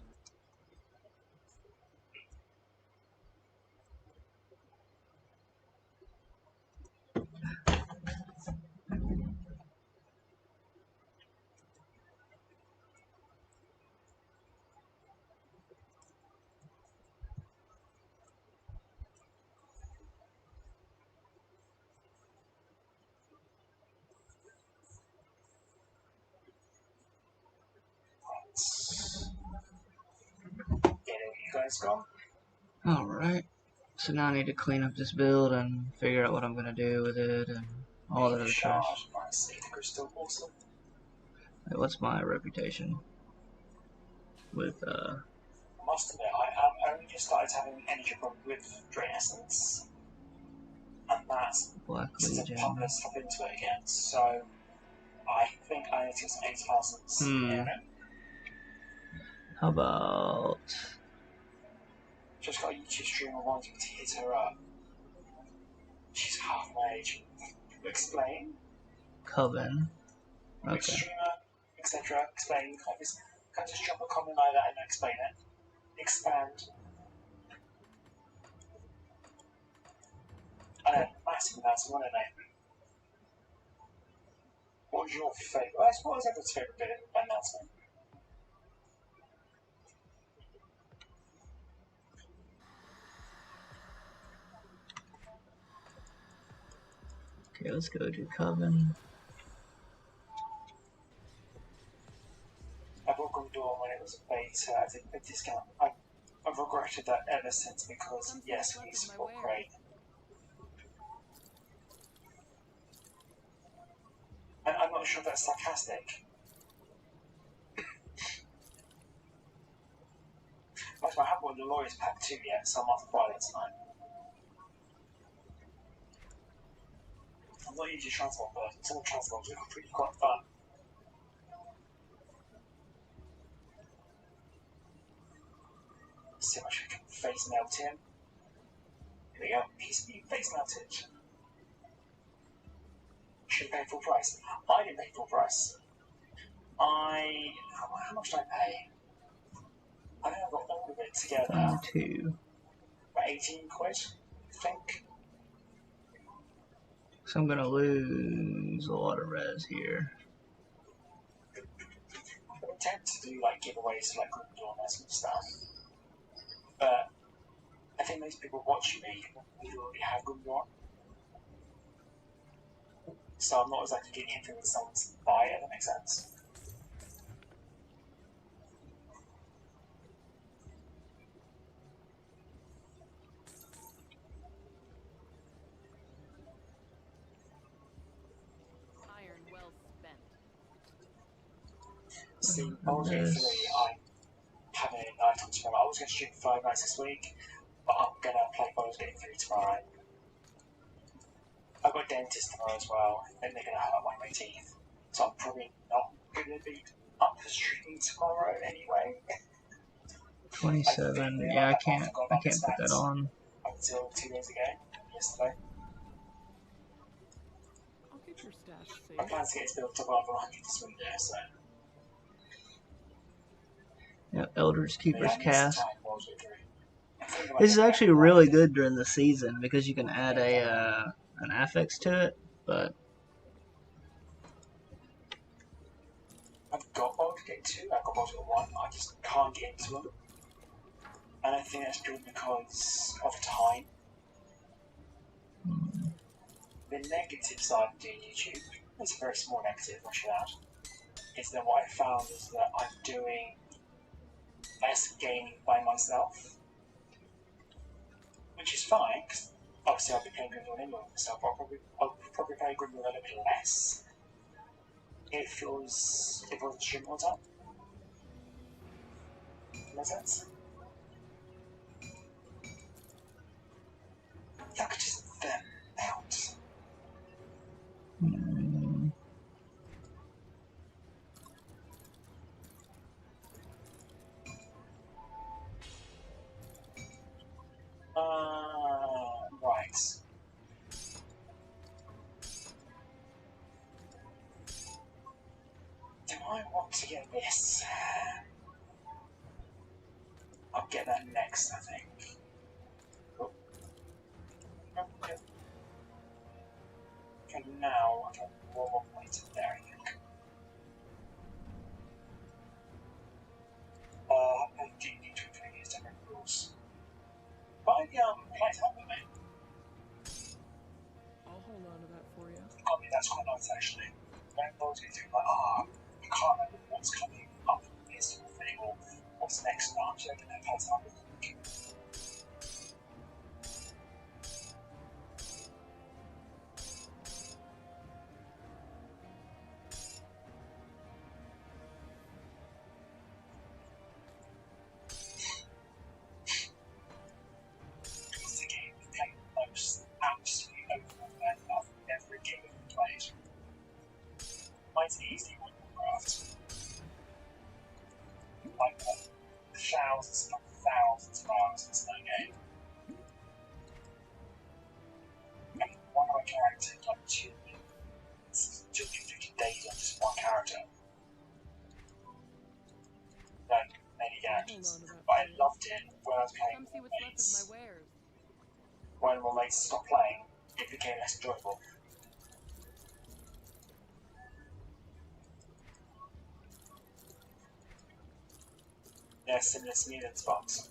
guys gone? Alright. So now I need to clean up this build and figure out what I'm gonna do with it and all that other trash. I see the crystal. Awesome. Wait, what's my reputation? With, I must admit, I only just started having an energy problem with Drain Essence. And that's Black since Legion. I'm probably hop into it again, so I think I need to get some 8000s in it. How about... Just got a YouTube streamer wanting to hit her up. She's half my age. Explain. Coven. Okay. Streamer, etc. Explain. Can I just drop a comment like that and explain it? Expand. I know, massive amounts of money, mate. What was your favourite? What was everyone's favourite bit of the announcement? Okay, let's go to Coven. I bought Gundor when it was a beta at a discount. I've regretted that ever since because, yes, we support great. And I'm not sure if that's sarcastic. I haven't got the Lawyer's Pack 2 yet, so I might buy it tonight. I'm not usually a Transform person. Some of the Transforms are pretty quite fun. See how much we can face melt him. Here we go. He's being face melted. Should pay full price. I didn't pay full price. How much did I pay? I think I got all of it together. 22. About 18 quid, I think. So I'm gonna lose a lot of res here. I attempt to do like giveaways like Gryffindor and that sort of stuff. But I think most people watching me who already have Gryffindor. So I'm not exactly getting influenced someone to buy it, if that makes sense. Iron well spent. See, obviously I'm having a night on tomorrow. I was going to stream 5 nights this week, but I'm going to play Baldur's Gate 3 tomorrow. I've got a dentist tomorrow as well, and they're going to hurt my teeth. So I'm probably not going to be up for streaming tomorrow anyway. 27. Yeah, I can't put that on. Until 2 days ago, yesterday. I'll get your stash safe. My plan to get it built up over 100 this winter, so. Yeah, Eldritch Keeper's cast. This is actually really good during the season because you can add an affix to it, but I've got Baldur's Gate 2, I've got Baldur's Gate 1, I just can't get into them. And I think that's purely because of time. The negative side of doing YouTube, it's a very small negative, I should add, is that what I found is that I'm doing less gaming by myself. Which is fine, because obviously I'll be playing Gryffindor anyway myself, but I'll probably play Gryffindor a little bit less if it wasn't streaming all the time. Makes sense? That could just thin out. Right. Do I want to get this? I'll get that next, I think. Oh. Okay. Okay, now I can warm up later there, I think. I do need to include these different rules. But play that with me. I'll hold on to that for you. I mean, that's quite nice actually. When Baldur's Gate 3, like, I can't remember what's coming up in this sort of thing or what's next, but I'm just going to play that with me. mates, when my mates stopped playing, it became less enjoyable. They're similar to me than Xbox.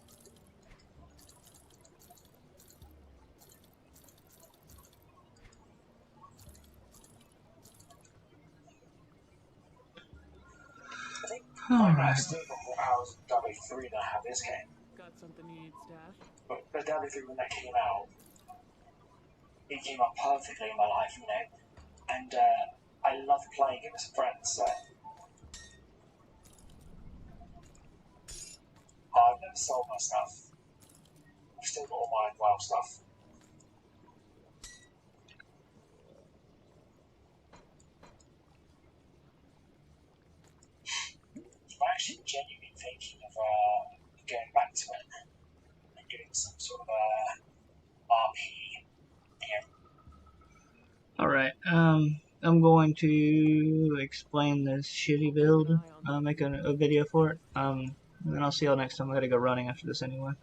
I think I might have still got more hours of W3 than I have this game. Got something you need stashed? But W3, when that came out, it came out perfectly in my life, you know. And I love playing it with friends, so I've never sold my stuff. I've still got all my WoW stuff. I'm actually genuinely thinking of going back to it and doing some sort of RP. Alright, I'm going to explain this shitty build, make a video for it, and then I'll see y'all next time. I gotta go running after this anyway.